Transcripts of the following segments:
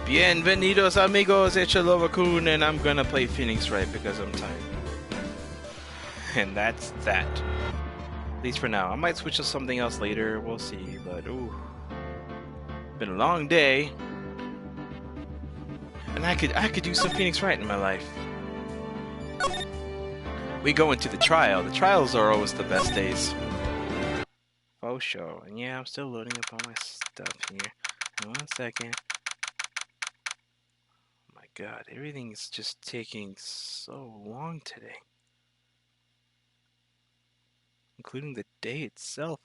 Bienvenidos amigos, it's Shilova-kun, and I'm gonna play Phoenix Wright because I'm tired. And that's that. At least for now. I might switch to something else later, we'll see, but ooh. Been a long day. And I could do some Phoenix Wright in my life. We go into the trial. The trials are always the best days. Oh sure. And yeah, I'm still loading up all my stuff here. In 1 second. God, everything's just taking so long today. Including the day itself.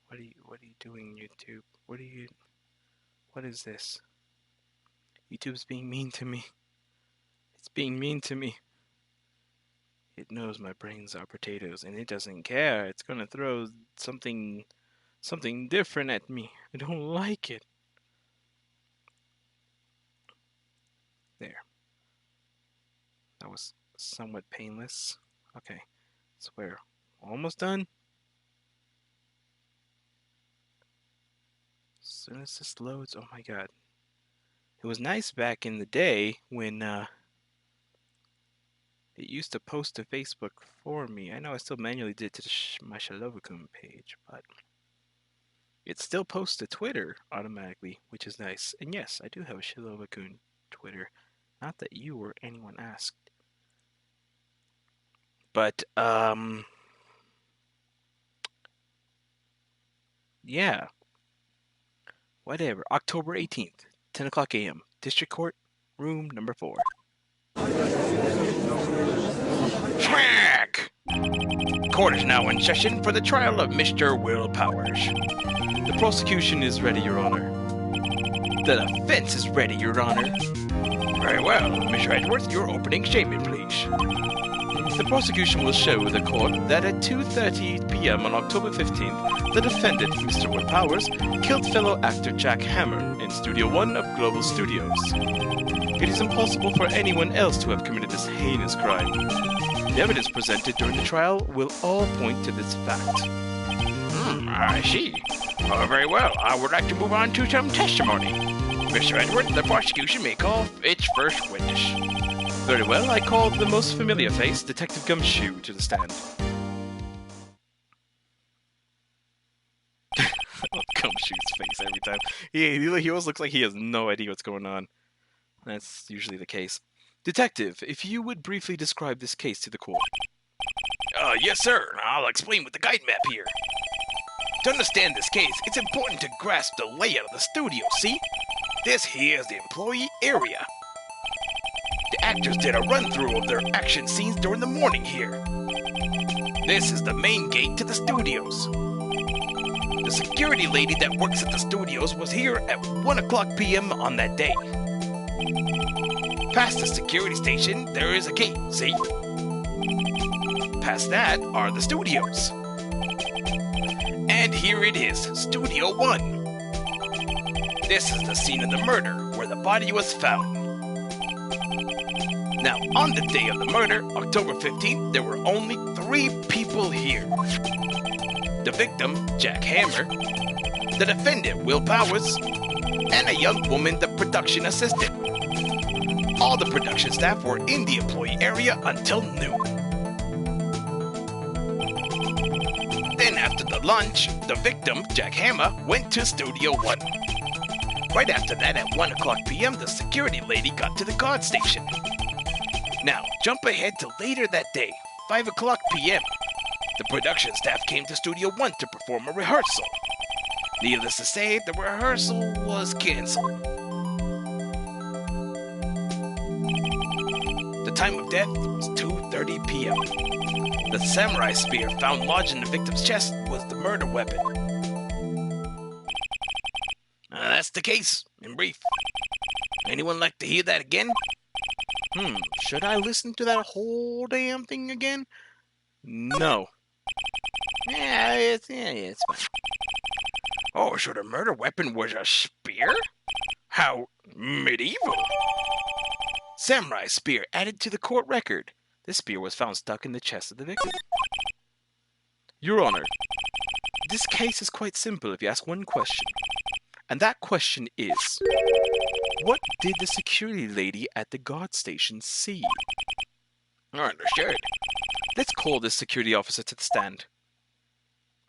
What are you doing, YouTube? What is this? YouTube's being mean to me. It's being mean to me. It knows my brains are potatoes, and it doesn't care. It's gonna throw something different at me. I don't like it. There. That was somewhat painless. Okay, so we're almost done. As soon as this loads, oh my god. It was nice back in the day when it used to post to Facebook for me. I know I still manually did it to my Shilova-kun page, but it still posts to Twitter automatically, which is nice. And yes, I do have a Shilova-kun Twitter. Not that you or anyone asked. But, yeah. Whatever. October 18th, 10 o'clock a.m. District Court, room number 4. Smack! Court is now in session for the trial of Mr. Will Powers. The prosecution is ready, Your Honor. The defense is ready, Your Honor. Very well, Mr. Edwards, your opening statement, please. The prosecution will show the court that at 2:30 p.m. on October 15th, the defendant, Mr. Will Powers, killed fellow actor Jack Hammer in Studio 1 of Global Studios. It is impossible for anyone else to have committed this heinous crime. The evidence presented during the trial will all point to this fact. I see. Oh, very well. I would like to move on to some testimony. Mr. Edwards, the prosecution may call its first witness. Very well, I called the most familiar face, Detective Gumshoe, to the stand. Gumshoe's face every time. He always looks like he has no idea what's going on. That's usually the case. Detective, if you would briefly describe this case to the court. Yes, sir. I'll explain with the guide map here. To understand this case, it's important to grasp the layout of the studio, see? This here is the employee area. The actors did a run-through of their action scenes during the morning here. This is the main gate to the studios. The security lady that works at the studios was here at 1 o'clock p.m. on that day. Past the security station, there is a gate, see? Past that are the studios. And here it is, Studio 1. This is the scene of the murder, where the body was found. Now, on the day of the murder, October 15th, there were only 3 people here. The victim, Jack Hammer, the defendant, Will Powers, and a young woman, the production assistant. All the production staff were in the employee area until noon. Then after the lunch, the victim, Jack Hammer, went to Studio 1. Right after that, at 1 o'clock p.m., the security lady got to the guard station. Now, jump ahead to later that day, 5 o'clock p.m. The production staff came to Studio 1 to perform a rehearsal. Needless to say, the rehearsal was canceled. The time of death was 2:30 p.m. The samurai spear found lodged in the victim's chest was the murder weapon. That's the case, in brief. Anyone like to hear that again? Should I listen to that whole damn thing again? No. Yeah, it's fine. Oh, so the murder weapon was a spear? How medieval. Samurai spear added to the court record. This spear was found stuck in the chest of the victim. Your Honor, this case is quite simple if you ask one question. And that question is, what did the security lady at the guard station see? Understood. Let's call this security officer to the stand.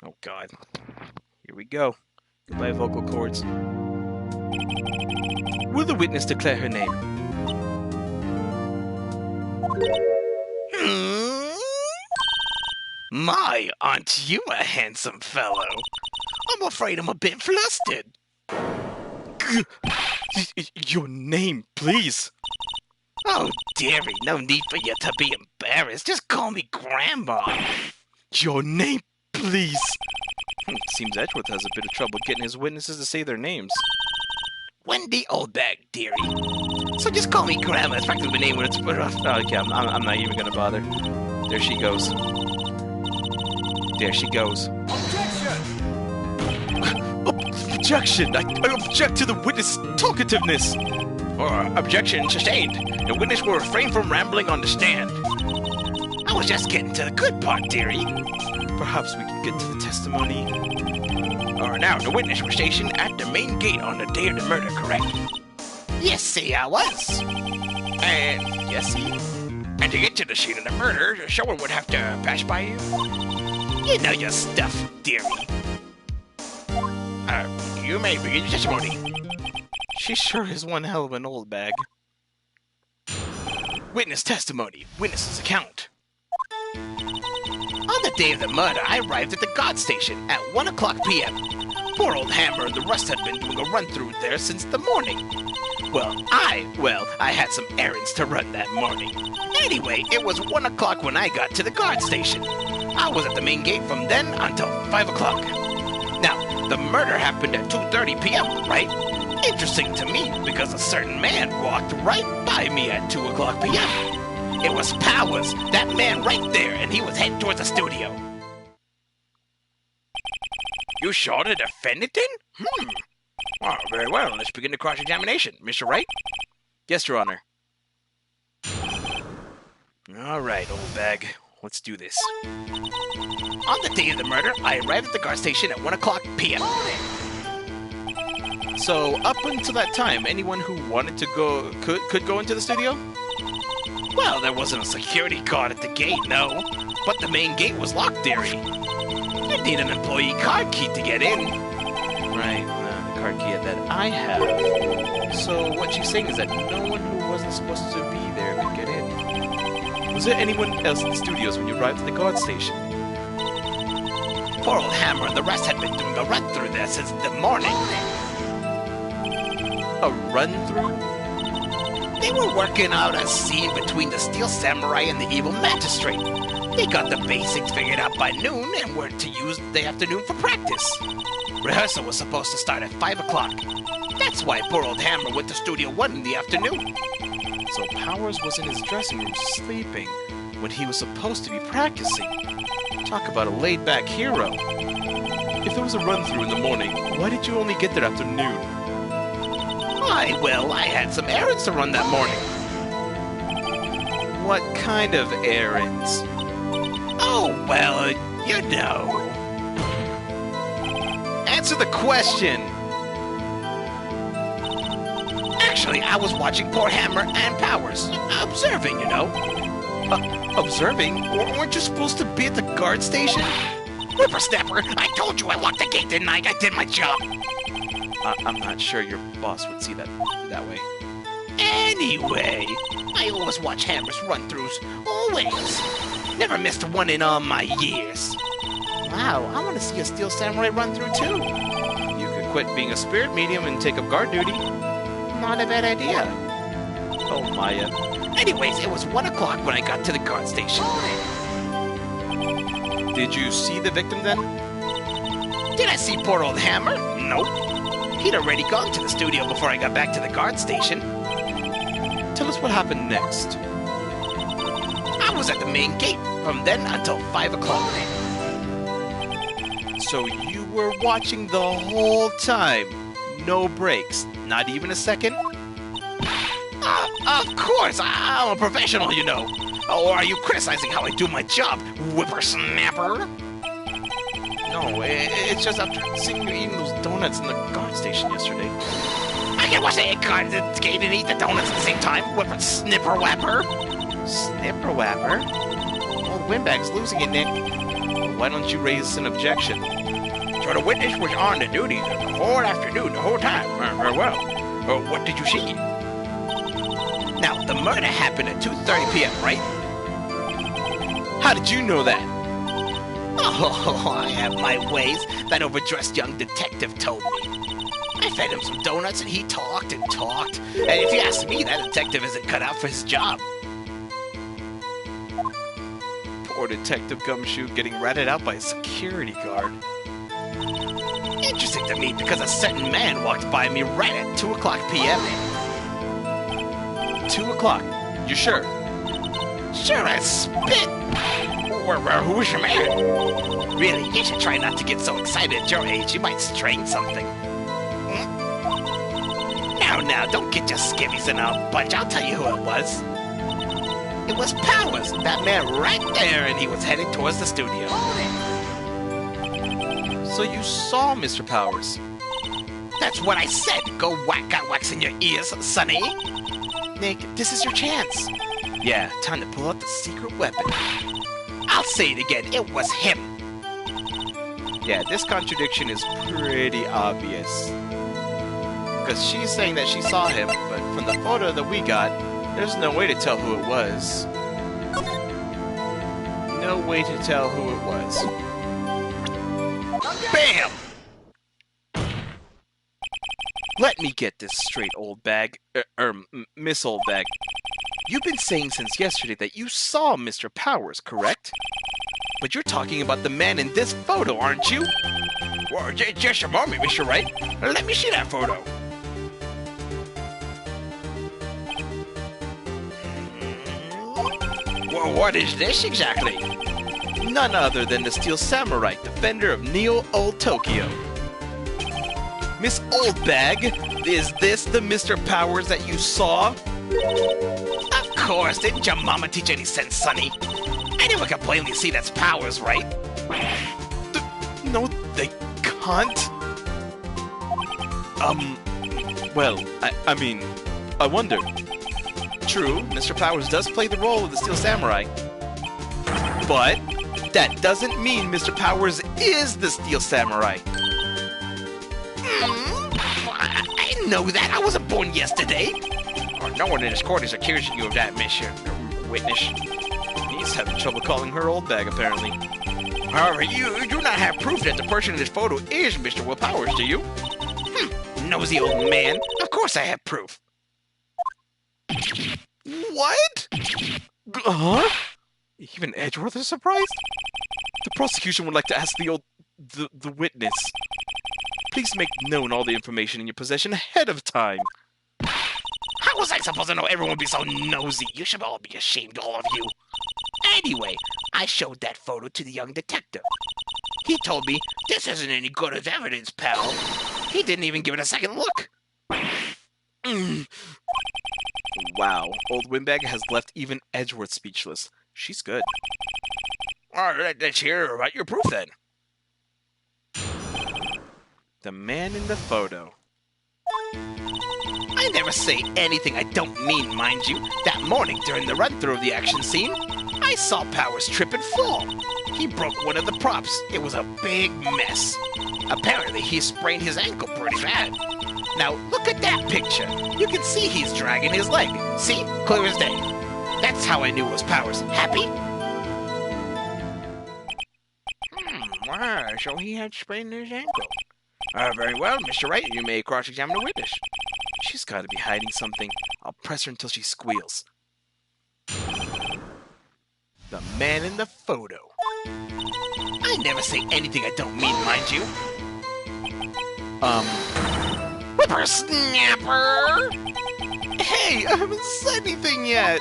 Oh God. Here we go. Goodbye, vocal cords. Will the witness declare her name? My, aren't you a handsome fellow? I'm afraid I'm a bit flustered. Your name, please. Oh, dearie, no need for you to be embarrassed. Just call me Grandma. Your name, please. Seems Edgeworth has a bit of trouble getting his witnesses to say their names. Wendy Oldbag, dearie. So just call me Grandma. It's practically the name when it's... Okay, I'm not even gonna bother. There she goes. There she goes. Objection! I object to the witness' talkativeness! Objection sustained. The witness will refrain from rambling on the stand. I was just getting to the good part, dearie. Perhaps we can get to the testimony. Now, the witness was stationed at the main gate on the day of the murder, correct? Yes, see, I was. And, yes, see. And to get to the scene of the murder, someone would have to pass by you. You know your stuff, dearie. You may begin your testimony. She sure is one hell of an old bag. Witness testimony. Witness's account. On the day of the murder, I arrived at the guard station at 1 o'clock p.m. Poor old Hammer and the rest had been doing a run-through there since the morning. I had some errands to run that morning. Anyway, it was 1 o'clock when I got to the guard station. I was at the main gate from then until 5 o'clock. Now, the murder happened at 2:30 p.m., right? Interesting to me, because a certain man walked right by me at 2 o'clock p.m. It was Powers, that man right there, and he was heading towards the studio. You saw the defendant then? Oh, very well. Let's begin the cross-examination. Mr. Wright? Yes, Your Honor. All right, old bag. Let's do this. On the day of the murder, I arrived at the guard station at 1 o'clock p.m. So, up until that time, anyone who wanted to go could go into the studio? Well, there wasn't a security guard at the gate, no. But the main gate was locked, dearie. You need an employee card key to get in. Right, the card key that I have. So, what she's saying is that no one who wasn't supposed to be there could get in. Was there anyone else in the studios when you arrived at the guard station? Poor old Hammer and the rest had been doing a run-through there since the morning. A run-through? They were working out a scene between the Steel Samurai and the Evil Magistrate. They got the basics figured out by noon and were to use the afternoon for practice. Rehearsal was supposed to start at 5 o'clock. That's why poor old Hammer went to Studio 1 in the afternoon. So Powers was in his dressing room sleeping when he was supposed to be practicing. Talk about a laid-back hero. If there was a run-through in the morning, why did you only get there after noon? I had some errands to run that morning. What kind of errands? Oh, well, you know. Answer the question! Actually, I was watching poor Hammer and Powers. Observing, you know. Observing? Weren't you supposed to be at the guard station? Whippersnapper, I told you I locked the gate, didn't I? I did my job. I'm not sure your boss would see that way. Anyway, I always watch Hammer's run-throughs. Always. Never missed one in all my years. Wow, I want to see a Steel Samurai run-through too. You could quit being a spirit medium and take up guard duty. Not a bad idea. Oh, Maya. Anyways, it was 1 o'clock when I got to the guard station. Did you see the victim then? Did I see poor old Hammer? Nope. He'd already gone to the studio before I got back to the guard station. Tell us what happened next. I was at the main gate from then until 5 o'clock. So you were watching the whole time? No breaks? Not even a second? Of course, I'm a professional, you know. Or are you criticizing how I do my job, whippersnapper? No, it's just after seeing you eating those donuts in the guard station yesterday. I can't watch the guard gate and eat the donuts at the same time, whippersnipper-wapper. Snipper-wapper? Old Windbag's losing it, Nick. Why don't you raise an objection? So the witness was on the duty the whole afternoon, the whole time. Very well. What did you see? Now, the murder happened at 2:30 p.m., right? How did you know that? Oh, I have my ways, that overdressed young detective told me. I fed him some donuts and he talked and talked. And if you ask me, that detective isn't cut out for his job. Poor Detective Gumshoe getting ratted out by a security guard. Interesting to me because a certain man walked by me right at 2 o'clock p.m. 2 o'clock. You sure? Sure as spit. Who was your man? Really, you should try not to get so excited at your age. You might strain something. Now, don't get your skivvies in a bunch. I'll tell you who it was. It was Powers, that man right there, and he was headed towards the studio. So you saw Mr. Powers? That's what I said. Go got wax in your ears, sonny. Nick, this is your chance. Yeah, time to pull out the secret weapon. I'll say it again. It was him. Yeah, this contradiction is pretty obvious. Because she's saying that she saw him, but from the photo that we got, there's no way to tell who it was. No way to tell who it was. Bam! Let me get this straight, old bag. Miss Old Bag. You've been saying since yesterday that you saw Mr. Powers, correct? But you're talking about the man in this photo, aren't you? Well, just a moment, Mr. Wright. Let me see that photo. Well, what is this exactly? None other than the Steel Samurai, defender of Neo Old Tokyo. Miss Old Bag, is this the Mr. Powers that you saw? Of course, didn't your mama teach any sense, sonny? Anyone can plainly see that's Powers, right? No, they can't. Well, I mean, I wonder. True, Mr. Powers does play the role of the Steel Samurai. But that doesn't mean Mr. Powers is the Steel Samurai. I know that. I wasn't born yesterday. No one in this court is accusing you of that, Mr. Witness. He's having trouble calling her Old Bag, apparently. However, you do not have proof that the person in this photo is Mr. Will Powers, do you? Nosy old man. Of course I have proof. What? Huh? Even Edgeworth is surprised? The prosecution would like to ask the witness. Please make known all the information in your possession ahead of time. How was I supposed to know everyone would be so nosy? You should all be ashamed, all of you. Anyway, I showed that photo to the young detective. He told me, this isn't any good as evidence, pal. He didn't even give it a second look. Wow, Old Windbag has left even Edgeworth speechless. She's good. All right, let's hear about your proof then. The man in the photo. I never say anything I don't mean, mind you. That morning, during the run-through of the action scene, I saw Powers trip and fall. He broke one of the props. It was a big mess. Apparently, he sprained his ankle pretty bad. Now, look at that picture. You can see he's dragging his leg. See? Clear as day. That's how I knew it was Powers. Happy? Wow, so he had sprained his ankle. Very well, Mr. Wright, you may cross-examine the witness. She's got to be hiding something. I'll press her until she squeals. The man in the photo. I never say anything I don't mean, mind you. Whippersnapper! Hey, I haven't said anything yet.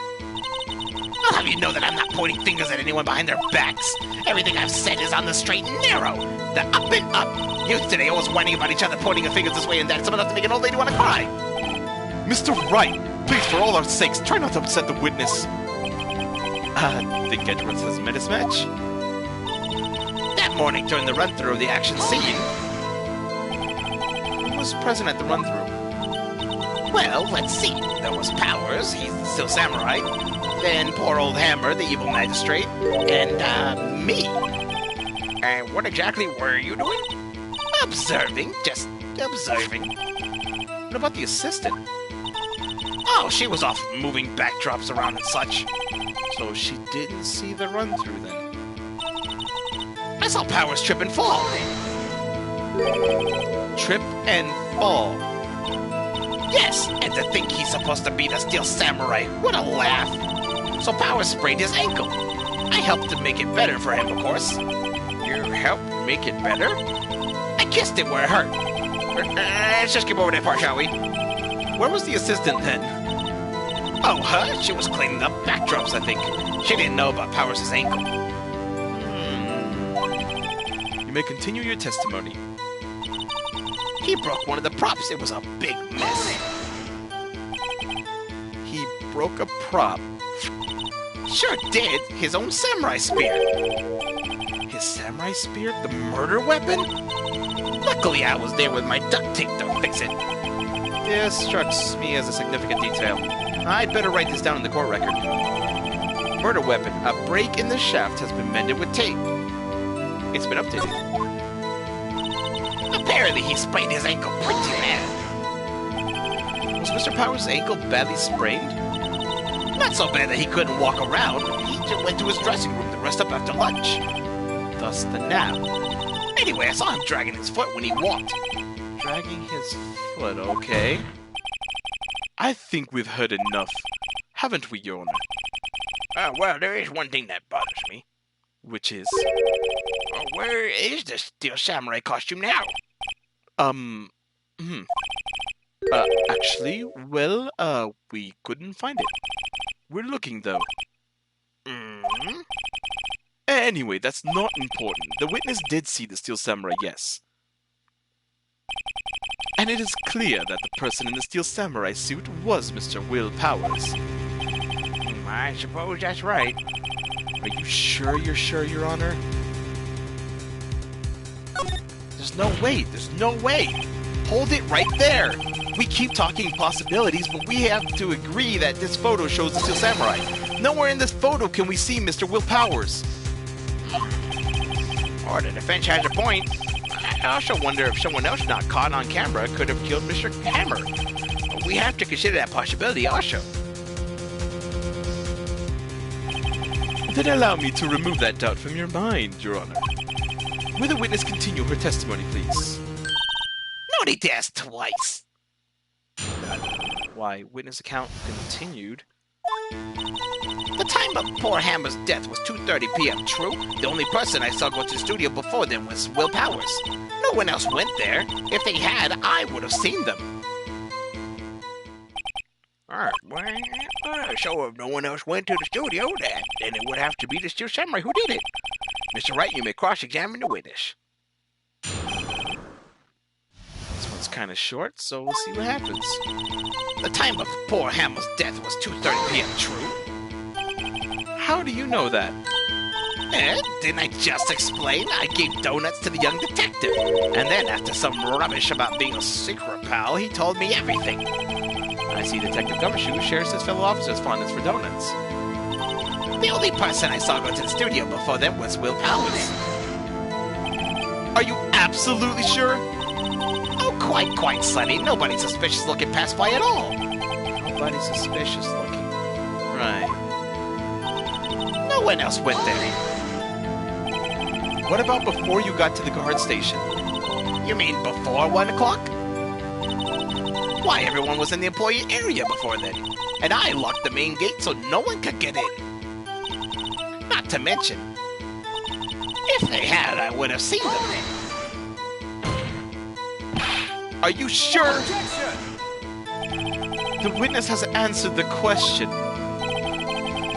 I'll have you know that I'm not pointing fingers at anyone behind their backs. Everything I've said is on the straight and narrow. The up and up. Youth today always whining about each other, pointing their fingers this way and that. It's enough to make an old lady want to cry. Mr. Wright, please, for all our sakes, try not to upset the witness. think everyone has met his match? That morning during the run-through of the action scene, Who was present at the run-through? well, let's see. There was Powers, he's still samurai. Then poor old Hammer, the evil magistrate. And, me. And what exactly were you doing? Observing, just observing. What about the assistant? Oh, she was off moving backdrops around and such. So she didn't see the run-through then? I saw Powers trip and fall. Trip and fall. Yes, and to think he's supposed to be the Steel Samurai. What a laugh. So Powers sprained his ankle. I helped to make it better for him, of course. You helped make it better? I kissed it where it hurt. Let's just skip over that part, shall we? Where was the assistant then? Oh, her? She was cleaning up backdrops, I think. She didn't know about Powers' ankle. You may continue your testimony. He broke one of the props. It was a big mess. He broke a prop. Sure did. His own samurai spear. His samurai spear? The murder weapon? Luckily, I was there with my duct tape to fix it. This strikes me as a significant detail. I'd better write this down in the court record. Murder weapon. A break in the shaft has been mended with tape. It's been updated. Apparently, he sprained his ankle pretty bad. Was Mr. Powers' ankle badly sprained? Not so bad that he couldn't walk around. He just went to his dressing room to rest up after lunch. Thus the nap. Anyway, I saw him dragging his foot when he walked. Dragging his foot, okay. I think we've heard enough. Haven't we, Your Honor? Well, there is one thing that bothers me. Which is? Where is the Steel Samurai costume now? Actually, well, we couldn't find it. We're looking, though. Anyway, that's not important. The witness did see the Steel Samurai, yes. And it is clear that the person in the Steel Samurai suit was Mr. Will Powers. I suppose that's right. Are you sure you're sure, Your Honor? There's no way. There's no way. Hold it right there. We keep talking possibilities, but we have to agree that this photo shows the Steel Samurai. Nowhere in this photo can we see Mr. Will Powers. Or the defense has a point. I also wonder if someone else not caught on camera could have killed Mr. Hammer. We have to consider that possibility also. Then allow me to remove that doubt from your mind, Your Honor. Will the witness continue her testimony, please? No need to ask twice. Why, witness account continued. The time of poor Hammer's death was 2:30 p.m., true? The only person I saw go to the studio before then was Will Powers. No one else went there. If they had, I would have seen them. Alright, well, so if no one else went to the studio, then it would have to be the Steel Samurai who did it. Mr. Wright, you may cross-examine the witness. This one's kind of short, so we'll see what happens. The time of poor Hammer's death was 2:30 p.m., true? How do you know that? Didn't I just explain? I gave donuts to the young detective. And then after some rubbish about being a secret pal, he told me everything. I see Detective Gumshoe shares his fellow officer's fondness for donuts. The only person I saw go to the studio before them was Will Powers. Are you absolutely sure? Oh, quite, Sonny. Nobody suspicious looking passed by at all. Nobody suspicious looking. Right. No one else went there. What about before you got to the guard station? You mean before 1 o'clock? Why, everyone was in the employee area before then. And I locked the main gate so no one could get in. Not to mention, if they had, I would have seen them. Are you sure? The witness has answered the question.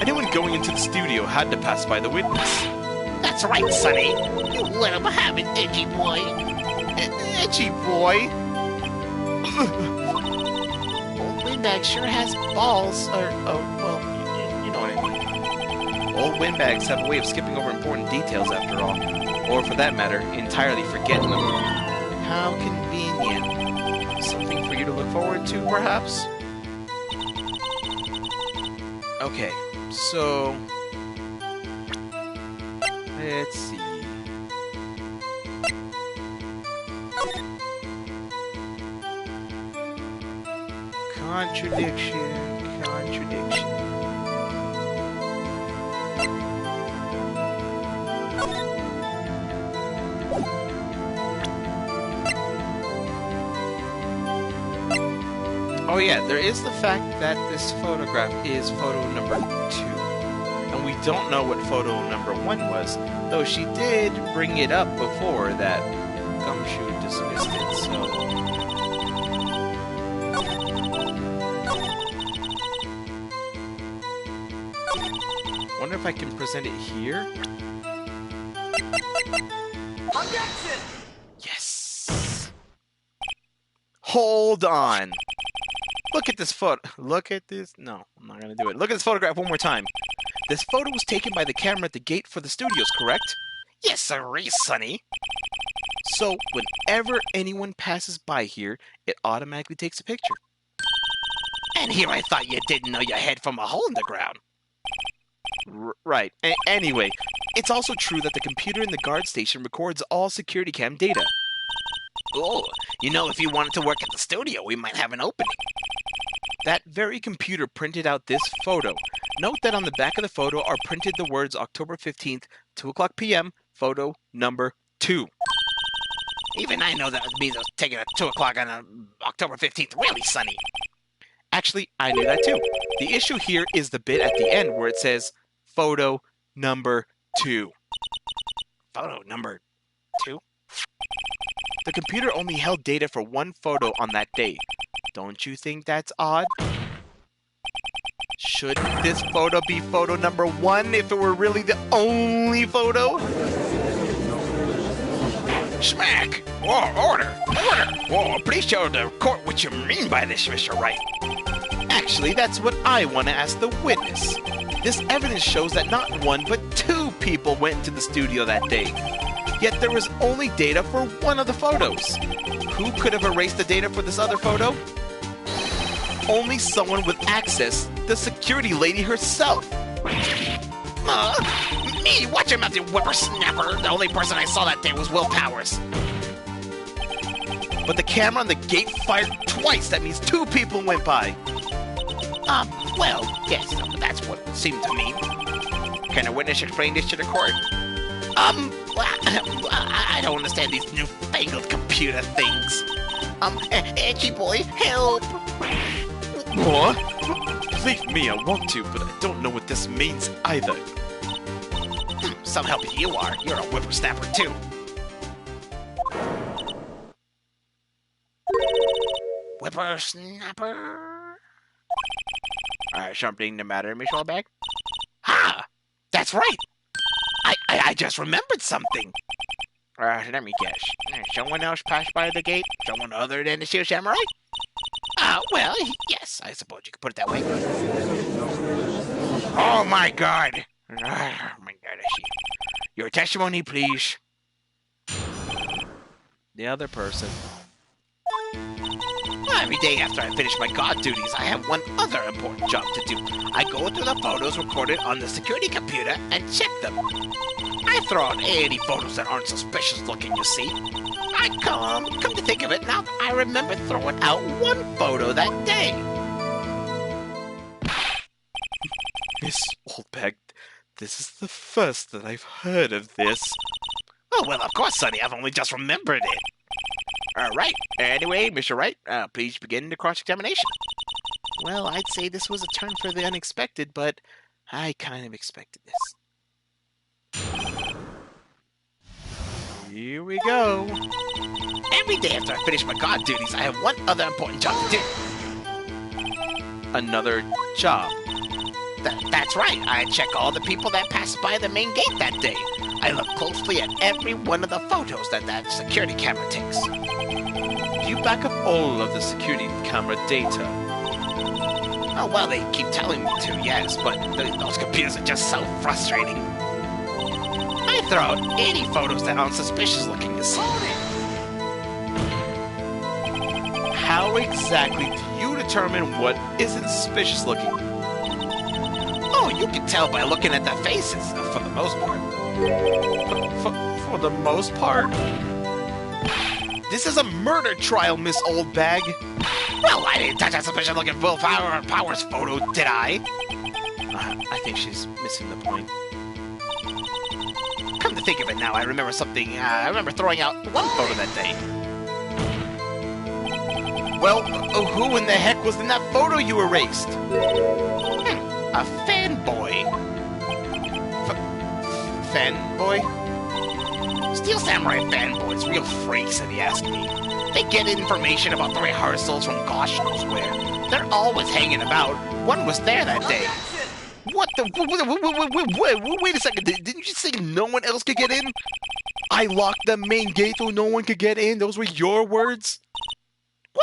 Anyone going into the studio had to pass by the witness. That's right, Sonny. You let him have it, edgy boy. Edgy boy? Old Windbag sure has balls, or, oh, well, you know what I Old windbags have a way of skipping over important details after all. Or for that matter, entirely forgetting them. How convenient. Something for you to look forward to, perhaps? Okay, so... let's see. Contradiction, contradiction. Oh yeah, there is the fact that this photograph is photo number 2. And we don't know what photo number 1 was, though she did bring it up before that Gumshoe dismissed it, so... wonder if I can present it here? Objection! Yes! Hold on! Look at this photo. Look at this. No, I'm not gonna do it. Look at this photograph one more time. This photo was taken by the camera at the gate for the studios, correct? Yes, sirree, Sonny. So, whenever anyone passes by here, it automatically takes a picture. And here I thought you didn't know your head from a hole in the ground. Right. Anyway, it's also true that the computer in the guard station records all security cam data. Oh, you know, if you wanted to work at the studio, we might have an opening. That very computer printed out this photo. Note that on the back of the photo are printed the words October 15th, 2 o'clock p.m., photo number 2. Even I know that means I was taken at 2 o'clock on October 15th. Really, Sonny? Actually, I knew that too. The issue here is the bit at the end where it says photo number 2. Photo number 2? The computer only held data for one photo on that day. Don't you think that's odd? Shouldn't this photo be photo number 1 if it were really the only photo? Smack! Whoa, order! Order! Whoa, please show the court what you mean by this, Mr. Wright. Actually, that's what I want to ask the witness. This evidence shows that not 1, but 2 people went into the studio that day. Yet there was only data for one of the photos. Who could have erased the data for this other photo? Only someone with access, the security lady herself. Me? Watch your mouth, you whippersnapper. The only person I saw that day was Will Powers. But the camera on the gate fired twice. That means 2 people went by. Well, yes, that's what it seemed to mean. Can a witness explain this to the court? I don't understand these newfangled computer things. Edgy boy, help! What? Believe me, I want to, but I don't know what this means either. Some help you are. You're a whippersnapper, too. Whippersnapper? Something the matter, Miss Wallbag? Ha! That's right! I just remembered something. Let me guess. Someone else passed by the gate? Someone other than the Steel Samurai? Well, yes, I suppose you could put it that way. Oh my god! Oh my god, I see. Your testimony, please. The other person. Every day after I finish my guard duties, I have one other important job to do. I go through the photos recorded on the security computer and check them. I throw out any photos that aren't suspicious looking, you see. I come to think of it, now I remember throwing out one photo that day. Miss Oldbag, this is the first that I've heard of this. Oh, well, of course, Sonny, I've only just remembered it. Right. Anyway, Mr. Wright, please begin the cross-examination. Well, I'd say this was a turn for the unexpected, but I kind of expected this. Here we go. Every day after I finish my guard duties, I have one other important job to do. Another job? That's right. I check all the people that pass by the main gate that day. I look closely at every one of the photos that security camera takes. Do you back up all of the security camera data? Oh, well, they keep telling me to, yes, but those computers are just so frustrating. I throw out any photos that aren't suspicious looking to see. How exactly do you determine what isn't suspicious looking? Oh, you can tell by looking at the faces, for the most part. For the most part? This is a murder trial, Miss Oldbag. Well, I didn't touch a suspicious-looking Will Powers photo, did I? I think she's missing the point. Come to think of it now, I remember something. I remember throwing out one photo that day. Well, who in the heck was in that photo you erased? A fanboy. Fanboy? Steel Samurai fanboys, real freaks, if you ask me. They get information about the rehearsals from gosh knows where. They're always hanging about. One was there that day. What the? Wait a second. Didn't you say no one else could get in? I locked the main gate so no one could get in. Those were your words?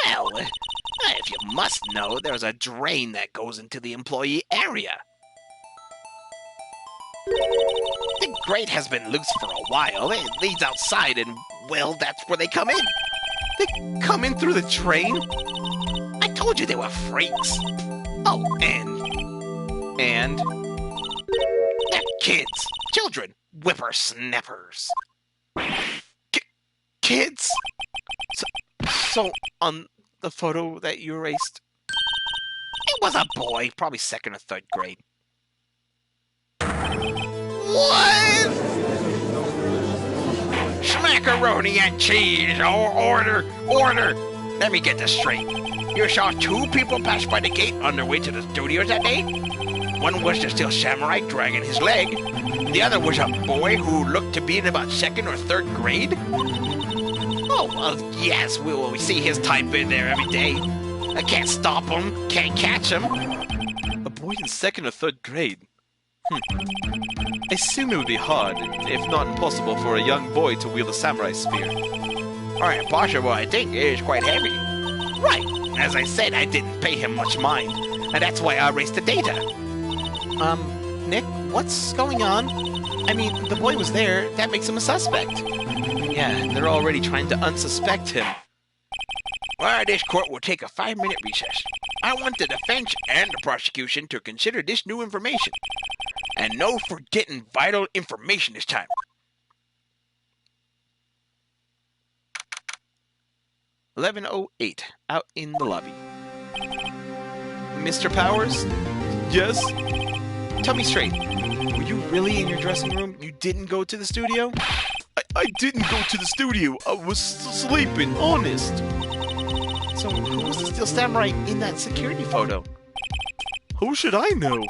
Well, if you must know, there's a drain that goes into the employee area. The grate has been loose for a while. It leads outside, and, well, that's where they come in. They come in through the train? I told you they were freaks. Oh, and? They're kids. Children. Whippersnappers. Kids? So, on the photo that you erased? It was a boy, probably 2nd or 3rd grade. What? Schmackaroni and cheese, order! Let me get this straight. You saw 2 people pass by the gate on their way to the studios that day? One was the Steel Samurai dragging his leg. The other was a boy who looked to be in about 2nd or 3rd grade? Oh, well, yes, we see his type in there every day. I can't stop him, can't catch him. A boy in 2nd or 3rd grade? I assume it would be hard, if not impossible, for a young boy to wield a samurai spear. Alright, possible, I think it is quite heavy. Right, as I said, I didn't pay him much mind, and that's why I erased the data. Nick, what's going on? I mean, the boy was there, that makes him a suspect. Yeah, they're already trying to unsuspect him. Well, this court will take a 5-minute recess. I want the defense and the prosecution to consider this new information. And no forgetting vital information this time. 11:08, out in the lobby. Mr. Powers? Yes? Tell me straight, were you really in your dressing room? You didn't go to the studio? I didn't go to the studio. I was sleeping, honest. So who was the Steel Samurai in that security photo? Who should I know?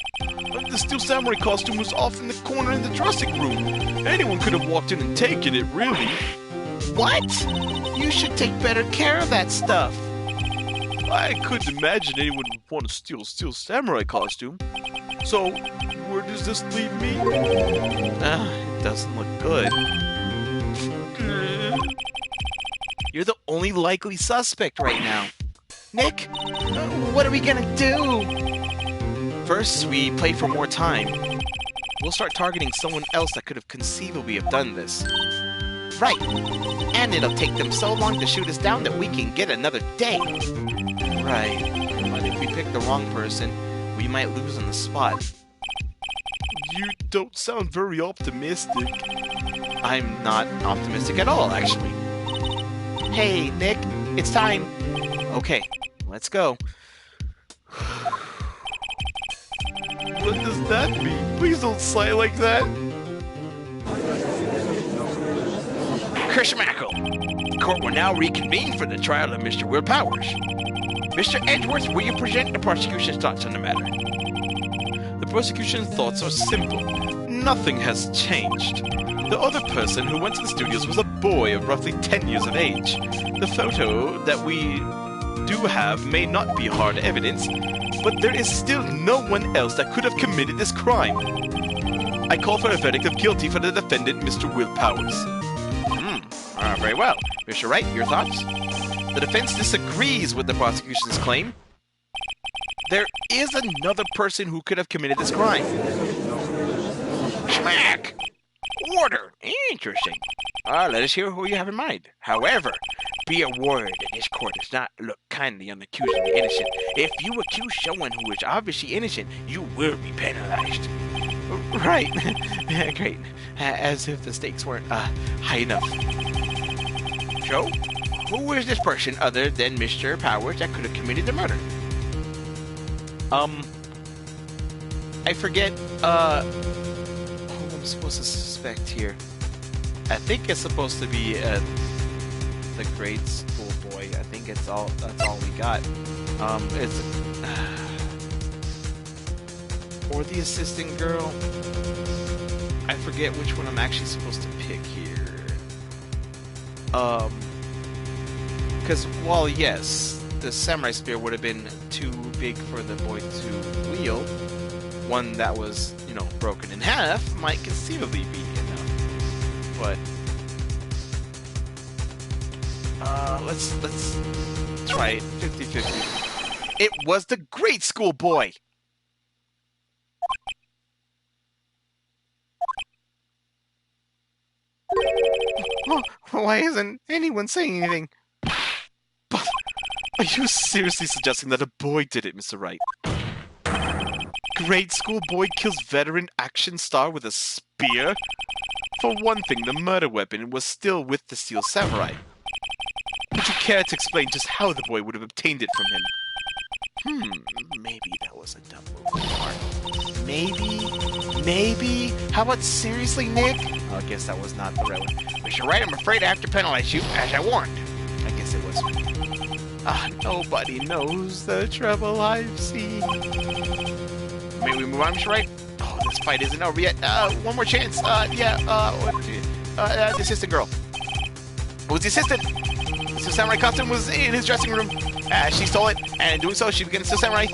The Steel Samurai costume was off in the corner in the dressing room. Anyone could have walked in and taken it, really. What? You should take better care of that stuff. I couldn't imagine anyone would want to steal a Steel Samurai costume. So, where does this leave me? It doesn't look good. You're the only likely suspect right now. Nick, what are we gonna do? First, we play for more time. We'll start targeting someone else that could have conceivably have done this. Right. And it'll take them so long to shoot us down that we can get another day. Right. But if we pick the wrong person, we might lose on the spot. You don't sound very optimistic. I'm not optimistic at all, actually. Hey, Nick, it's time. Okay, let's go. What does that mean? Please don't sigh like that. Kershmackle. The court will now reconvene for the trial of Mr. Will Powers. Mr. Edgeworth, will you present the prosecution's thoughts on the matter? The prosecution's thoughts are simple. Nothing has changed. The other person who went to the studios was a boy of roughly 10 years of age. The photo that we do have may not be hard evidence, but there is still no one else that could have committed this crime. I call for a verdict of guilty for the defendant, Mr. Will Powers. Very well. Mr. Wright, your thoughts? The defense disagrees with the prosecution's claim. There is another person who could have committed this crime. Smack! Order! Interesting. Let us hear who you have in mind. However, be awarded that this court does not look kindly on the accused and the innocent. If you accuse someone who is obviously innocent, you will be penalized. Right. Great. As if the stakes weren't high enough. So, who is this person other than Mr. Powers that could have committed the murder? I forget, who I'm supposed to suspect here. I think it's supposed to be, the grade school boy. I think that's all we got. It's, or the assistant girl. I forget which one I'm actually supposed to pick here. Because, well, yes, the samurai spear would have been too big for the boy to wield. One that was, you know, broken in half might conceivably be enough. But let's try it 50-50. It was the grade school boy. Oh, why isn't anyone saying anything? But are you seriously suggesting that a boy did it, Mr. Wright? Grade school boy kills veteran action star with a spear? For one thing, the murder weapon was still with the Steel Samurai. Would you care to explain just how the boy would have obtained it from him? Maybe that was a dumb move part. Maybe? How about seriously, Nick? Oh, I guess that was not the right one. Mr. Wright, I'm afraid I have to penalize you, as I warned. I guess it was. Nobody knows the trouble I've seen. May we move on, Mr. Wright? Oh, this fight isn't over yet. One more chance. The assistant girl. Who was the assistant? The Steel Samurai costume was in his dressing room. She stole it, and in doing so, she became a Steel Samurai.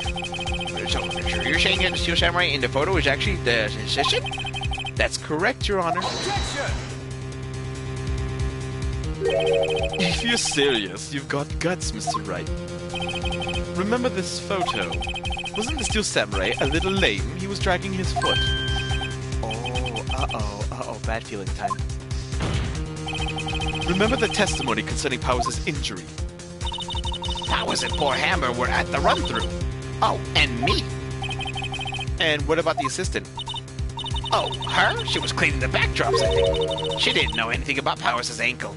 So, you're saying that the Steel Samurai in the photo is actually the assistant? That's correct, Your Honor. Objection! If you're serious, you've got guts, Mr. Wright. Remember this photo? Wasn't the Steel Samurai a little lame? He was dragging his foot. Oh, bad feeling time. Remember the testimony concerning Powers' injury? Powers and poor Hammer were at the run-through. Oh, and me. And what about the assistant? Oh, her? She was cleaning the backdrops, I think. She didn't know anything about Powers' ankle.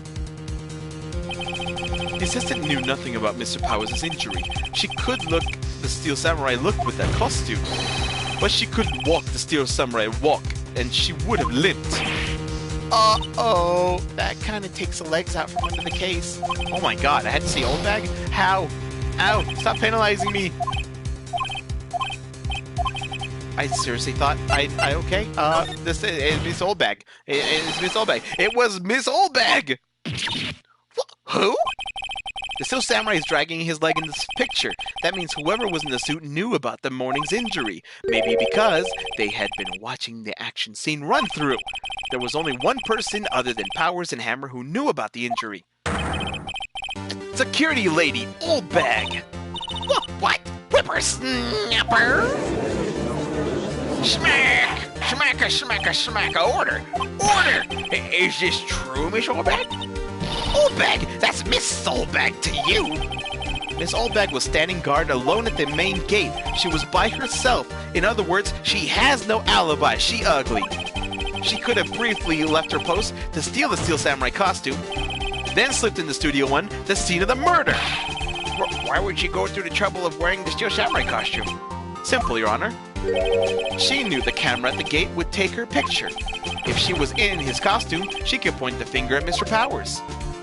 The assistant knew nothing about Mr. Powers' injury. She could look the Steel Samurai look with that costume, but she couldn't walk the Steel Samurai walk, and she would have limped. Uh-oh, that kind of takes the legs out from under the case. Oh my god, I had to say old bag? How? Ow, stop penalizing me. I seriously thought, okay, this is Miss Oldbag. It's Miss Oldbag. It was Miss Oldbag! Who? The Steel Samurai is dragging his leg in this picture. That means whoever was in the suit knew about the morning's injury. Maybe because they had been watching the action scene run through. There was only one person other than Powers and Hammer who knew about the injury. Security lady, Oldbag! What? Whippersnapper? Smack! Smacker! Order! Is this true, Miss Oldbag? Oldbag? That's Miss Oldbag to you! Miss Oldbag was standing guard alone at the main gate. She was by herself. In other words, she has no alibi. She ugly. She could have briefly left her post to steal the Steel Samurai costume, then slipped into Studio 1, the scene of the murder. Why would she go through the trouble of wearing the Steel Samurai costume? Simple, Your Honor. She knew the camera at the gate would take her picture. If she was in his costume, she could point the finger at Mr. Powers.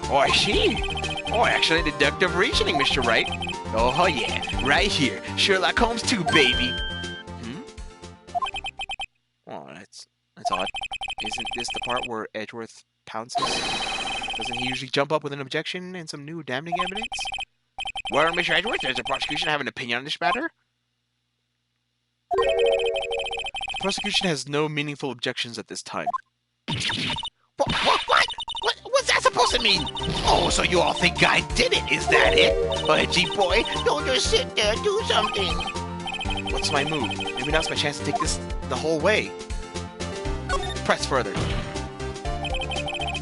Oh, I see. Oh, excellent deductive reasoning, Mr. Wright. Oh, yeah. Right here. Sherlock Holmes too, baby. Oh, that's odd. Isn't this the part where Edgeworth pounces? Doesn't he usually jump up with an objection and some new damning evidence? Well, Mr. Edgeworth, does the prosecution have an opinion on this matter? The prosecution has no meaningful objections at this time. What? What's that supposed to mean? Oh, so you all think I did it, is that it? Edgy boy, don't just sit there, do something. What's my move? Maybe now's my chance to take this the whole way. Press further.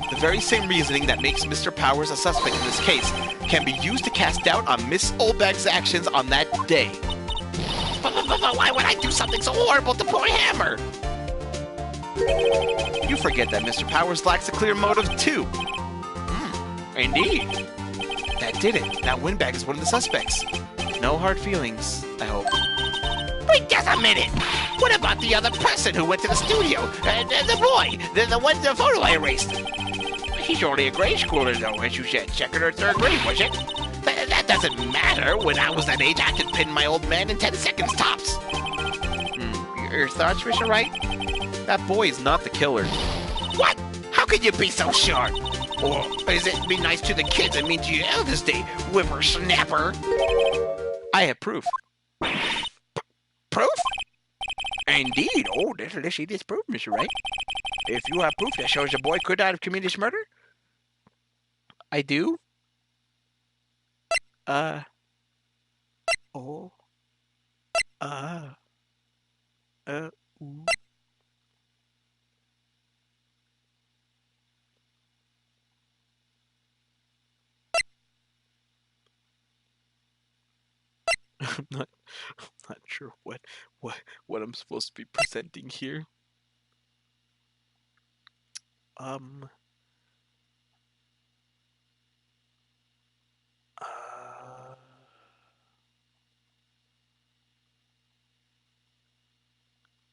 The very same reasoning that makes Mr. Powers a suspect in this case can be used to cast doubt on Miss Oldbag's actions on that day. But why would I do something so horrible to poor Hammer? You forget that Mr. Powers lacks a clear motive, too. Indeed. That did it. Now Windbag is one of the suspects. No hard feelings, I hope. Wait just a minute! What about the other person who went to the studio? The boy! The photo I erased! He's only a grade schooler, though, as you said. Second or third grade, was it? That doesn't matter. When I was that age, I could pin my old man in 10 seconds tops. Your thoughts, Mr. Wright? That boy is not the killer. What? How could you be so sure? Or is it be nice to the kids and mean to your elders, day, whippersnapper? I have proof. Proof? Indeed. Oh, let's see this proof, Mr. Wright. If you have proof that shows the boy could not have committed this murder, I do. Ooh. I'm not sure what I'm supposed to be presenting here.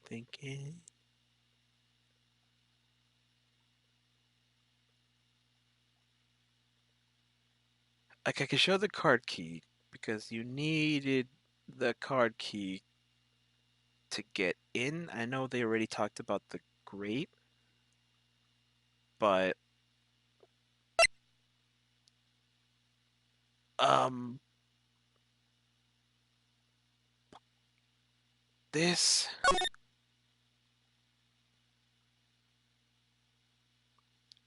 Thinking. Like, I could show the card key because you needed the card key to get in. I know they already talked about the grate, but this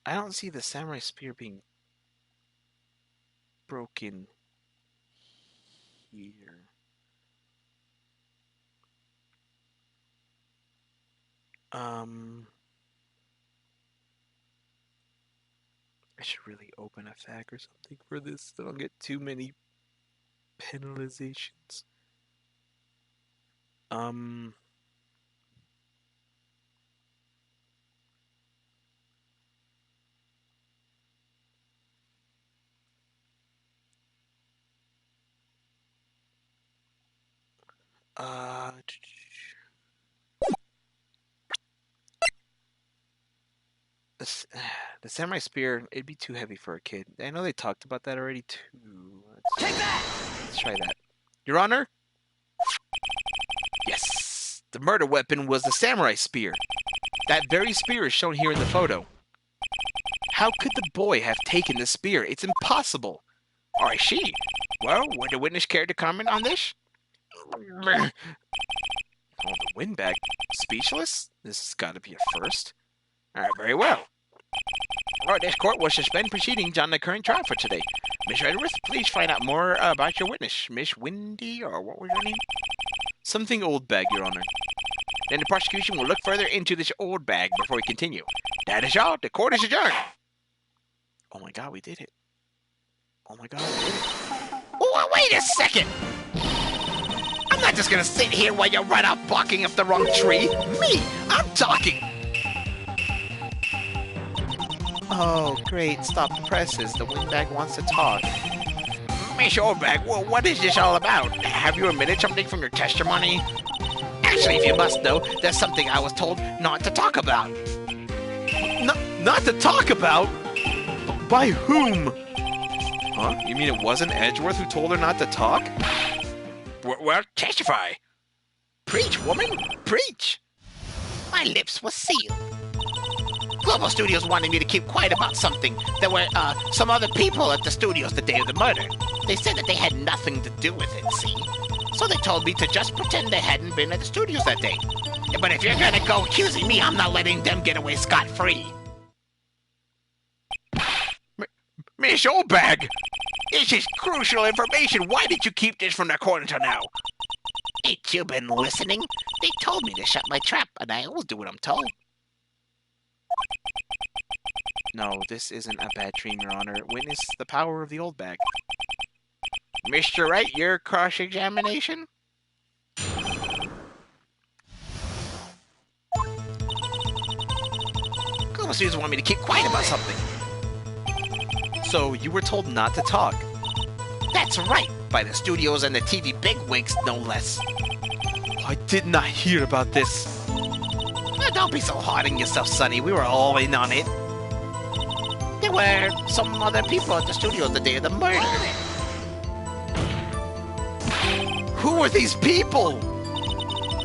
I don't see the samurai spear being broken here. I should really open a FAQ or something for this so I don't get too many penalizations. The samurai spear, it'd be too heavy for a kid. I know they talked about that already too. Take that! Let's try that. Your Honor? Yes! The murder weapon was the samurai spear. That very spear is shown here in the photo. How could the boy have taken the spear? It's impossible. Oh, I see. Well, would the witness care to comment on this? Oh, the windbag. Speechless? This has got to be a first. Very well. Well, this court will suspend proceedings on the current trial for today. Miss Redworth, please find out more about your witness. Miss Windy, or what was your name? Something old bag, Your Honor. Then the prosecution will look further into this old bag before we continue. That is all. The court is adjourned. Oh my god, we did it. Oh my god, we did it. Oh, wait a second! I'm not just gonna sit here while you run out barking up the wrong tree. Me! I'm talking! Oh, great. Stop the presses. The windbag wants to talk. Miss Oldbag, well, what is this all about? Have you omitted something from your testimony? Actually, if you must know, there's something I was told not to talk about. Not to talk about? By whom? Huh? You mean it wasn't Edgeworth who told her not to talk? Well, testify. Preach, woman, preach. My lips were sealed. Global Studios wanted me to keep quiet about something. There were, some other people at the studios the day of the murder. They said that they had nothing to do with it, see? So they told me to just pretend they hadn't been at the studios that day. But if you're gonna go accusing me, I'm not letting them get away scot-free. Miss Oldbag! This is crucial information. Why did you keep this from the court until now? Ain't you been listening? They told me to shut my trap, and I always do what I'm told. No, this isn't a bad dream, Your Honor. Witness the power of the old bag. Mr. Wright, your cross-examination? Global Studios want me to keep quiet about something. So, you were told not to talk. That's right, by the studios and the TV bigwigs, no less. I did not hear about this. Now, don't be so hard on yourself, Sonny. We were all in on it. There were some other people at the studio the day of the murder. Who are these people?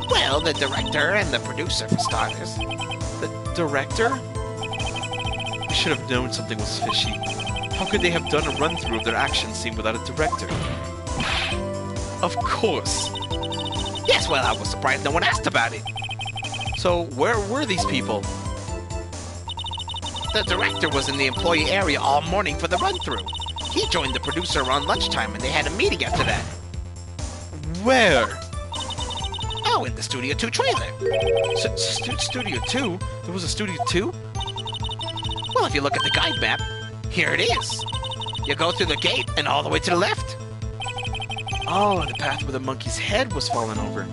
Well, the director and the producer, for starters. The director? I should have known something was fishy. How could they have done a run-through of their action scene without a director? Of course. Yes, well, I was surprised no one asked about it. So, where were these people? The director was in the employee area all morning for the run-through. He joined the producer around lunchtime, and they had a meeting after that. Where? Oh, in the Studio 2 trailer. Studio 2? There was a Studio 2? Well, if you look at the guide map, here it is. You go through the gate and all the way to the left. Oh, the path where the monkey's head was falling over.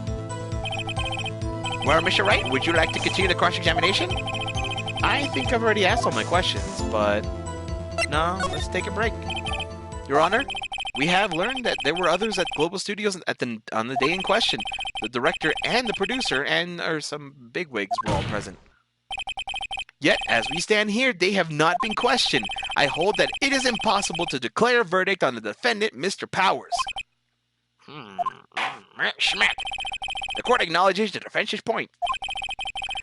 Well, Mr. Wright, would you like to continue the cross-examination? I think I've already asked all my questions, but... No, let's take a break. Your Honor, we have learned that there were others at Global Studios on the day in question. The director and the producer and some bigwigs were all present. Yet, as we stand here, they have not been questioned. I hold that it is impossible to declare a verdict on the defendant, Mr. Powers. Schmack. The court acknowledges the defense's point.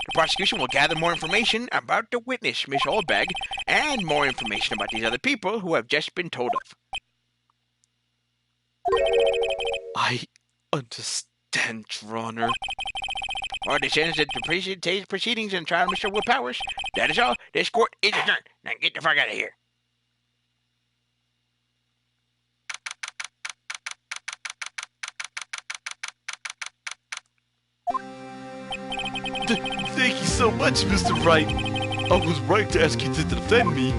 The prosecution will gather more information about the witness, Miss Oldbag, and more information about these other people who have just been told of. I understand, Your Honor. Or this ends the proceedings in the trial of Mr. Will Powers. That is all. This court is adjourned. Now get the fuck out of here. Thank you so much, Mr. Wright. I was right to ask you to defend me.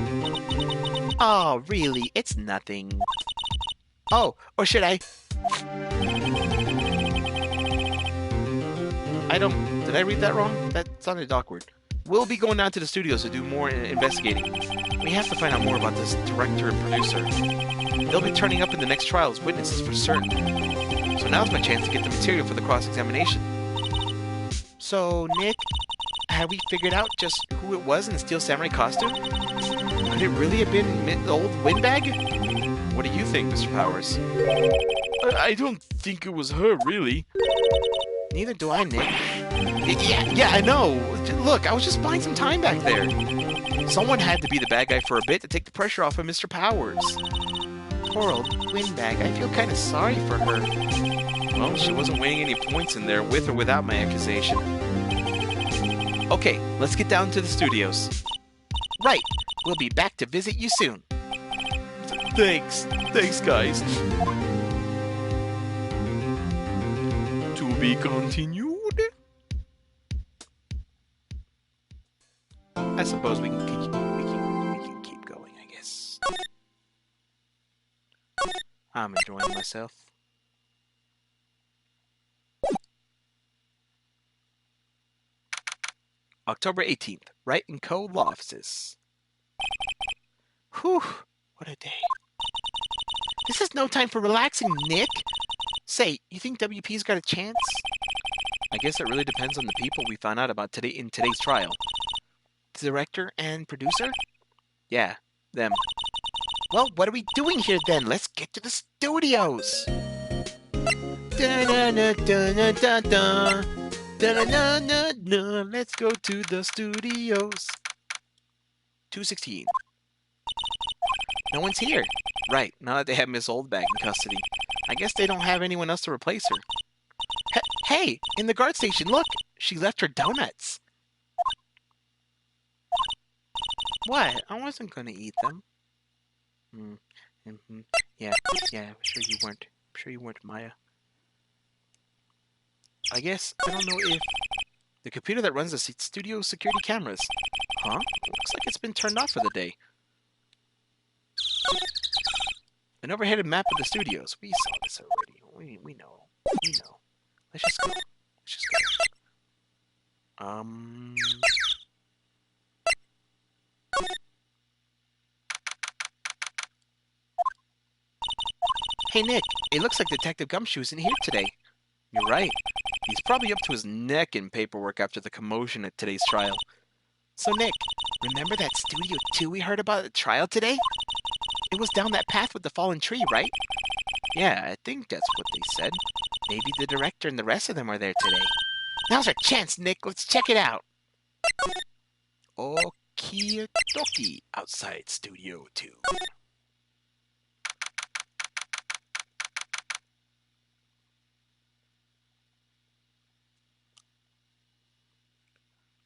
Oh, really? It's nothing. Oh, or should I? Did I read that wrong? That sounded awkward. We'll be going down to the studios to do more investigating. We have to find out more about this director and producer. They'll be turning up in the next trial as witnesses for certain. So now's my chance to get the material for the cross-examination. So, Nick, have we figured out just who it was in the Steel Samurai costume? Could it really have been the old windbag? What do you think, Mr. Powers? I don't think it was her, really. Neither do I, Nick. Yeah, I know. Look, I was just buying some time back there. Someone had to be the bad guy for a bit to take the pressure off of Mr. Powers. Poor old windbag. I feel kind of sorry for her. Well, she wasn't winning any points in there with or without my accusation. Okay, let's get down to the studios. Right. We'll be back to visit you soon. Thanks, guys. To be continued. I suppose we can keep going, I guess. I'm enjoying myself. October 18th, Wright & Co. Law Offices. Whew, what a day. This is no time for relaxing, Nick. Say, you think WP's got a chance? I guess it really depends on the people we found out about in today's trial. The director and producer? Yeah, them. Well, what are we doing here then? Let's get to the studios. Da-na-na-da-na-da-da. Da-na-na-na-na. Let's go to the studios. 216. No one's here. Right, now that they have Miss Oldbag in custody. I guess they don't have anyone else to replace her. Hey, in the guard station, look! She left her donuts. What? I wasn't gonna eat them. Yeah, I'm sure you weren't. Maya. I guess I don't know if the computer that runs the studio security cameras. Huh? Looks like it's been turned off for the day. An overhead map of the studios. We saw this already. We know. We know. Let's just go. Let's just go. Hey Nick, it looks like Detective Gumshoe isn't here today. You're right. He's probably up to his neck in paperwork after the commotion at today's trial. So Nick, remember that Studio 2 we heard about at the trial today? It was down that path with the fallen tree, right? Yeah, I think that's what they said. Maybe the director and the rest of them are there today. Now's our chance, Nick. Let's check it out. Okie dokie, outside Studio 2.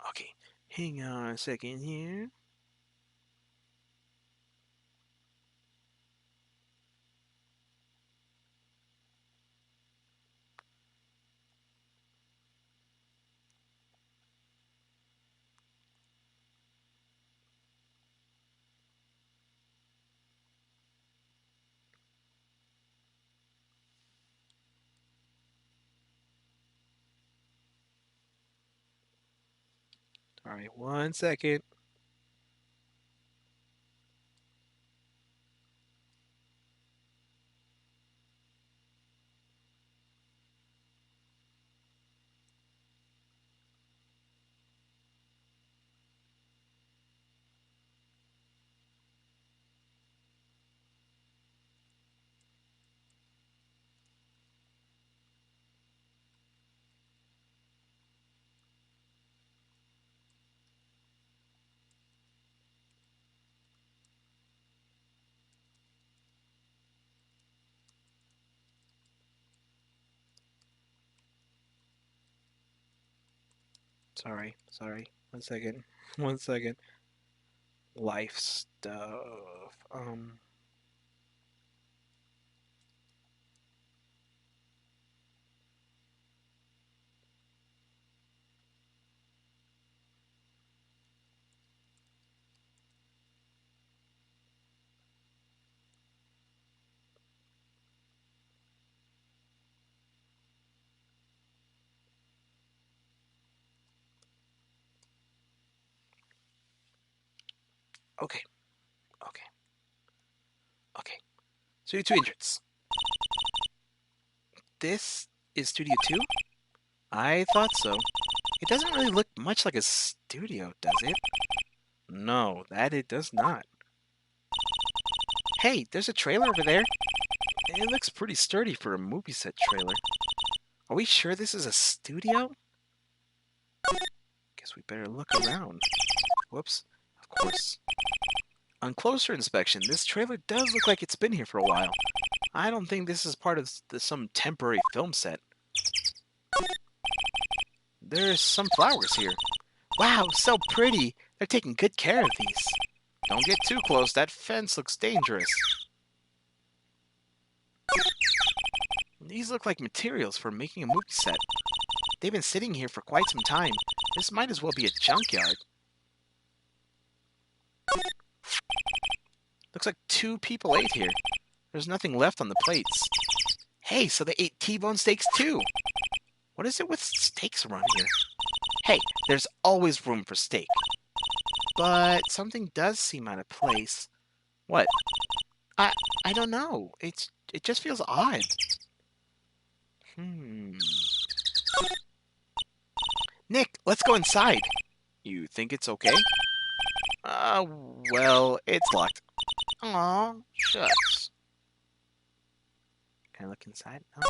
Okay, hang on a second here. All right, 1 second. Sorry. 1 second. 1 second. Life stuff. Okay. Okay. Okay. Studio 2 entrance. This is Studio 2? I thought so. It doesn't really look much like a studio, does it? No, that it does not. Hey, there's a trailer over there. It looks pretty sturdy for a movie set trailer. Are we sure this is a studio? Guess we better look around. Whoops. Of course. On closer inspection, this trailer does look like it's been here for a while. I don't think this is part of some temporary film set. There's some flowers here. Wow, so pretty. They're taking good care of these. Don't get too close. That fence looks dangerous. These look like materials for making a movie set. They've been sitting here for quite some time. This might as well be a junkyard. Looks like 2 people ate here. There's nothing left on the plates. Hey, so they ate T-bone steaks too. What is it with steaks around here? Hey, there's always room for steak. But something does seem out of place. What? I don't know. It just feels odd. Nick, let's go inside. You think it's okay? Well, it's locked. Aw, shucks. Can I look inside? No.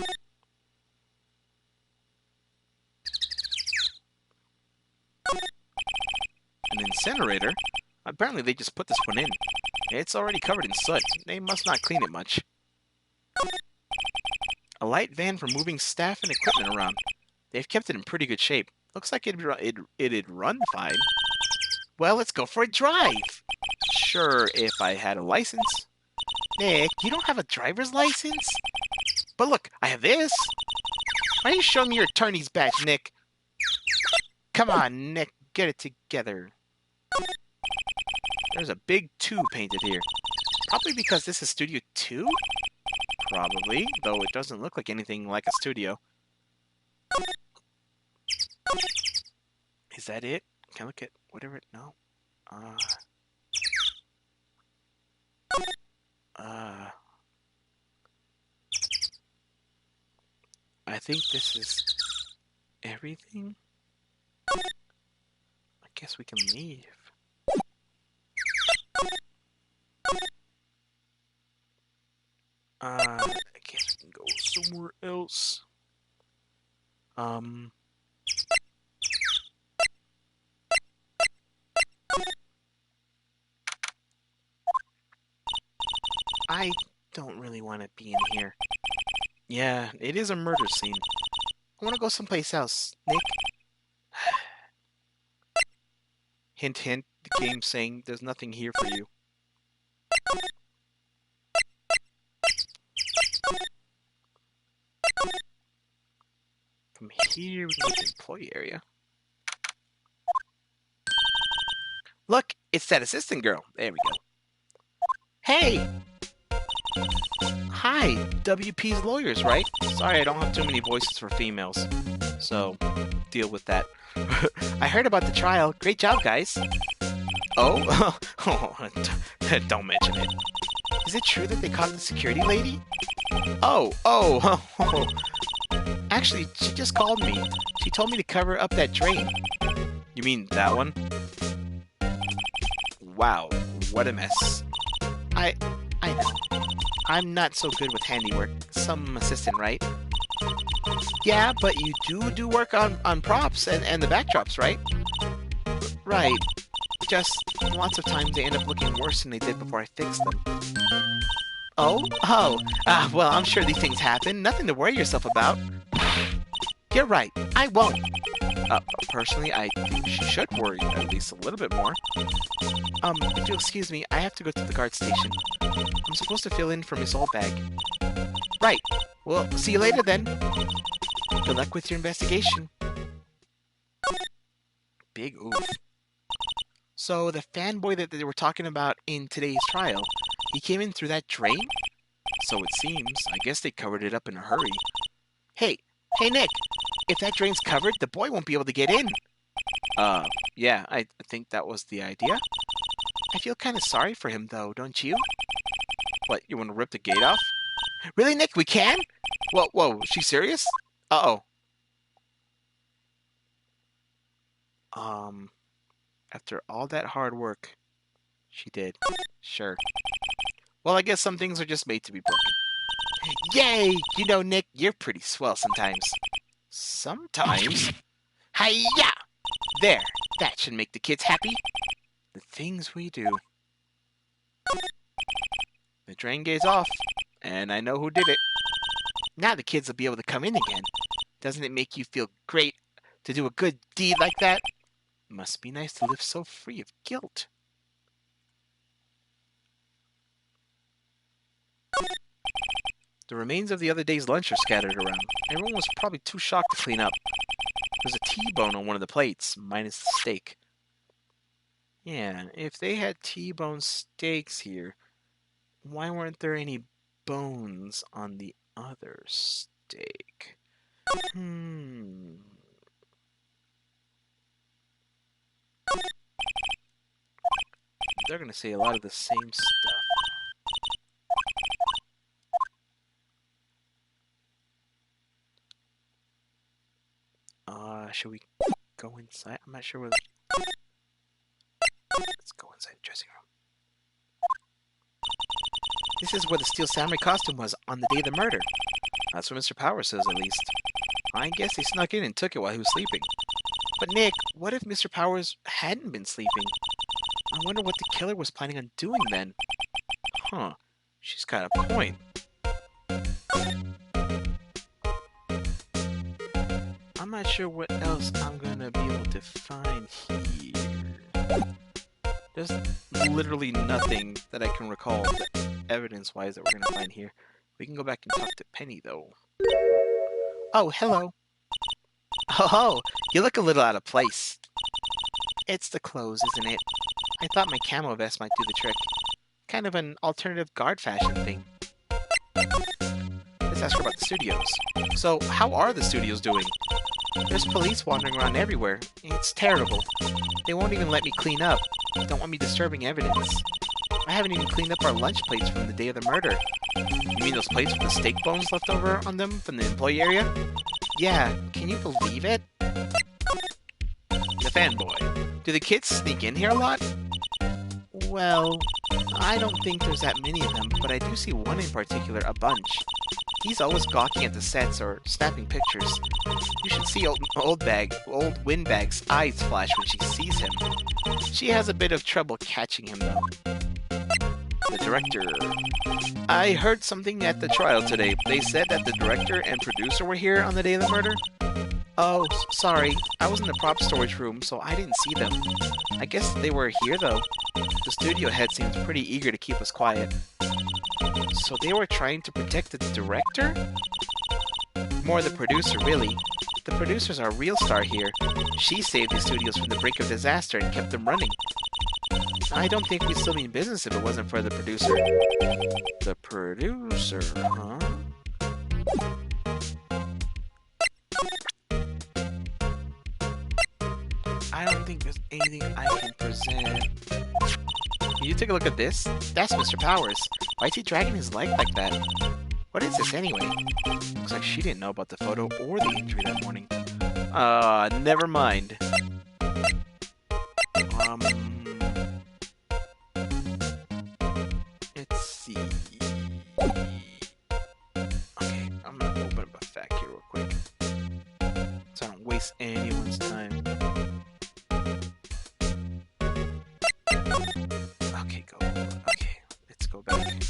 An incinerator? Apparently they just put this one in. It's already covered in soot. They must not clean it much. A light van for moving staff and equipment around. They've kept it in pretty good shape. Looks like it'd run fine. Well, let's go for a drive. Sure, if I had a license. Nick, you don't have a driver's license? But look, I have this. Why are you showing me your attorney's badge, Nick? Come on, Nick, get it together. There's a big 2 painted here. Probably because this is Studio 2? Probably, though it doesn't look like anything like a studio. Is that it? Can I look at whatever? No. I think this is everything. I guess we can leave. I guess we can go somewhere else. I don't really want to be in here. Yeah, it is a murder scene. I want to go someplace else, Nick. Hint, hint, the game's saying there's nothing here for you. From here, we can go to the employee area. Look, it's that assistant girl. There we go. Hey! Hi, WP's lawyers, right? Sorry, I don't have too many voices for females. So, deal with that. I heard about the trial. Great job, guys. Oh? Don't mention it. Is it true that they caught the security lady? Oh. Actually, she just called me. She told me to cover up that drain. You mean that one? Wow, what a mess. I know. I'm not so good with handiwork. Some assistant, right? Yeah, but you do work on props and the backdrops, right? Right. Just lots of times they end up looking worse than they did before I fixed them. Oh? Well, I'm sure these things happen. Nothing to worry yourself about. You're right. I won't. Personally, I think she should worry at least a little bit more. If you'll excuse me, I have to go to the guard station. I'm supposed to fill in for Miss Oldbag. Right. Well, see you later then. Good luck with your investigation. Big oof. So, the fanboy that they were talking about in today's trial, he came in through that drain? So it seems. I guess they covered it up in a hurry. Hey, Nick! If that drain's covered, the boy won't be able to get in. Yeah, I think that was the idea. I feel kind of sorry for him, though, don't you? What, you want to rip the gate off? Really, Nick, we can? Whoa, is she serious? Uh-oh. After all that hard work, she did. Sure. Well, I guess some things are just made to be broken. Yay! You know, Nick, you're pretty swell sometimes. Sometimes? Hi-ya! There, that should make the kids happy. The things we do. The drain gate's off, and I know who did it. Now the kids will be able to come in again. Doesn't it make you feel great to do a good deed like that? Must be nice to live so free of guilt. The remains of the other day's lunch are scattered around. Everyone was probably too shocked to clean up. There's a T-bone on one of the plates, minus the steak. Yeah, if they had T-bone steaks here, why weren't there any bones on the other steak? They're gonna say a lot of the same stuff. Should we go inside? I'm not sure whether... Let's go inside the dressing room. This is where the Steel Samurai costume was on the day of the murder. That's what Mr. Powers says, at least. I guess they snuck in and took it while he was sleeping. But Nick, what if Mr. Powers hadn't been sleeping? I wonder what the killer was planning on doing then. Huh. She's got a point. I'm not sure what else I'm gonna be able to find here. There's literally nothing that I can recall evidence-wise that we're gonna find here. We can go back and talk to Penny, though. Oh, hello. Oh, you look a little out of place. It's the clothes, isn't it? I thought my camo vest might do the trick. Kind of an alternative guard fashion thing. Let's ask her about the studios. So, how are the studios doing? There's police wandering around everywhere. It's terrible. They won't even let me clean up. Don't want me disturbing evidence. I haven't even cleaned up our lunch plates from the day of the murder. You mean those plates with the steak bones left over on them from the employee area? Yeah, can you believe it? The fanboy. Do the kids sneak in here a lot? Well, I don't think there's that many of them, but I do see one in particular a bunch. He's always gawking at the sets or snapping pictures. You should see old Windbag's eyes flash when she sees him. She has a bit of trouble catching him, though. The director. I heard something at the trial today. They said that the director and producer were here on the day of the murder. Oh, sorry. I was in the prop storage room, so I didn't see them. I guess they were here, though. The studio head seems pretty eager to keep us quiet. So they were trying to protect the director? More the producer, really. The producer's our real star here. She saved the studios from the brink of disaster and kept them running. I don't think we'd still be in business if it wasn't for the producer. The producer, huh? I don't think there's anything I can present. Can you take a look at this? That's Mr. Powers. Why is he dragging his leg like that? What is this anyway? Looks like she didn't know about the photo or the injury that morning. Never mind. Let's see. Okay, I'm gonna open up a fact here real quick, so I don't waste anyone's time. Okay, go. Okay, let's go back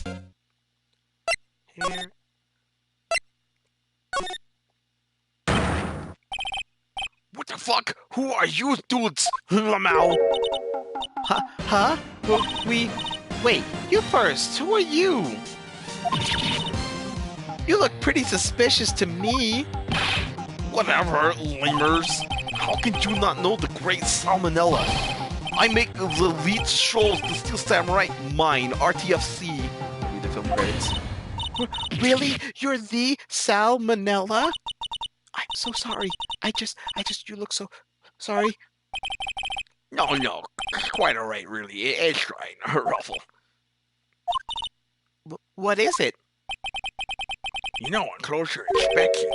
here. What the fuck? Who are you dudes? Lamau? Huh? Wait, you first. Who are you? You look pretty suspicious to me. Whatever, lemurs. How can you not know the great Salmonella? I make the lead shows, the Steel Samurai, mine, RTFC. Read the film credits. Really? You're the Salmonella? I'm so sorry. You look so sorry. No, quite alright, really. It's right, Ruffle. What is it? You know, on closer inspection,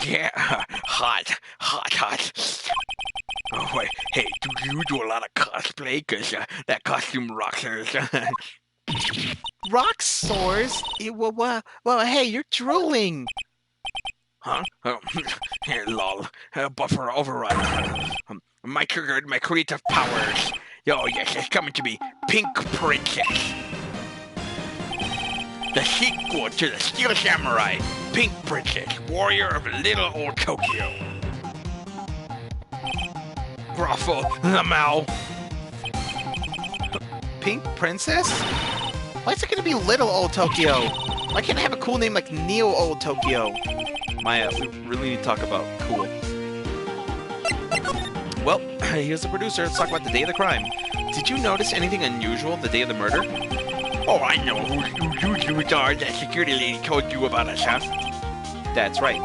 yeah, hot. Oh, wait, hey, do you do a lot of cosplay? Cause that costume rocks. Rock sores? Well, hey, you're drooling. Huh? Lol. Buffer override. My creative powers. Oh yes, it's coming to me. Pink Princess. The sequel to the Steel Samurai. Pink Princess, warrior of little old Tokyo. Ruffle, Lamau. Pink Princess? Why is it gonna be Little Old Tokyo? Why can't I have a cool name like Neo Old Tokyo? Maya, we really need to talk about cool. Well, here's the producer. Let's talk about the day of the crime. Did you notice anything unusual the day of the murder? Oh, I know who you are. That security lady told you about us, huh? That's right.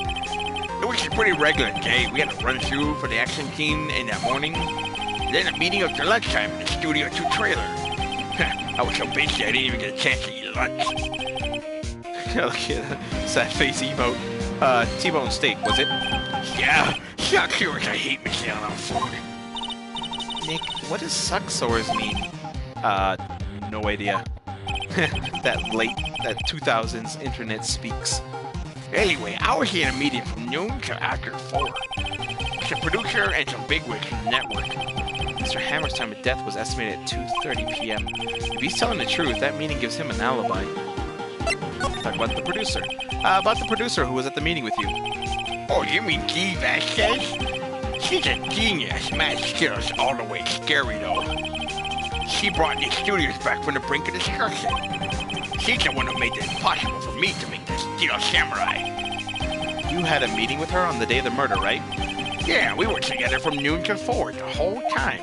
It was a pretty regular day. We had to run through for the action scene in that morning. Then a meeting up to lunchtime in the Studio 2 trailer. I was so busy I didn't even get a chance to eat lunch. Look at that sad face emote. T-bone steak, was it? Yeah, suck sores. I hate missing out on food. Nick, what does suck sores mean? No idea. that 2000s internet speaks. Anyway, I was in a meeting from noon to after 4. It's a producer and some bigwigs from the network. Mr. Hammer's time of death was estimated at 2:30 p.m. If he's telling the truth, that meeting gives him an alibi. Talk about the producer. About the producer who was at the meeting with you. Oh, you mean G. Vasquez? She's a genius. Mad skills all the way scary, though. She brought these studios back from the brink of destruction. She's the one who made it possible for me to make the Steel Samurai. You had a meeting with her on the day of the murder, right? Yeah, we were together from noon to 4 the whole time.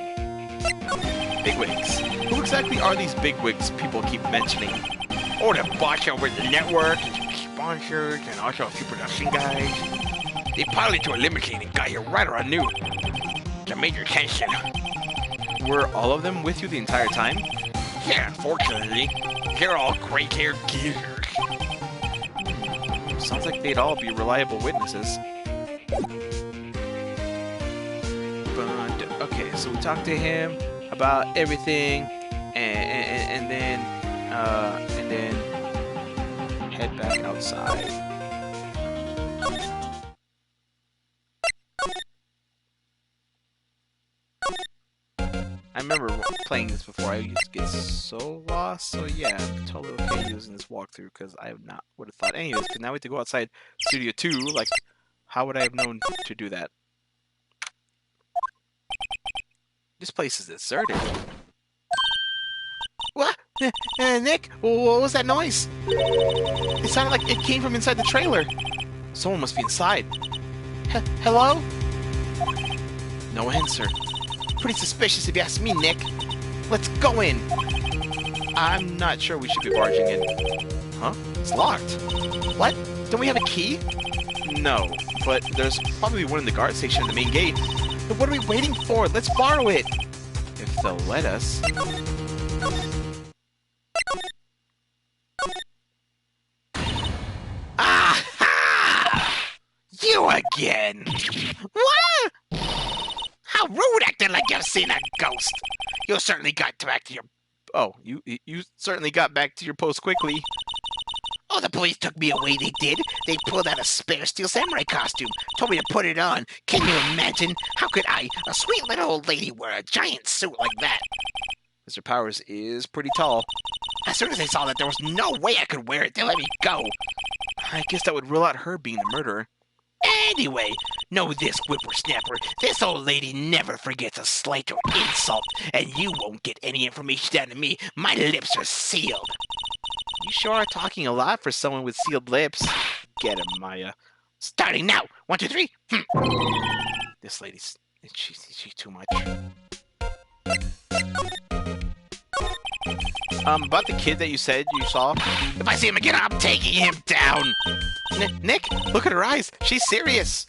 Bigwigs. Who exactly are these bigwigs people keep mentioning? Or the boss over the network, and sponsors, and also a few production guys. They piled into a limousine and got here right around noon. It's a major tension. Were all of them with you the entire time? Yeah, unfortunately. They're all gray-haired geezers. Sounds like they'd all be reliable witnesses. But, okay, so we talked to him about everything, and then head back outside. I remember playing this before. I used to get so lost. So yeah, I'm totally okay using this walkthrough because I would have thought anyways. Because now we have to go outside Studio 2. Like, how would I have known to do that? This place is deserted. What? Nick, what was that noise? It sounded like it came from inside the trailer. Someone must be inside. Hello? No answer. Pretty suspicious if you ask me, Nick. Let's go in. I'm not sure we should be barging in. Huh? It's locked. What? Don't we have a key? No, but there's probably one in the guard station at the main gate. But what are we waiting for? Let's borrow it. If they'll let us. Aha! You again! What? How rude, acting like you've seen a ghost. You certainly got back to your... Oh, you certainly got back to your post quickly. Oh, the police took me away, they did. They pulled out a spare Steel Samurai costume, told me to put it on. Can you imagine? How could I, a sweet little old lady, wear a giant suit like that? Mr. Powers is pretty tall. As soon as they saw that there was no way I could wear it, they let me go. I guess that would rule out her being the murderer. Anyway, know this, whippersnapper. This old lady never forgets a slight or insult, and you won't get any information down to me. My lips are sealed. You sure are talking a lot for someone with sealed lips. Get him, Maya. Starting now. 1, 2, 3. This lady's... She's too much. About the kid that you said you saw? If I see him again, I'm taking him down. Nick, look at her eyes. She's serious.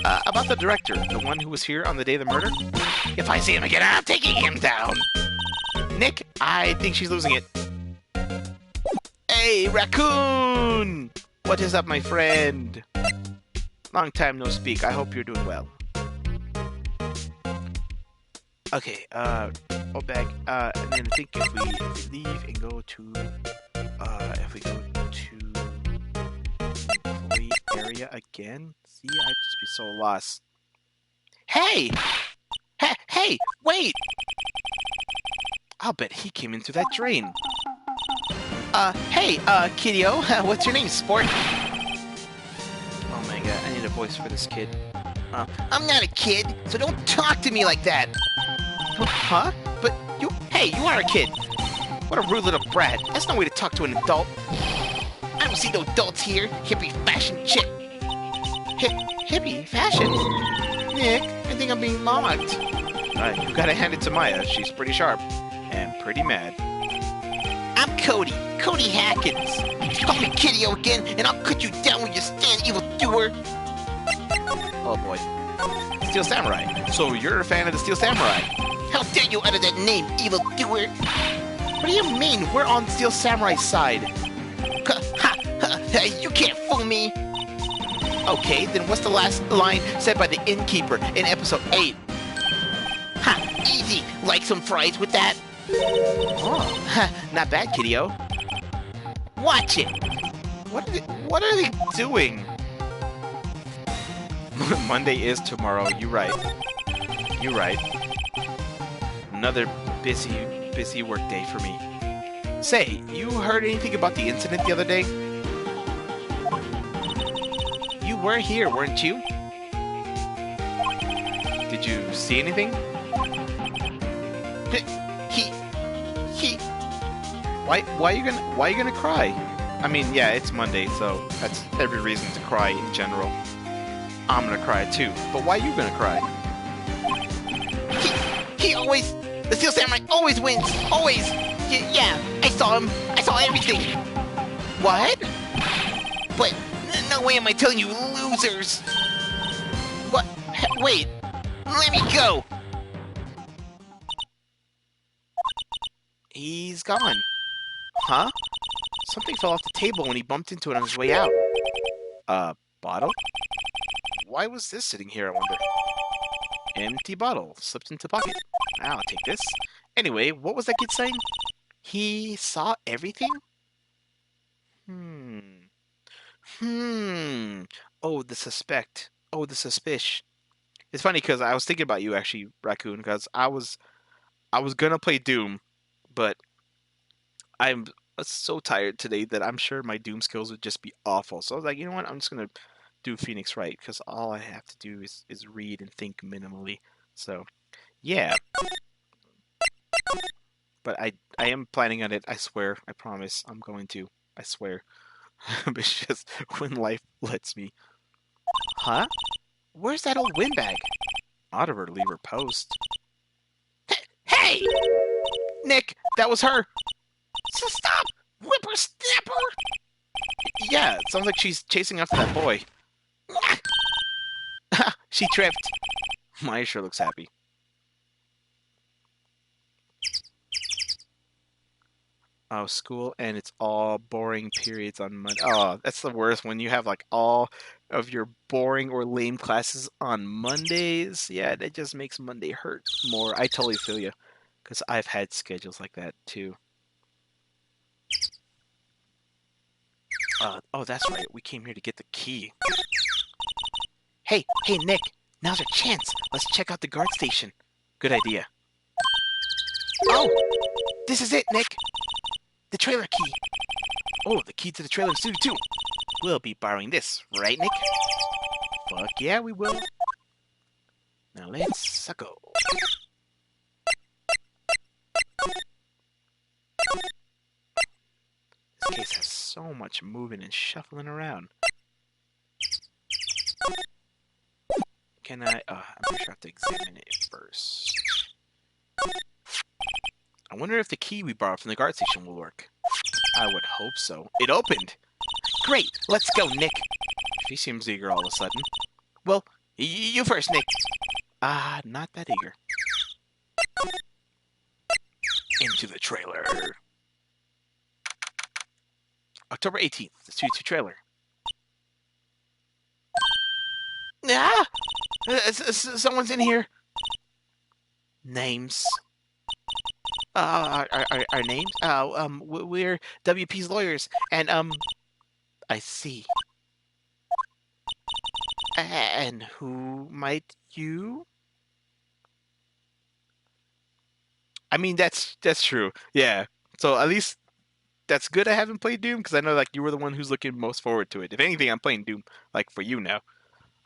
About the director, the one who was here on the day of the murder? If I see him again, I'm taking him down. Nick, I think she's losing it. Hey, Raccoon! What is up, my friend? Long time no speak. I hope you're doing well. Okay, oh, back, and then I think if we leave and go to, if we go to employee area again, see, I'd just be so lost. Hey! Hey, wait! I'll bet he came in through that drain. Hey, kiddo, what's your name, sport? Oh my god, I need a voice for this kid. I'm not a kid, so don't talk to me like that. Huh? But hey, you are a kid. What a rude little brat. That's no way to talk to an adult. I don't see no adults here, hippie fashion chick. Hippie fashion? Nick, I think I'm being mocked. You gotta hand it to Maya. She's pretty sharp. And pretty mad. I'm Cody Hackins. Call me Kiddo again, and I'll cut you down when you stand, evildoer. Oh boy. Steel Samurai. So you're a fan of the Steel Samurai? How dare you utter that name, evildoer? What do you mean? We're on Steel Samurai's side. You can't fool me. Okay, then what's the last line said by the innkeeper in episode 8? Ha! Easy. Like some fries with that? Oh, not bad, kiddo. Watch it. What are they doing? Monday is tomorrow. You're right. Another busy work day for me. Say, you heard anything about the incident the other day? You were here, weren't you? Did you see anything? He. Why are you gonna cry? I mean, yeah, it's Monday, so that's every reason to cry in general. I'm gonna cry too. But why you gonna cry? He always, the Steel Samurai always wins. Always. Yeah, I saw him. I saw everything. What? But no way am I telling you losers. What? Wait. Let me go. He's gone. Huh? Something fell off the table when he bumped into it on his way out. Bottle? Why was this sitting here, I wonder? Empty bottle. Slipped into pocket. I'll take this. Anyway, what was that kid saying? He saw everything? Oh, the suspect. Oh, the suspicion. It's funny because I was thinking about you, actually, Raccoon, because I was gonna play Doom, but I'm so tired today that I'm sure my Doom skills would just be awful. So I was like, you know what? I'm just gonna do Phoenix Wright because all I have to do is read and think minimally. So yeah, but I am planning on it. I swear. I promise. I'm going to. I swear. It's just when life lets me. Huh? Where's that old windbag? Ought to leave her post. Hey! Nick, that was her. Stop! Whippersnapper! Yeah, it sounds like she's chasing after that boy. She tripped. Maya sure looks happy. Oh, school, and it's all boring periods on Monday. Oh, that's the worst when you have like all of your boring or lame classes on Mondays. Yeah, that just makes Monday hurt more. I totally feel you, because I've had schedules like that too. Oh, that's right. We came here to get the key. Hey, Nick. Now's our chance. Let's check out the guard station. Good idea. Oh, this is it, Nick. The trailer key. Oh, the key to the trailer studio too. We'll be borrowing this, right, Nick? Fuck yeah, we will. Now let's go. This case has so much moving and shuffling around. Can I? I'm pretty sure I have to examine it first. I wonder if the key we borrowed from the guard station will work. I would hope so. It opened! Great! Let's go, Nick! She seems eager all of a sudden. Well, you first, Nick. Not that eager. Into the trailer. October 18th, the Studio 2 trailer. Ah! Someone's in here. Names. Our names? We're WP's lawyers, and, I see. And who might you? I mean, that's true. Yeah. So at least that's good I haven't played Doom, because I know, like, you were the one who's looking most forward to it. If anything, I'm playing Doom, like, for you now.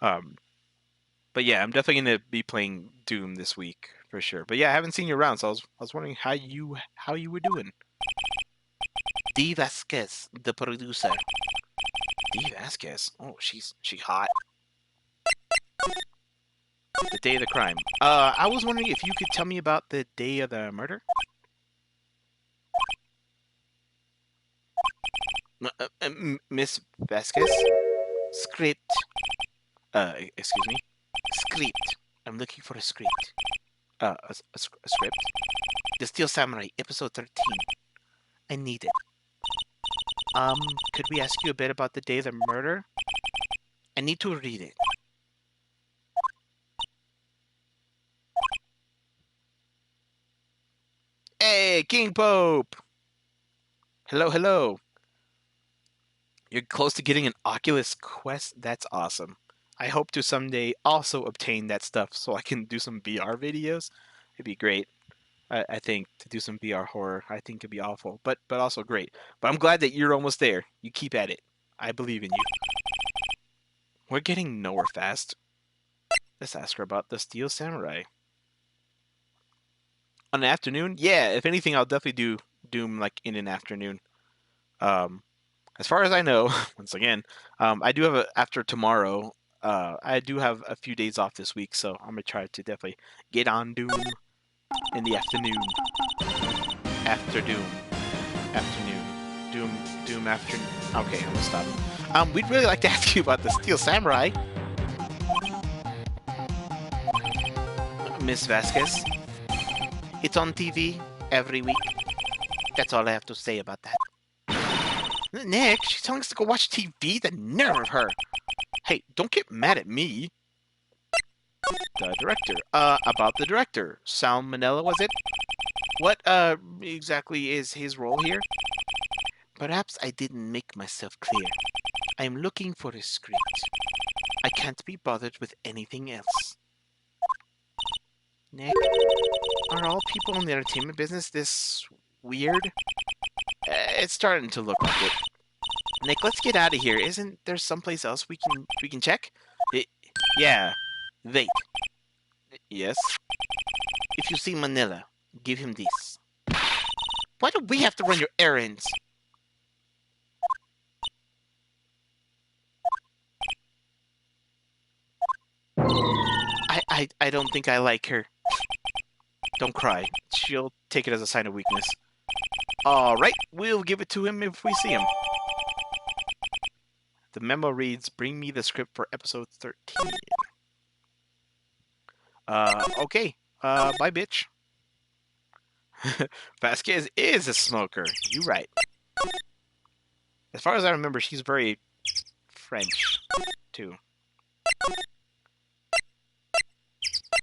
But yeah, I'm definitely gonna be playing Doom this week for sure. But yeah, I haven't seen you around, so I was wondering how you were doing. Dee Vasquez, the producer. Dee Vasquez. Oh, she hot. The day of the crime. I was wondering if you could tell me about the day of the murder. Miss Vasquez? Script. Excuse me? Script. I'm looking for a script. A script? The Steel Samurai, episode 13. I need it. Could we ask you a bit about the day of the murder? I need to read it. Hey, King Pope! Hello. You're close to getting an Oculus Quest? That's awesome. I hope to someday also obtain that stuff so I can do some VR videos. It'd be great. I think to do some VR horror, I think it'd be awful, but also great. But I'm glad that you're almost there. You keep at it. I believe in you. We're getting nowhere fast. Let's ask her about the Steel Samurai. On an afternoon? Yeah, if anything, I'll definitely do Doom like in an afternoon. As far as I know, once again, I do have after tomorrow. I do have a few days off this week, so I'm gonna try to definitely get on Doom in the afternoon. After Doom, afternoon, Doom afternoon. Okay, I'm gonna stop. We'd really like to ask you about the Steel Samurai, Miss Vasquez. It's on TV every week. That's all I have to say about that. Nick, she's telling us to go watch TV? The nerve of her! Hey, don't get mad at me. The director. About the director. Sal Manella, was it? What, exactly is his role here? Perhaps I didn't make myself clear. I am looking for a script. I can't be bothered with anything else. Nick, are all people in the entertainment business this weird? It's starting to look like it. Nick, let's get out of here. Isn't there someplace else we can check? Yeah. Wait. Yes? If you see Manila, give him this. Why do we have to run your errands? I don't think I like her. Don't cry. She'll take it as a sign of weakness. Alright, we'll give it to him if we see him. The memo reads, bring me the script for episode 13. Okay. Bye, bitch. Vasquez is a smoker. You right. As far as I remember, she's very French, too.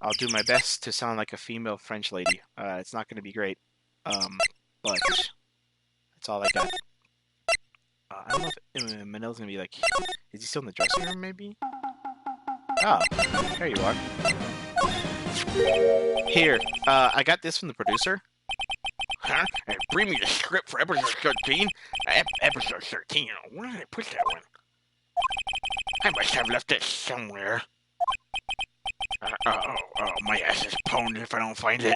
I'll do my best to sound like a female French lady. It's not going to be great. But that's all I got. I don't know if Manila's going to be like... Is he still in the dressing room, maybe? Oh, there you are. Here, I got this from the producer. Huh? Bring me the script for episode 13? Episode 13? Where did I put that one? I must have left it somewhere. My ass is pwned if I don't find it.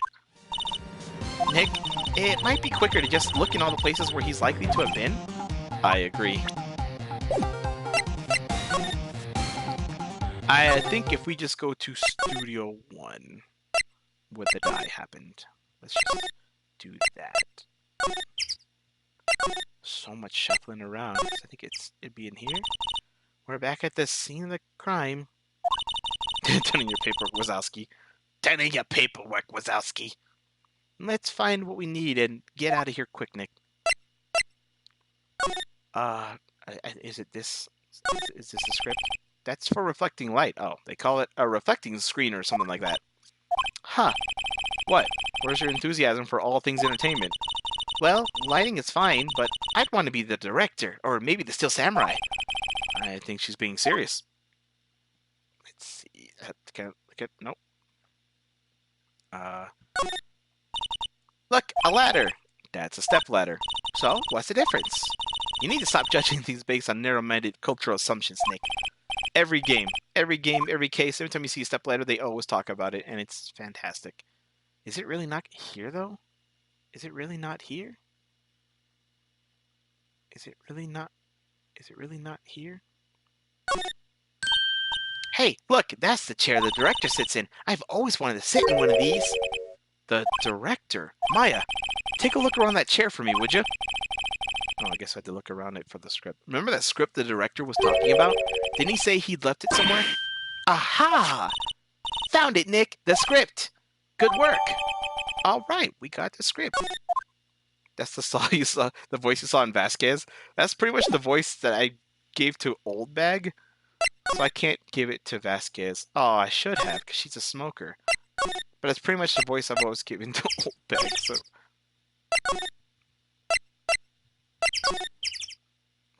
Nick, it might be quicker to just look in all the places where he's likely to have been. I agree. I think if we just go to Studio 1, where the die happened, let's just do that. So much shuffling around. I think it'd be in here. We're back at the scene of the crime. Turning your paperwork, Wazowski. Turning your paperwork, Wazowski. Let's find what we need and get out of here quick, Nick. Is it this? Is this the script? That's for reflecting light. Oh, they call it a reflecting screen or something like that. Huh. What? Where's your enthusiasm for all things entertainment? Well, lighting is fine, but I'd want to be the director, or maybe the Steel Samurai. I think she's being serious. Let's see. Nope. Look, a ladder. That's a step ladder. So, what's the difference? You need to stop judging things based on narrow-minded cultural assumptions, Nick. Every game, every case, every time you see a step ladder, they always talk about it, and it's fantastic. Is it really not here, though? Is it really not here? Is it really not here? Hey, look, that's the chair the director sits in. I've always wanted to sit in one of these. The director? Maya, take a look around that chair for me, would you? Oh, I guess I had to look around it for the script. Remember that script the director was talking about? Didn't he say he'd left it somewhere? Aha! Found it, Nick! The script! Good work! Alright, we got the script. That's the voice you saw in Vasquez. That's pretty much the voice that I gave to Old Bag. So I can't give it to Vasquez. Oh, I should have, because she's a smoker. But it's pretty much the voice I've always given to Old Bag, so...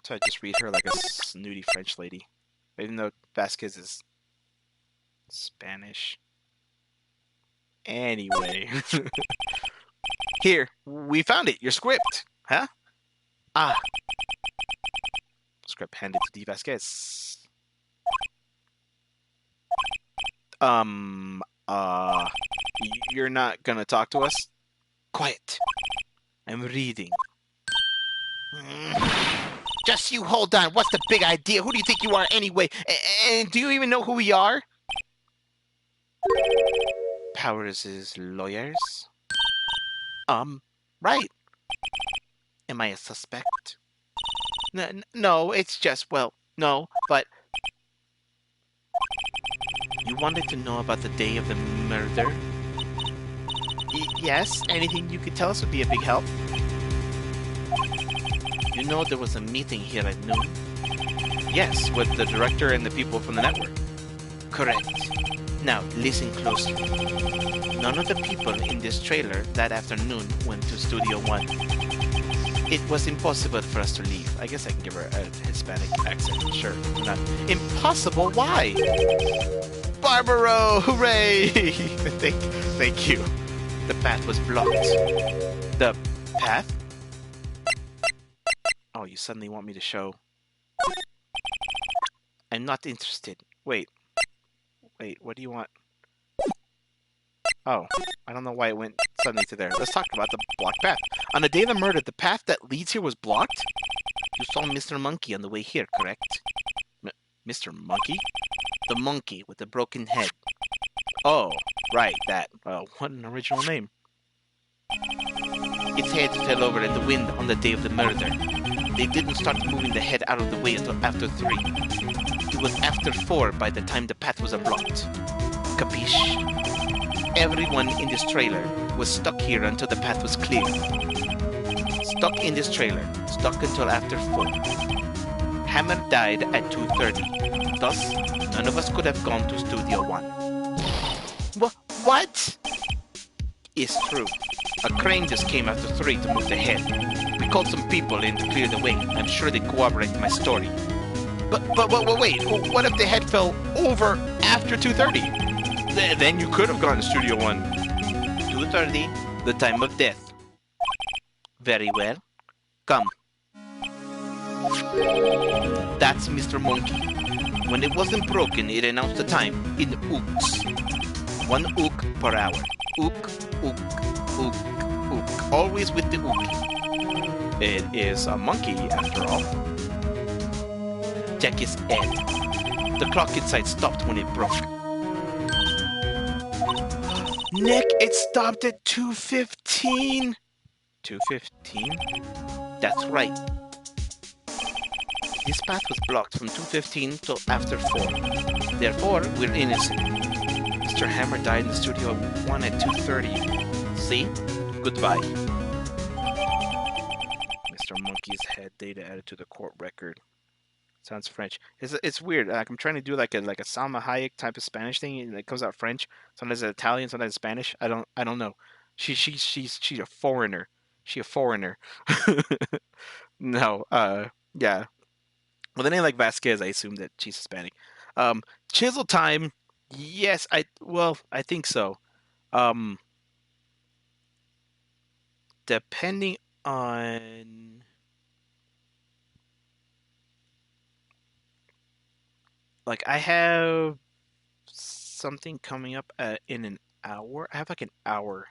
So I just read her like a snooty French lady. Even though Vasquez is Spanish. Anyway. Here, we found it. Your script. Huh? Ah. Script handed to D. Vasquez. You're not gonna talk to us? Quiet. I'm reading. Just you hold on. What's the big idea? Who do you think you are anyway? And do you even know who we are? Powers' lawyers? Right. Am I a suspect? No, it's just, well, no, but... You wanted to know about the day of the murder? Yes, anything you could tell us would be a big help. You know there was a meeting here at noon? Yes, with the director and the people from the network. Correct. Now, listen closely. None of the people in this trailer that afternoon went to Studio One. It was impossible for us to leave. I guess I can give her a Hispanic accent. Sure, why not? Impossible? Why? Barbaro! Hooray! Thank you. The path was blocked. The path? Oh, you suddenly want me to show. I'm not interested. Wait, what do you want? Oh, I don't know why it went suddenly to there. Let's talk about the blocked path. On the day of the murder, the path that leads here was blocked? You saw Mr. Monkey on the way here, correct? Mr. Monkey? The monkey with the broken head. Oh, right, that. What an original name. Its head fell over in the wind on the day of the murder. They didn't start moving the head out of the way until after 3. It was after 4 by the time the path was unblocked. Capiche? Everyone in this trailer was stuck here until the path was clear. Stuck in this trailer. Stuck until after 4. Hammer died at 2:30. Thus, none of us could have gone to Studio One. What? It's true. A crane just came after 3 to move the head. We called some people in to clear the way. I'm sure they corroborate my story. But wait. What if the head fell over after 2:30? Then you could have gone to Studio One. 2:30, the time of death. Very well. Come. That's Mr. Monkey. When it wasn't broken, it announced the time in ooks. 1 ook per hour. Ook, ook, ook, ook. Always with the ook. It is a monkey, after all. Check his head. The clock inside stopped when it broke. Nick, it stopped at 2:15. 2:15? That's right. This path was blocked from 2:15 till after 4. Therefore, we're innocent. Mr. Hammer died in the Studio One at 2:30. See? Goodbye. Mr. Monkey's head data added to the court record. Sounds French. It's weird. Like I'm trying to do like a Salma Hayek type of Spanish thing, and it comes out French. Sometimes it's Italian, sometimes it's Spanish. I don't know. She's a foreigner. She a foreigner. No. Yeah. With a name like Vasquez, I assume that she's Hispanic. Chisel time. Yes, I think so. Depending on like I have something coming up in an hour. I have like an hour.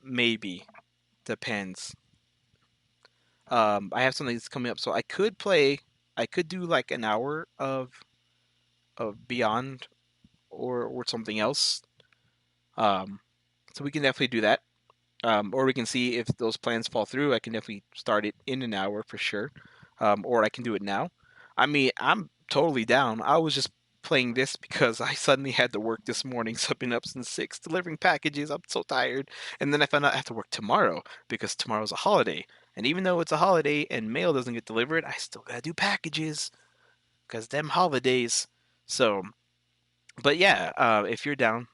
Maybe. Depends. I have something that's coming up, so I could do like an hour of Beyond or something else. So we can definitely do that. Or we can see if those plans fall through. I can definitely start it in an hour for sure. Or I can do it now. I mean, I'm totally down. I was just playing this because I suddenly had to work this morning, so I've been up since 6 delivering packages. I'm so tired. And then I found out I have to work tomorrow because tomorrow's a holiday. And even though it's a holiday and mail doesn't get delivered, I still gotta do packages because them holidays. So, but yeah, if you're down,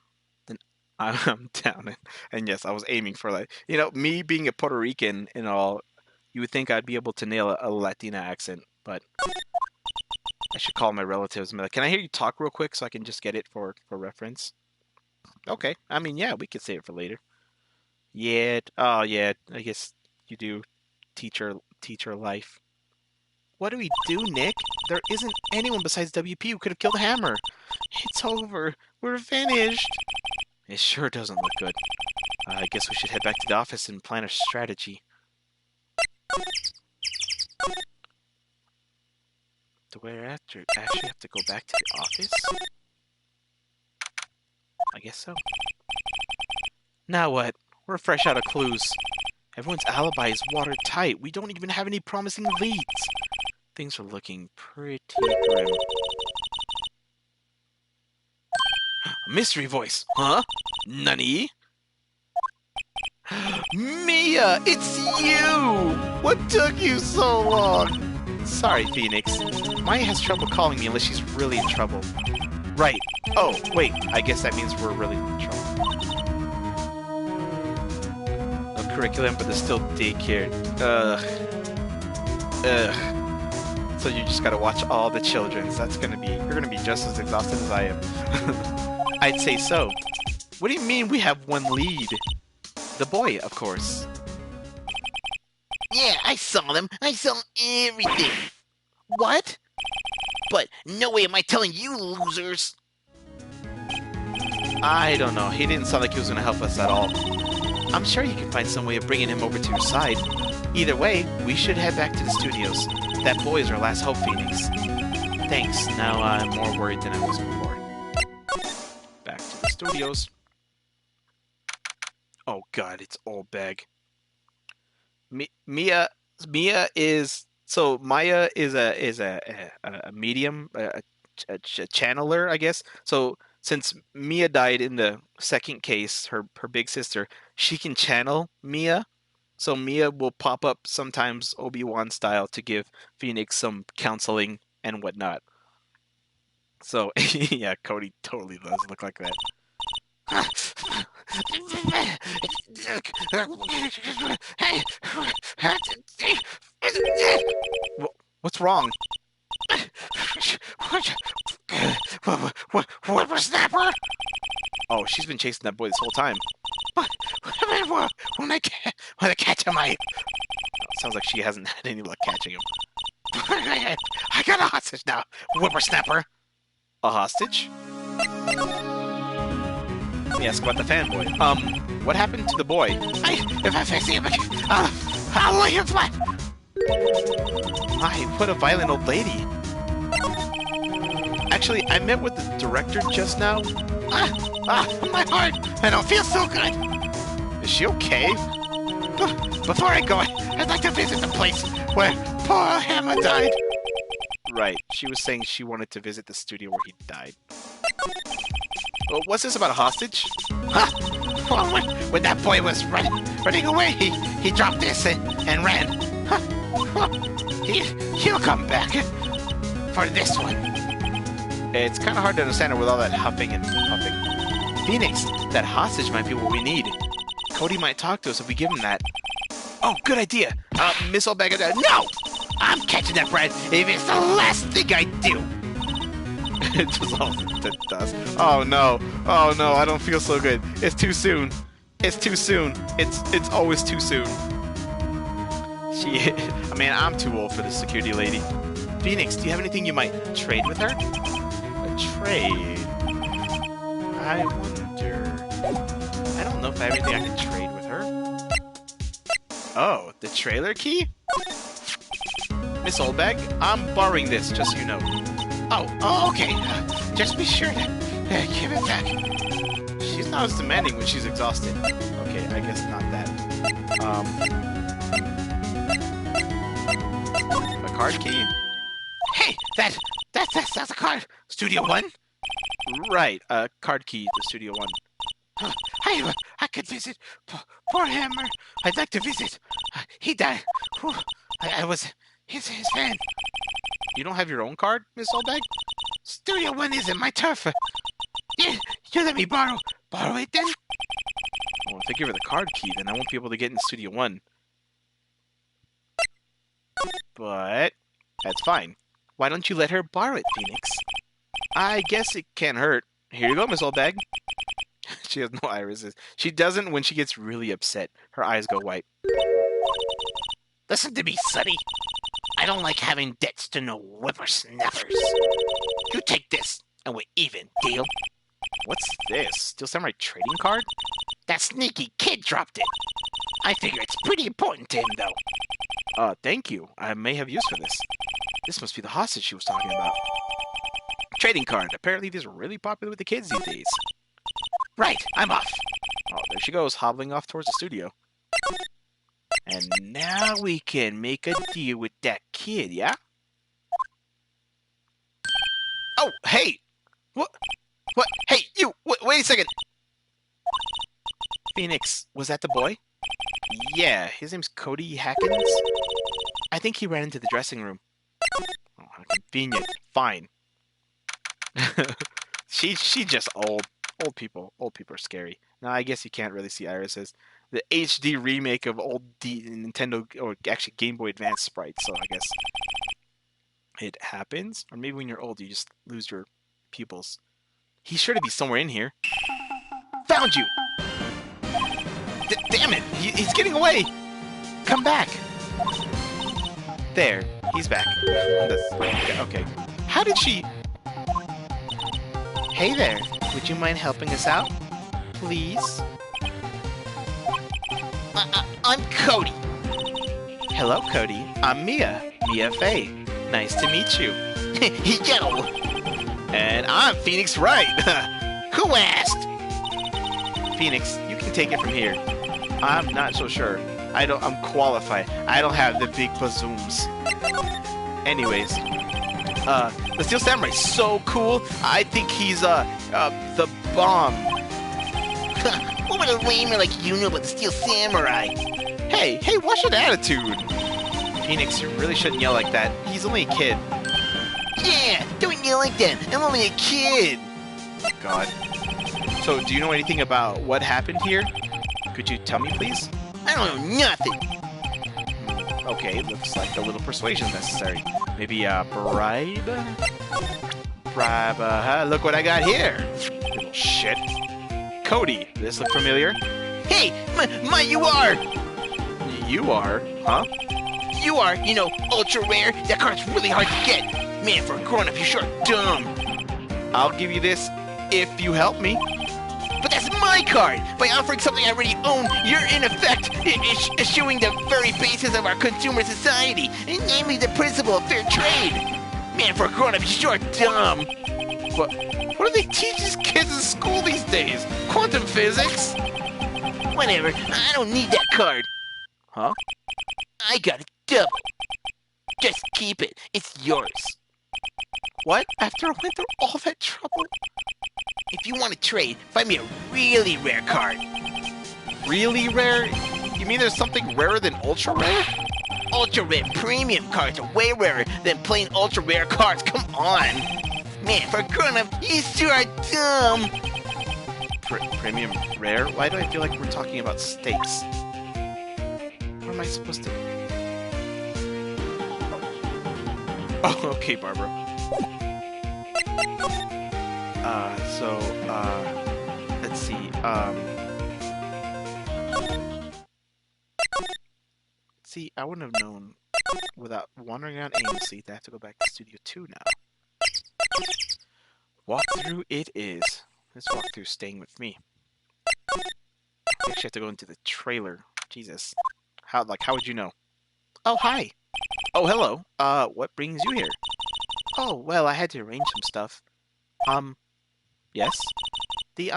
then I'm down. And yes, I was aiming for like, me being a Puerto Rican and all, you would think I'd be able to nail a Latina accent, but I should call my relatives and be like, can I hear you talk real quick so I can just get it for reference? Okay. I mean, yeah, we could save it for later. Yeah. Oh, yeah. I guess you do teacher life. What do we do, Nick? There isn't anyone besides WP who could have killed Hammer. It's over. We're finished. It sure doesn't look good. I guess we should head back to the office and plan a strategy. Do I actually have to go back to the office? I guess so. Now what? We're fresh out of clues. Everyone's alibi is watertight. We don't even have any promising leads. Things are looking pretty grim. A mystery voice. Huh? Nani? Mia, it's you! What took you so long? Sorry, Phoenix. Maya has trouble calling me unless she's really in trouble. Right. Oh, wait. I guess that means we're really in trouble. No curriculum, but there's still daycare. Ugh. So you just gotta watch all the children's. That's gonna be... You're gonna be just as exhausted as I am. I'd say so. What do you mean we have one lead? The boy, of course. Yeah, I saw them. I saw everything. What? But no way am I telling you losers. I don't know. He didn't sound like he was going to help us at all. I'm sure you can find some way of bringing him over to your side. Either way, we should head back to the studios. That boy is our last hope, Phoenix. Thanks. Now I'm more worried than I was before. Back to the studios. Oh god, it's old bag. Maya is a medium, a channeler, I guess. So since Mia died in the second case, her big sister, she can channel Mia. So Mia will pop up sometimes Obi-Wan style to give Phoenix some counseling and whatnot. So yeah, Cody totally does look like that. What's wrong? Whippersnapper? Oh, she's been chasing that boy this whole time. When I catch him, Sounds like she hasn't had any luck catching him. I got a hostage now, whippersnapper. A hostage? Let me ask about the fanboy. What happened to the boy? If I fix him, I'll lay him flat. What a violent old lady. Actually, I met with the director just now. My heart. I don't feel so good. Is she okay? Before I go, I'd like to visit the place where poor Hammer died. Right. She was saying she wanted to visit the studio where he died. Well, what's this about a hostage? Well, when that boy was running away, he dropped this and ran. He'll come back for this one. It's kind of hard to understand her with all that huffing and puffing. Phoenix, that hostage might be what we need. Cody might talk to us if we give him that. Oh, good idea. Miss Olbega, no! I'm catching that Brad if it's the last thing I do. It does all it does. Oh no, I don't feel so good. It's too soon. It's too soon. It's always too soon. I mean, I'm too old for this security lady. Phoenix, do you have anything you might trade with her? A trade? I wonder... I don't know if I have anything I can trade with her. Oh, the trailer key? Miss Oldbag, I'm borrowing this, just so you know. Oh, okay. Just be sure to give it back. She's not as demanding when she's exhausted. Okay, I guess not that. A card key? Hey, that's a card. Studio One? Right, a card key to Studio One. I could visit poor Hammer. I'd like to visit. He died. I was his fan. You don't have your own card, Miss Oldbag? Studio One isn't my turf. You let me borrow it then? Well, if I give her the card key, then I won't be able to get into Studio One. But that's fine. Why don't you let her borrow it, Phoenix? I guess it can't hurt. Here you go, Miss Oldbag. She has no irises. She doesn't when she gets really upset. Her eyes go white. Listen to me, Sonny. I don't like having debts to no whippersnappers. You take this, and we're even, deal? What's this? Steel Samurai trading card? That sneaky kid dropped it. I figure it's pretty important to him, though. Thank you. I may have use for this. This must be the hostage she was talking about. Trading card. Apparently these are really popular with the kids these days. Right, I'm off. Oh, there she goes, hobbling off towards the studio. And now we can make a deal with that kid, yeah? Oh, hey! What? What? Hey, you! Wait a second! Phoenix, was that the boy? Yeah, his name's Cody Hackins. I think he ran into the dressing room. Oh, how convenient. Fine. She just old. Old people are scary. Now, I guess you can't really see irises. The HD remake of old Nintendo, or actually Game Boy Advance sprites, so I guess it happens. Or maybe when you're old, you just lose your pupils. He's sure to be somewhere in here. Found you! Damn it! He's getting away! Come back! There, he's back. Okay. How did she... Hey there, would you mind helping us out? Please? I'm Cody. Hello, Cody. I'm Mia. Mia Faye. Nice to meet you. Yo! And I'm Phoenix Wright. Who asked? Phoenix, you can take it from here. I'm not so sure. I'm qualified. I don't have the big bazooms. Anyways, the Steel Samurai's so cool. I think he's the bomb. What would a lamer like you know about the Steel Samurai? Hey, what's your attitude? Phoenix, you really shouldn't yell like that. He's only a kid. Yeah, don't yell like that. I'm only a kid. Oh, God. So, do you know anything about what happened here? Could you tell me, please? I don't know nothing. Okay, looks like a little persuasion is necessary. Maybe a bribe? Look what I got here. Little shit. Cody, this look familiar? Hey, you are! You are? Huh? You are, ultra rare. That card's really hard to get. Man, for a grown-up, you're sure dumb. I'll give you this if you help me. But that's my card! By offering something I already own, you're in effect eschewing the very basis of our consumer society, namely the principle of fair trade. Man, for a grown-up, you're sure dumb. What do they teach these kids in school these days? Quantum physics? Whatever, I don't need that card. Huh? I got a double. Just keep it. It's yours. What? After I went through all that trouble? If you want to trade, find me a really rare card. Really rare? You mean there's something rarer than ultra rare? Ultra rare premium cards are way rarer than plain ultra rare cards. Come on. Man, for a grown-up, you sure are dumb. Premium rare? Why do I feel like we're talking about steaks? What am I supposed to... Oh, okay, Barbara. Let's see, see, I wouldn't have known without wandering around aimlessly that I have to go back to Studio 2 now. Walkthrough it is. This walkthrough staying with me. I actually have to go into the trailer. Jesus. How would you know? Oh, hi. Oh, hello. What brings you here? Oh, well, I had to arrange some stuff. Yes? The,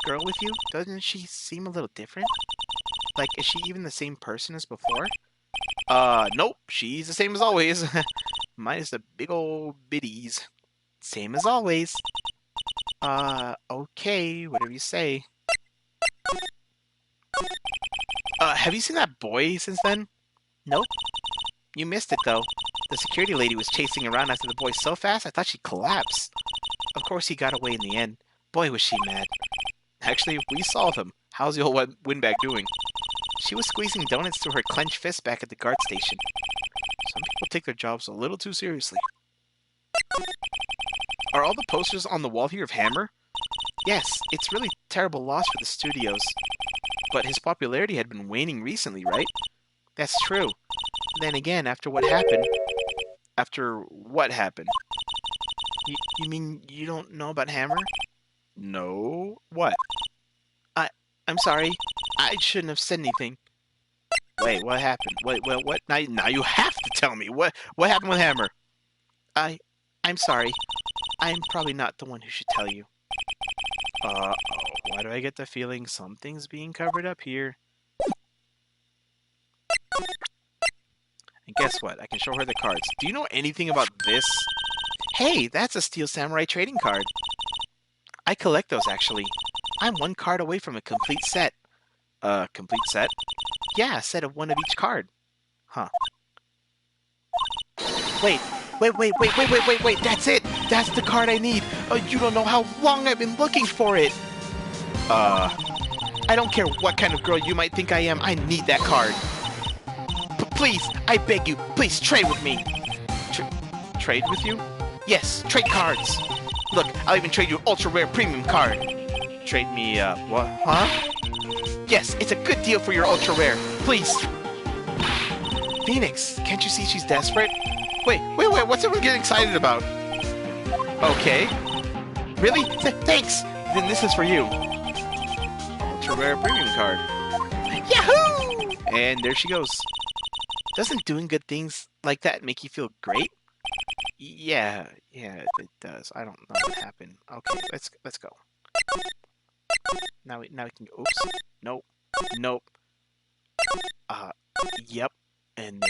girl with you, doesn't she seem a little different? Like, is she even the same person as before? Nope, she's the same as always. Minus the big old biddies. Same as always. Okay, whatever you say. Have you seen that boy since then? Nope. You missed it, though. The security lady was chasing around after the boy so fast, I thought she'd collapse. Of course, he got away in the end. Boy, was she mad. Actually, we saw them. How's the old windbag doing? She was squeezing donuts through her clenched fist back at the guard station. Some people take their jobs a little too seriously. Are all the posters on the wall here of Hammer? Yes, it's really terrible loss for the studios. But his popularity had been waning recently, right? That's true. Then again, after what happened... After what happened? You mean you don't know about Hammer? No. What? I'm sorry. I shouldn't have said anything. Wait, what happened? What? Now you have to tell me. What happened with Hammer? I'm sorry. I'm probably not the one who should tell you. Uh-oh. Why do I get the feeling something's being covered up here? And guess what? I can show her the cards. Do you know anything about this? Hey, that's a Steel Samurai trading card. I collect those, actually. I'm one card away from a complete set. Complete set? Yeah, a set of one of each card. Huh. Wait, that's it! That's the card I need! You don't know how long I've been looking for it! I don't care what kind of girl you might think I am, I need that card. Please, I beg you, please trade with me. Trade with you? Yes, trade cards. Look, I'll even trade you an ultra rare premium card. Trade me, what? Huh? Yes, it's a good deal for your ultra rare. Please. Phoenix, can't you see she's desperate? Wait, what's everyone getting excited about? Okay. Really? Thanks! Then this is for you. Ultra rare premium card. Yahoo! And there she goes. Doesn't doing good things like that make you feel great? Yeah, it does. I don't know what happened. Okay, let's go. Now we can. Oops. Nope. Yep. And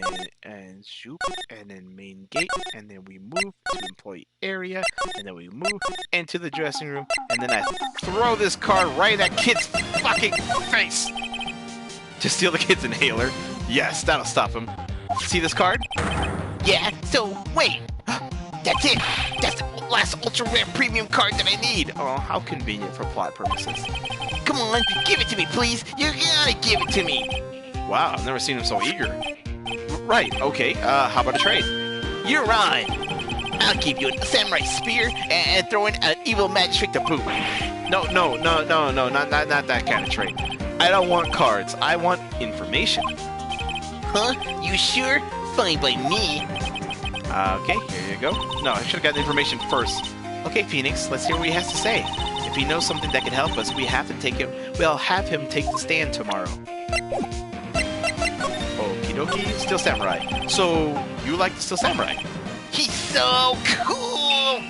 then shoop, and then main gate, and then we move to employee area, and then we move into the dressing room, and then I throw this card right at Kid's fucking face to steal the kid's inhaler. Yes, that'll stop him. See this card? Yeah, so wait. That's it. That's the last ultra rare premium card that I need. Oh, how convenient for plot purposes. Come on, give it to me, please. You gotta give it to me. Wow, I've never seen him so eager. Right, okay, how about a trade? You're on. I'll give you a samurai spear and throw in an evil magic to boot. No, not that kind of trade. I don't want cards, I want information. Huh? You sure? Fine by me. Okay, here you go. No, I should have gotten information first. Okay, Phoenix, let's hear what he has to say. If he knows something that can help us, we'll have him take the stand tomorrow. Okie dokie, Steel Samurai. So, you like the Steel Samurai? He's so cool!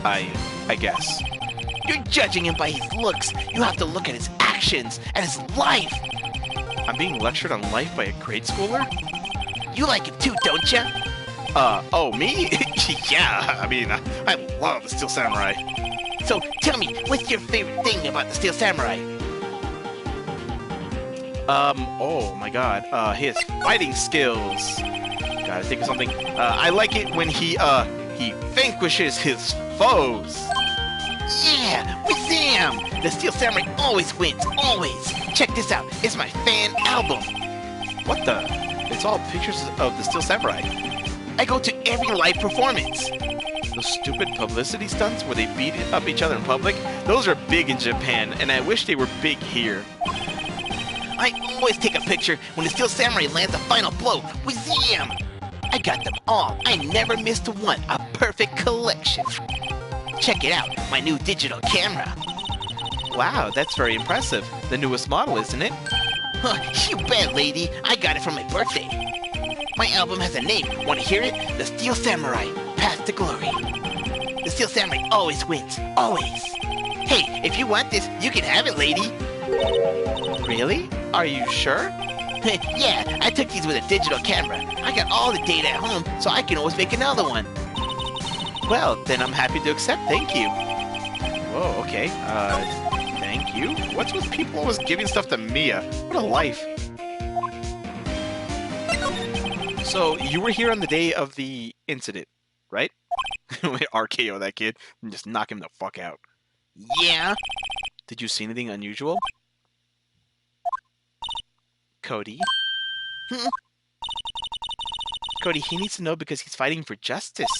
I guess. You're judging him by his looks. You have to look at his actions and his life. I'm being lectured on life by a grade schooler? You like him too, don't ya? Oh, me? Yeah, I mean, I love the Steel Samurai. So, tell me, what's your favorite thing about the Steel Samurai? Oh my god, his fighting skills. Gotta think of something. I like it when he vanquishes his foes. Yeah, with Sam! The Steel Samurai always wins, always! Check this out, it's my fan album! What the? It's all pictures of the Steel Samurai. I go to every live performance. Those stupid publicity stunts where they beat up each other in public, those are big in Japan, and I wish they were big here. I always take a picture when the Steel Samurai lands a final blow with Zam. I got them all. I never missed one. A perfect collection. Check it out, my new digital camera. Wow, that's very impressive. The newest model, isn't it? Huh, you bet, lady. I got it for my birthday. My album has a name. Want to hear it? The Steel Samurai, Path to Glory. The Steel Samurai always wins. Always. Hey, if you want this, you can have it, lady. Really? Are you sure? Yeah, I took these with a digital camera. I got all the data at home, so I can always make another one. Well, then I'm happy to accept, thank you. Whoa, okay, thank you? What's with people always giving stuff to Mia? What a life. So, you were here on the day of the incident, right? RKO that kid and just knock him the fuck out. Yeah. Did you see anything unusual? Cody? Cody, he needs to know because he's fighting for justice.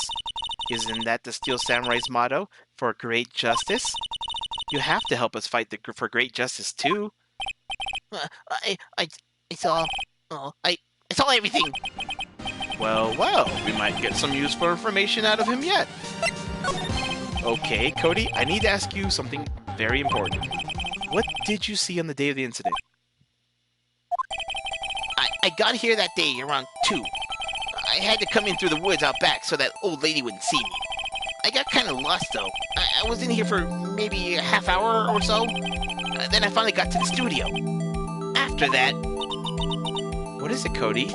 Isn't that the Steel Samurai's motto? For great justice? You have to help us fight for great justice, too. I saw everything. Well, we might get some useful information out of him yet. Okay, Cody, I need to ask you something very important. What did you see on the day of the incident? I got here that day around 2. I had to come in through the woods out back so that old lady wouldn't see me. I got kind of lost, though. I was in here for maybe a half hour or so. Then I finally got to the studio. After that... What is it, Cody?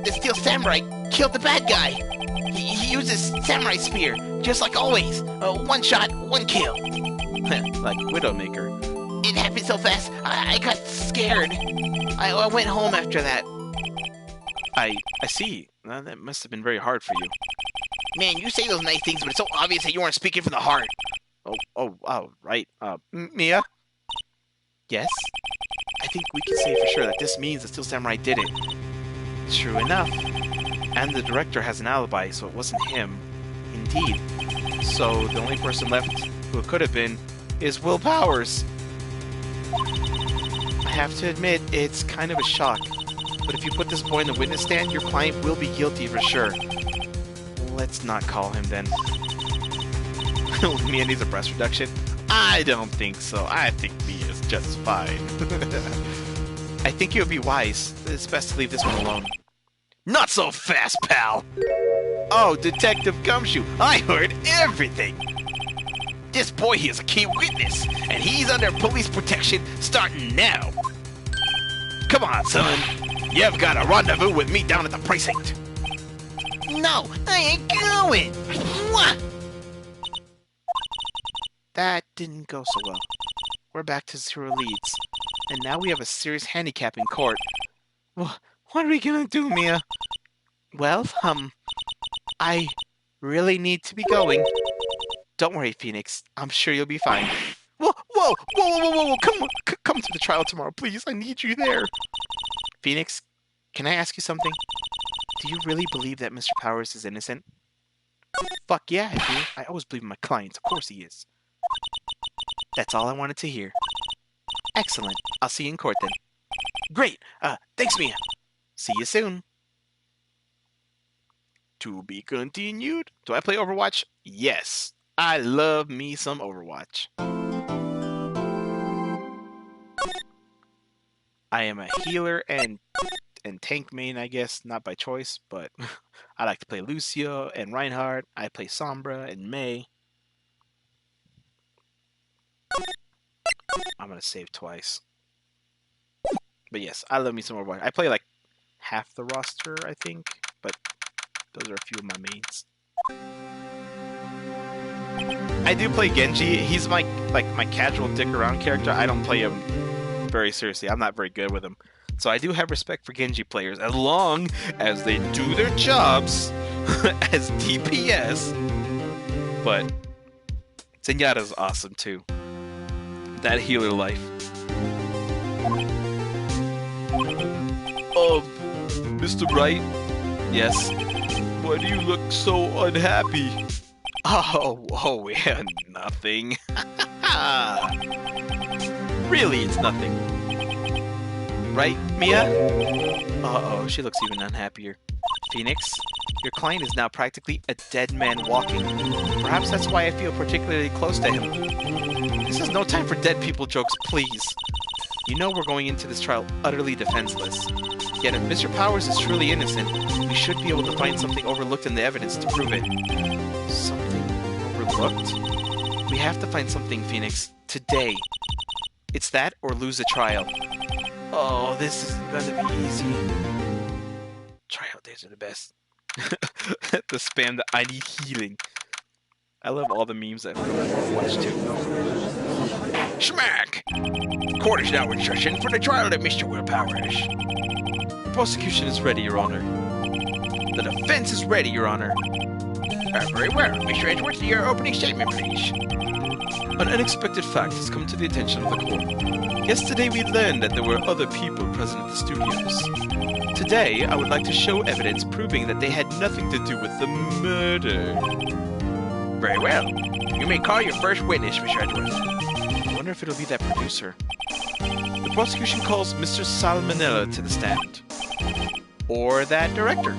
The Steel Samurai killed the bad guy. He used his samurai spear, just like always. One shot, one kill. Like Widowmaker. It happened so fast, I got scared. I went home after that. I see. Well, that must have been very hard for you. Man, you say those nice things, but it's so obvious that you weren't speaking from the heart. Oh, right. Mia? Yes? I think we can say for sure that this means the Steel Samurai did it. True enough. And the director has an alibi, so it wasn't him. Indeed. So the only person left who it could have been is Will Powers. I have to admit, it's kind of a shock. But if you put this boy in the witness stand, your client will be guilty for sure. Let's not call him then. Mia needs a breast reduction? I don't think so. I think Mia's just fine. I think it would be wise. It's best to leave this one alone. Not so fast, pal! Oh, Detective Gumshoe, I heard everything! This boy here is a key witness, and he's under police protection starting now. Come on, son. You've got a rendezvous with me down at the precinct. No, I ain't going. Mwah! That didn't go so well. We're back to 0 leads, and now we have a serious handicap in court. What are we gonna do, Mia? Well, I really need to be going. Don't worry, Phoenix. I'm sure you'll be fine. Whoa! Come to the trial tomorrow, please. I need you there. Phoenix, can I ask you something? Do you really believe that Mr. Powers is innocent? Fuck yeah, I do. I always believe in my clients. Of course he is. That's all I wanted to hear. Excellent. I'll see you in court then. Great. Thanks, Mia. See you soon. To be continued. Do I play Overwatch? Yes. I love me some Overwatch. I am a healer and tank main, I guess. Not by choice, but I like to play Lucio and Reinhardt. I play Sombra and Mei. I'm gonna save twice. But yes, I love me some Overwatch. I play like half the roster, I think, but those are a few of my mains. I do play Genji. He's my casual dick around character. I don't play him very seriously. I'm not very good with him. So I do have respect for Genji players as long as they do their jobs as DPS. But Zenyatta's awesome too. That healer life. Mr. Wright? Yes? Why do you look so unhappy? Oh, yeah, nothing. Really, it's nothing. Right, Mia? Uh-oh, she looks even unhappier. Phoenix, your client is now practically a dead man walking. Perhaps that's why I feel particularly close to him. This is no time for dead people jokes, please. You know we're going into this trial utterly defenseless. Yet if Mr. Powers is truly innocent, we should be able to find something overlooked in the evidence to prove it. Something overlooked? We have to find something, Phoenix. Today. It's that or lose a trial. Oh, this isn't gonna be easy. Trial days are the best. The spam that I need healing. I love all the memes that I've watched too. Smack! Court is now in session for the trial of Mr. Will Powers. The prosecution is ready, Your Honor. The defense is ready, Your Honor. Very well. Mr. Edwards, your opening statement, please. An unexpected fact has come to the attention of the court. Yesterday we learned that there were other people present at the studios. Today, I would like to show evidence proving that they had nothing to do with the murder. Very well. You may call your first witness, Mr. Edwards. I wonder if it'll be that producer. The prosecution calls Mr. Salmonella to the stand. Or that director.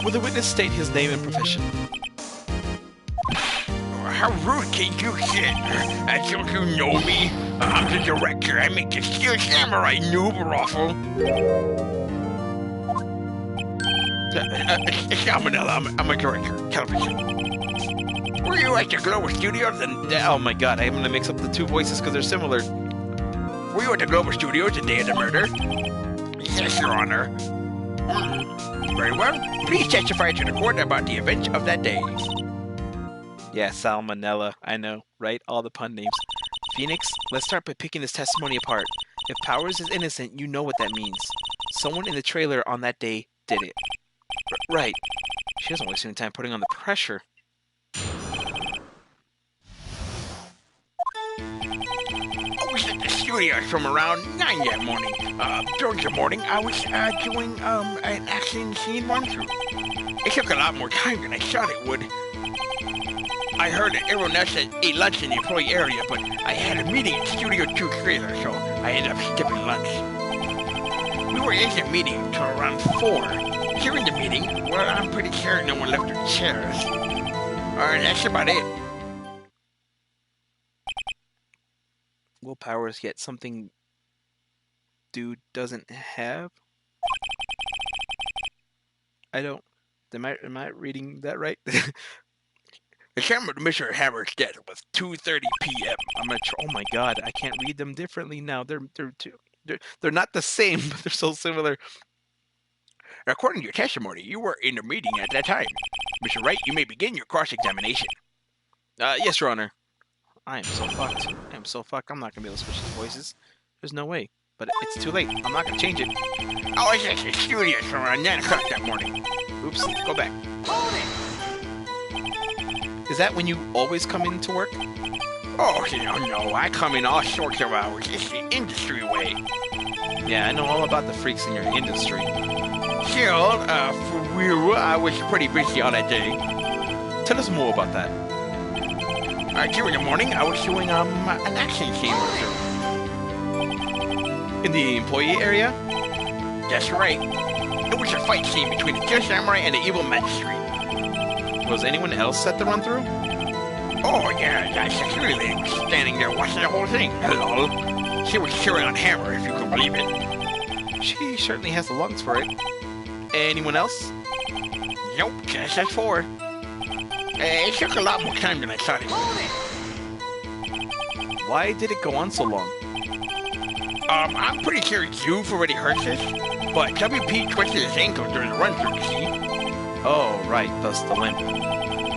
Will the witness state his name and profession? how rude can you get? Don't you know me? I'm the director. I make the Steel Samurai, noob ruffle. Salmonella, I'm a director, television. Were you at the Global Studios? Oh my god, I'm gonna mix up the two voices because they're similar. Were you at the Global Studios the day of the murder? Yes, Your Honor. Very well. Please testify to the court about the events of that day. Yeah, salmonella. I know, right? All the pun names. Phoenix, let's start by picking this testimony apart. If Powers is innocent, you know what that means. Someone in the trailer on that day did it. Right. She doesn't waste any time putting on the pressure. I was at the studios from around 9 that morning. During the morning, I was doing an action scene run-through. It took a lot more time than I thought it would. I heard that everyone else ate lunch in the employee area, but I had a meeting at Studio 2 trailer, so I ended up skipping lunch. We were in the meeting until around 4. During the meeting, well, I'm pretty sure no one left their chairs. That's about it. Will Powers get something dude doesn't have? I don't. Am I reading that right? The time of Mr. Hammer's death was 2:30 p.m. I'm gonna oh my god, I can't read them differently now. They're not the same, but they're so similar. According to your testimony, you were in the meeting at that time. Mr. Wright, you may begin your cross-examination. Yes, Your Honor. I am so fucked. I'm not gonna be able to switch these voices. There's no way. But it's too late. I'm not gonna change it. I was at the studios from around 9 o'clock that morning. Oops, go back. Is that when you always come into work? Oh, no, I come in all sorts of hours. It's the industry way. Yeah, I know all about the freaks in your industry. Still, for real, I was pretty busy on that day. Tell us more about that. During the morning, I was doing an action scene in the employee area? That's right. It was a fight scene between the Steel Samurai and the evil magistrate. Was anyone else at the run-through? Oh, yeah, that security lady was standing there watching the whole thing. Hello. She was cheering on Hammer, if you can believe it. She certainly has the lungs for it. Anyone else? Nope, just us 4. It took a lot more time than I thought it would. Why did it go on so long? I'm pretty sure you've already heard this, but WP twisted his ankle during the run-through, see? Oh, right, thus the limp.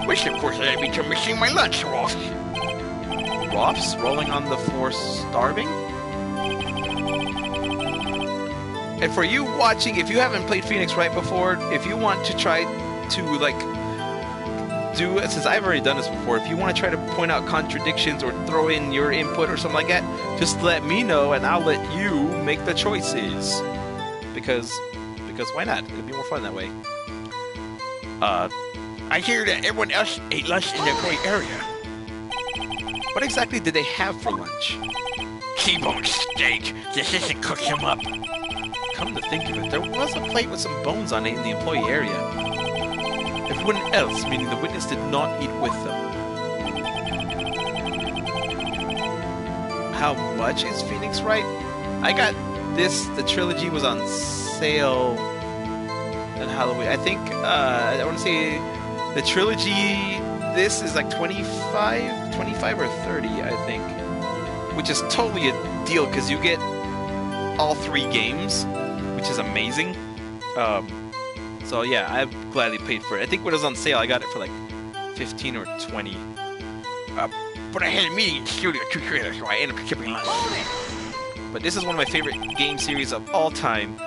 Which, of course, led me to missing my lunch, Ross. Ross? Rolling on the floor starving? And for you watching, if you haven't played Phoenix Wright before, if you want to try to, like, do it, since I've already done this before, if you want to try to point out contradictions or throw in your input or something like that, just let me know and I'll let you make the choices. Because why not? It'll be more fun that way. I hear that everyone else ate lunch in the employee area. What exactly did they have for lunch? T-bone steak. This isn't cook him up. Come to think of it, there was a plate with some bones on it in the employee area. Everyone else, meaning the witness, did not eat with them. How much is Phoenix Wright? I got this, the trilogy was on sale on Halloween. I think, I want to say the trilogy, this is like 25 or 30, I think. Which is totally a deal, because you get all 3 games, which is amazing. So yeah, I've gladly paid for it. I think when it was on sale, I got it for like 15 or 20. But I had a meeting in Studio 2 trailer, so I ended up skipping lunch. But this is one of my favorite game series of all time.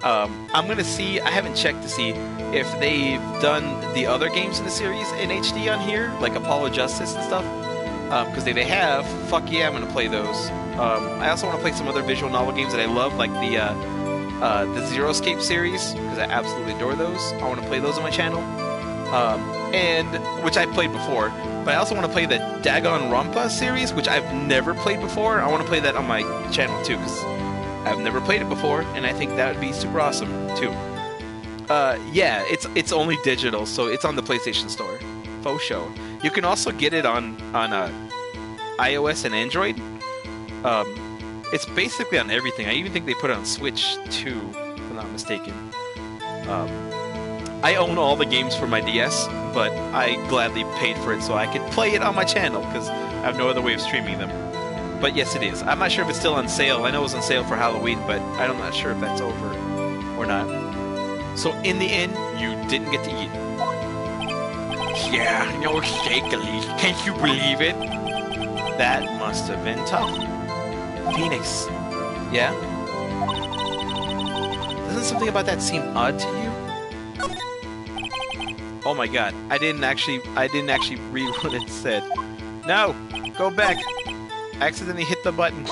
I'm gonna see, I haven't checked to see if they've done the other games in the series in HD on here, like Apollo Justice and stuff. Because if they have, fuck yeah, I'm gonna play those. I also want to play some other visual novel games that I love, like the Zero Escape series, because I absolutely adore those. I want to play those on my channel, and which I played before. But I also want to play the Danganronpa series, which I've never played before. I want to play that on my channel too, because I've never played it before, and I think that would be super awesome too. Yeah, it's only digital, so it's on the PlayStation Store. Faux show. You can also get it on iOS and Android. It's basically on everything. I even think they put it on Switch too, if I'm not mistaken. I own all the games for my DS, but I gladly paid for it so I could play it on my channel because I have no other way of streaming them. But yes, it is. I'm not sure if it's still on sale. I know it was on sale for Halloween, but I'm not sure if that's over or not. So in the end, you didn't get to eat. Yeah, no steak at least. Can't you believe it? That must have been tough. Phoenix. Yeah? Doesn't something about that seem odd to you? Oh my god, I didn't actually read what it said. No! Go back! I accidentally hit the button.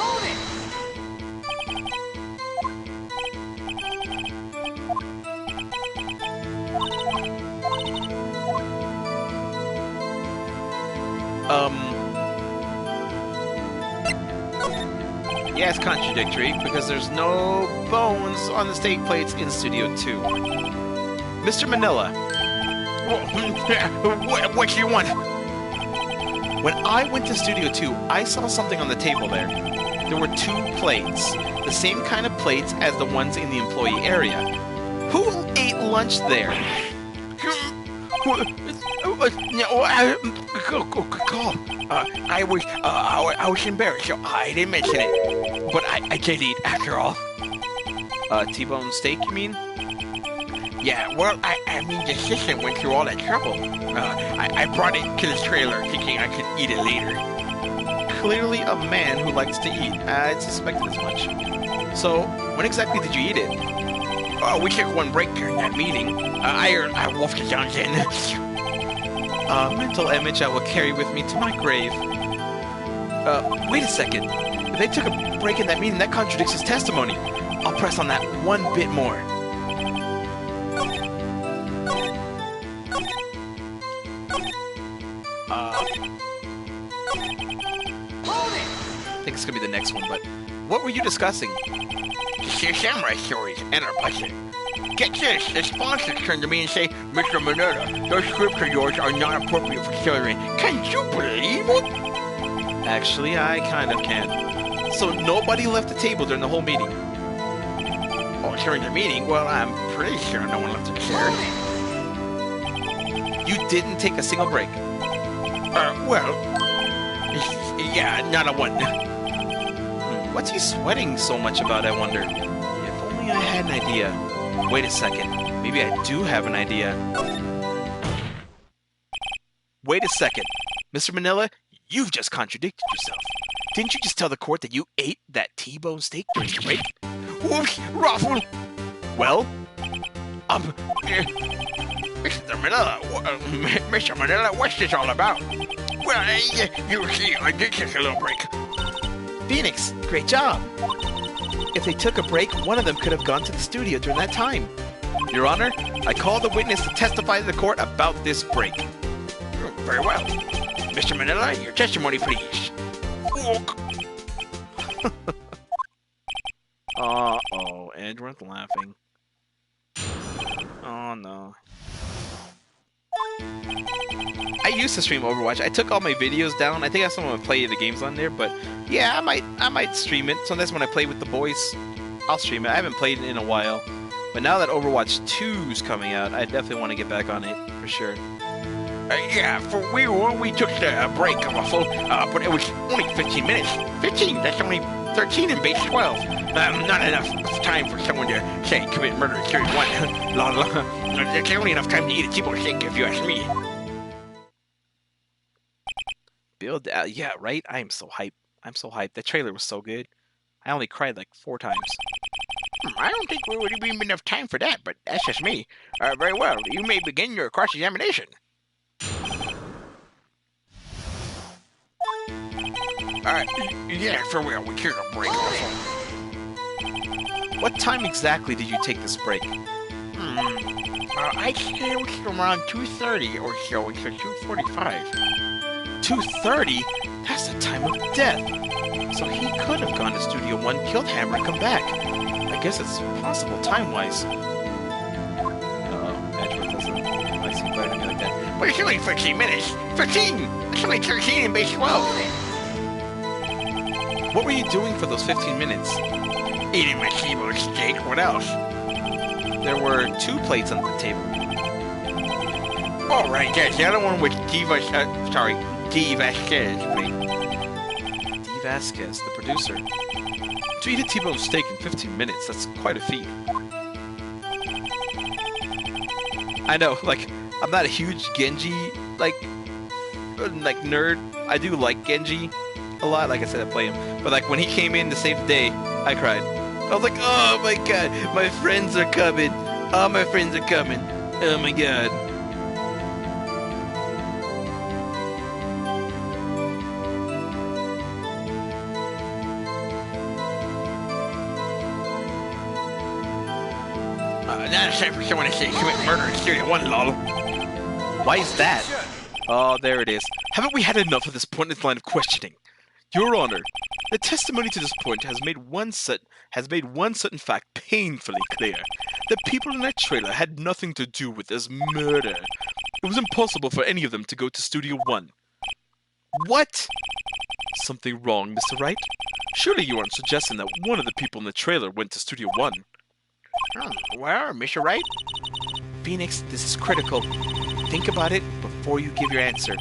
Yeah, it's contradictory, because there's no bones on the steak plates in Studio 2. Mr. Manila. What do you want? When I went to Studio 2, I saw something on the table there. There were 2 plates, the same kind of plates as the ones in the employee area. Who ate lunch there? I was embarrassed, so I didn't mention it. But I did eat after all. T-bone steak, you mean? Yeah, well, I mean, the assistant went through all that trouble. I brought it to the trailer thinking I could eat it later. Clearly a man who likes to eat. I suspected as much. So, when exactly did you eat it? We took one break during that meeting. I wolfed it down then. A mental image I will carry with me to my grave. Wait a second. If they took a break in that meeting, that contradicts his testimony. I'll press on that one bit more. I think it's gonna be the next one, but what were you discussing? The samurai stories and our budget. Get this, the sponsors turn to me and say, Mr. Mineta, those scripts of yours are not appropriate for children. Can you believe it? Actually, I kind of can. So nobody left the table during the whole meeting? Oh, during the meeting? Well, I'm pretty sure no one left the chair. You didn't take a single break? Well, yeah, not a one. What's he sweating so much about, I wonder? If only I had an idea. Wait a second. Maybe I do have an idea. Wait a second. Mr. Manila, you've just contradicted yourself. Didn't you just tell the court that you ate that T-bone steak during your break? Whoops, Raffle! Well? Mr. Manila, what's this all about? Well, you see, I did take a little break. Phoenix, great job. If they took a break, one of them could have gone to the studio during that time. Your Honor, I call the witness to testify to the court about this break. Very well. Mr. Manila, your testimony, please. Uh-oh, Edward's laughing. Oh, no. I used to stream Overwatch. I took all my videos down. I think I have some of my play the games on there, but yeah, I might stream it. Sometimes when I play with the boys, I'll stream it. I haven't played it in a while, but now that Overwatch 2's coming out, I definitely want to get back on it for sure. Yeah, we took a break, Ruffle, but it was only 15 minutes. 15? That's only 13 in base 12. Not enough time for someone to, say, commit murder in Series 1. La la. There's only enough time to eat a T-bone steak, if you ask me. Build, yeah, right? I'm so hyped. I'm so hyped. The trailer was so good. I only cried like 4 times. I don't think we would have even enough time for that, but that's just me. Very well. You may begin your cross-examination. Yeah, for real. We took a break. What time exactly did you take this break? I'd say it was around 2:30 or so. It's 2:45. 2:30? That's the time of death. So he could have gone to Studio 1, killed Hammer, and come back. I guess it's possible time-wise. Uh-oh, Edgeworth doesn't like to me like that. But it's only 15 minutes. 15! It's only 13 in base 12. What were you doing for those 15 minutes? Eating my keyboard steak. What else? There were 2 plates on the table. Oh, right, yes. The other one was D. Vasquez, please. D. Vasquez, the producer. To eat a T-bone steak in 15 minutes, that's quite a feat. I know, like, I'm not a huge Genji, like nerd. I do like Genji a lot, like I said, I play him. But, like, when he came in to save the day, I cried. I was like, oh my god, my friends are coming. Oh, my friends are coming. Oh my god. Now it's time for someone to say commit murder in Studio 1, lol. Why is that? Oh, there it is. Haven't we had enough of this pointless line of questioning? Your Honor, the testimony to this point has made one certain fact painfully clear. The people in that trailer had nothing to do with this murder. It was impossible for any of them to go to Studio 1. What? Something wrong, Mr. Wright? Surely you aren't suggesting that one of the people in the trailer went to Studio 1. Well, Mr. Wright? Phoenix, this is critical. Think about it before you give your answer.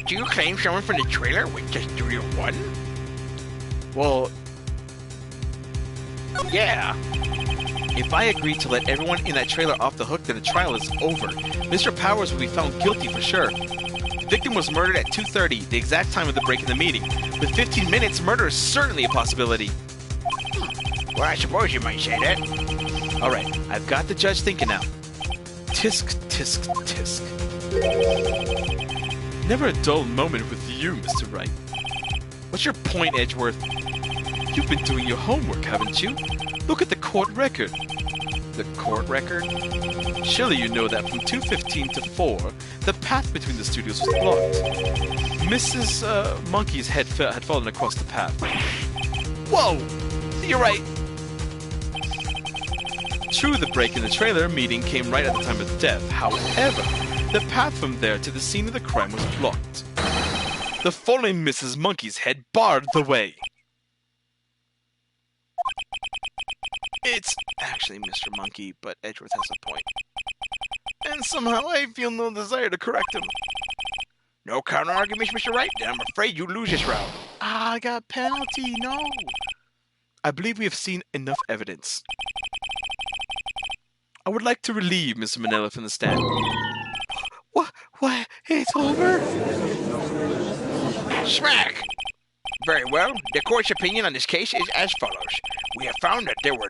Do you claim someone from the trailer went to Studio 1? Well, yeah. if I agree to let everyone in that trailer off the hook, then the trial is over. Mr. Powers will be found guilty for sure. The victim was murdered at 2:30, the exact time of the break in the meeting. With 15 minutes, murder is certainly a possibility. Well, I suppose you might say that. Alright, I've got the judge thinking now. Tisk, tisk, tisk. Never a dull moment with you, Mr. Wright. What's your point, Edgeworth? You've been doing your homework, haven't you? Look at the court record. The court record? Surely you know that from 2:15 to 4, the path between the studios was blocked. Mrs. Monkey's head had fallen across the path. Whoa! You're right. True, the break in the trailer meeting came right at the time of the death. However, the path from there to the scene of the crime was blocked. The fallen Mrs. Monkey's head barred the way. It's actually Mr. Monkey, but Edgeworth has a point. And somehow I feel no desire to correct him. No counter arguments, Mr. Wright? Then I'm afraid you lose this round. I got penalty, no. I believe we have seen enough evidence. I would like to relieve Mr. Manila from the stand. What? It's over? Smack! Very well. The court's opinion on this case is as follows. We have found that there were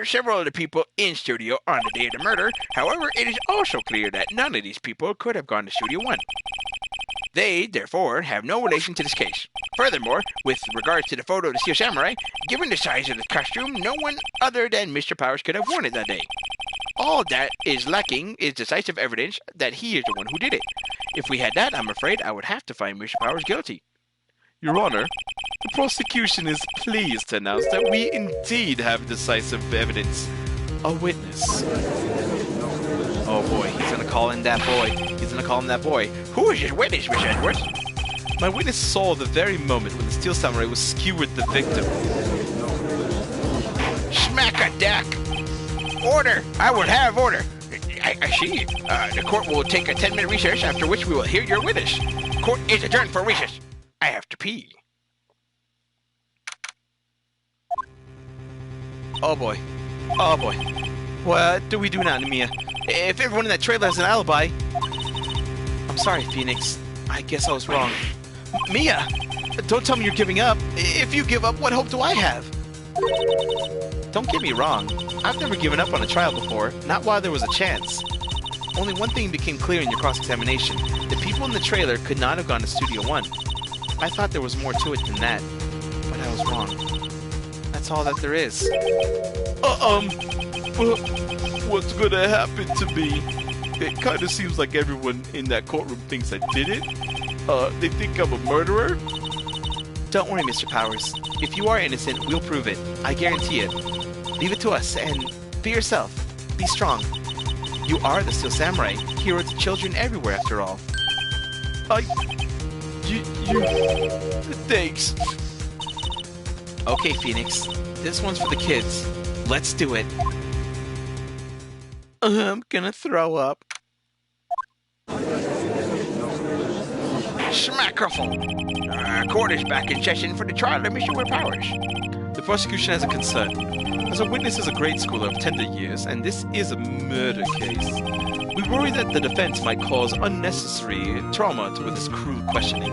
several other people in studio on the day of the murder. However, it is also clear that none of these people could have gone to Studio 1. They, therefore, have no relation to this case. Furthermore, with regards to the photo of the Steel Samurai, given the size of the costume, no one other than Mr. Powers could have worn it that day. All that is lacking is decisive evidence that he is the one who did it. If we had that, I'm afraid I would have to find Mr. Powers guilty. Your Honor, the prosecution is pleased to announce that we indeed have decisive evidence. A witness. Oh boy, he's gonna call in that boy. Who is this witness, Miss Edwards? My witness saw the very moment when the Steel Samurai was skewered the victim. Smack a deck! Order! I will have order! I see. The court will take a 10-minute recess, after which we will hear your witness. Court is adjourned for recess. I have to pee. Oh boy. What do we do now, Namiya? If everyone in that trailer has an alibi... I'm sorry, Phoenix. I guess I was wrong. Mia! Don't tell me you're giving up. If you give up, what hope do I have? Don't get me wrong. I've never given up on a trial before, not while there was a chance. Only one thing became clear in your cross-examination. The people in the trailer could not have gone to Studio 1. I thought there was more to it than that, but I was wrong. That's all that there is. What's gonna happen to me? It kinda seems like everyone in that courtroom thinks I did it. They think I'm a murderer? Don't worry, Mr. Powers. If you are innocent, we'll prove it. I guarantee it. Leave it to us, and be yourself. Be strong. You are the Steel Samurai. Here are the children everywhere, after all. You... Thanks. Okay, Phoenix. This one's for the kids. Let's do it. I'm gonna throw up. Schmackruffle. Court is back in session for the trial of Mr. Will Powers. The prosecution has a concern. As a witness is a grade schooler of tender years, and this is a murder case. We worry that the defense might cause unnecessary trauma with this cruel questioning.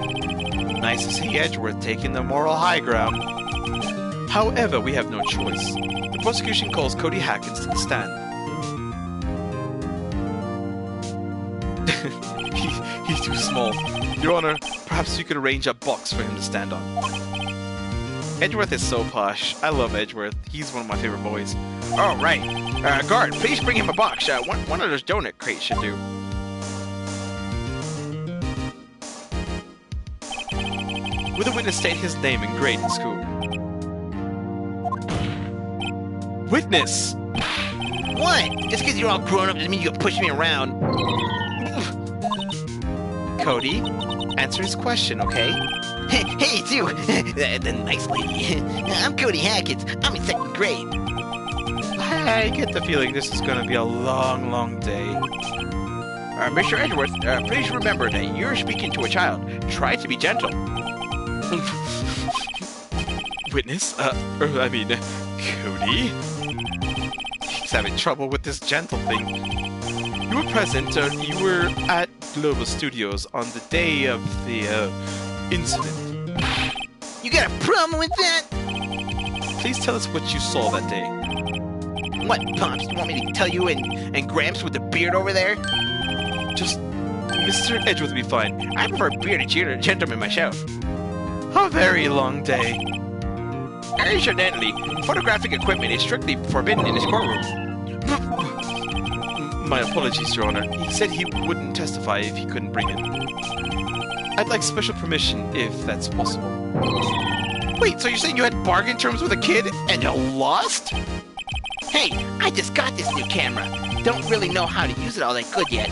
Nice to see Edgeworth taking the moral high ground. However, we have no choice. The prosecution calls Cody Hackins to the stand. He's too small. Your Honor, perhaps you could arrange a box for him to stand on. Edgeworth is so posh. I love Edgeworth. He's one of my favorite boys. Oh, right. Guard, please bring him a box. One of those donut crates should do. Will the witness state his name and grade in school? Witness! What? Just because you're all grown up doesn't mean you can push me around. Cody, answer his question, okay? Hey, it's you! The nice lady. I'm Cody Hackins. I'm in 2nd grade. I get the feeling this is going to be a long, long day. Mr. Edgeworth, please remember that you're speaking to a child. Try to be gentle. Witness? Cody? He's having trouble with this gentle thing. You were present, you were at Global Studios on the day of the, incident. You got a problem with that? Please tell us what you saw that day. What, Pops? You want me to tell you and Gramps with the beard over there? Just... Mr. Edgeworth will be fine. I prefer bearded gentlemen myself. A very long day. Incidentally, photographic equipment is strictly forbidden in this courtroom. My apologies, Your Honor. He said he wouldn't testify if he couldn't bring it. I'd like special permission, if that's possible. Wait, so you're saying you had bargain terms with a kid and you lost? Hey, I just got this new camera. Don't really know how to use it all that good yet,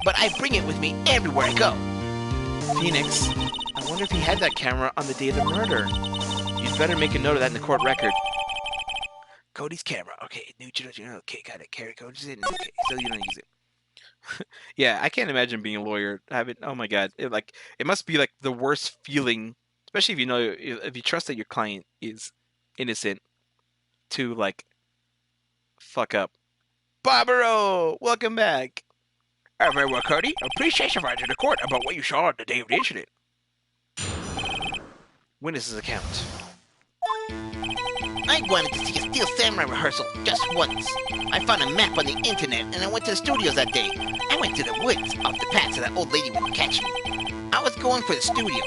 but I bring it with me everywhere I go. Phoenix, I wonder if he had that camera on the day of the murder. You'd better make a note of that in the court record. Cody's camera. Okay, new Trilogy. Okay, got it. Carry codes in. Okay, so you don't use it. Yeah, I can't imagine being a lawyer. Oh my god, it must be like the worst feeling, especially if you trust that your client is innocent, to like fuck up. Barbaro, welcome back. Very well, Cody. Please testify to the court about what you saw on the day of the incident. Witness's account. I wanted to see a Steel Samurai rehearsal just once. I found a map on the internet and I went to the studios that day. I went to the woods off the path so that old lady wouldn't catch me. I was going for the studio.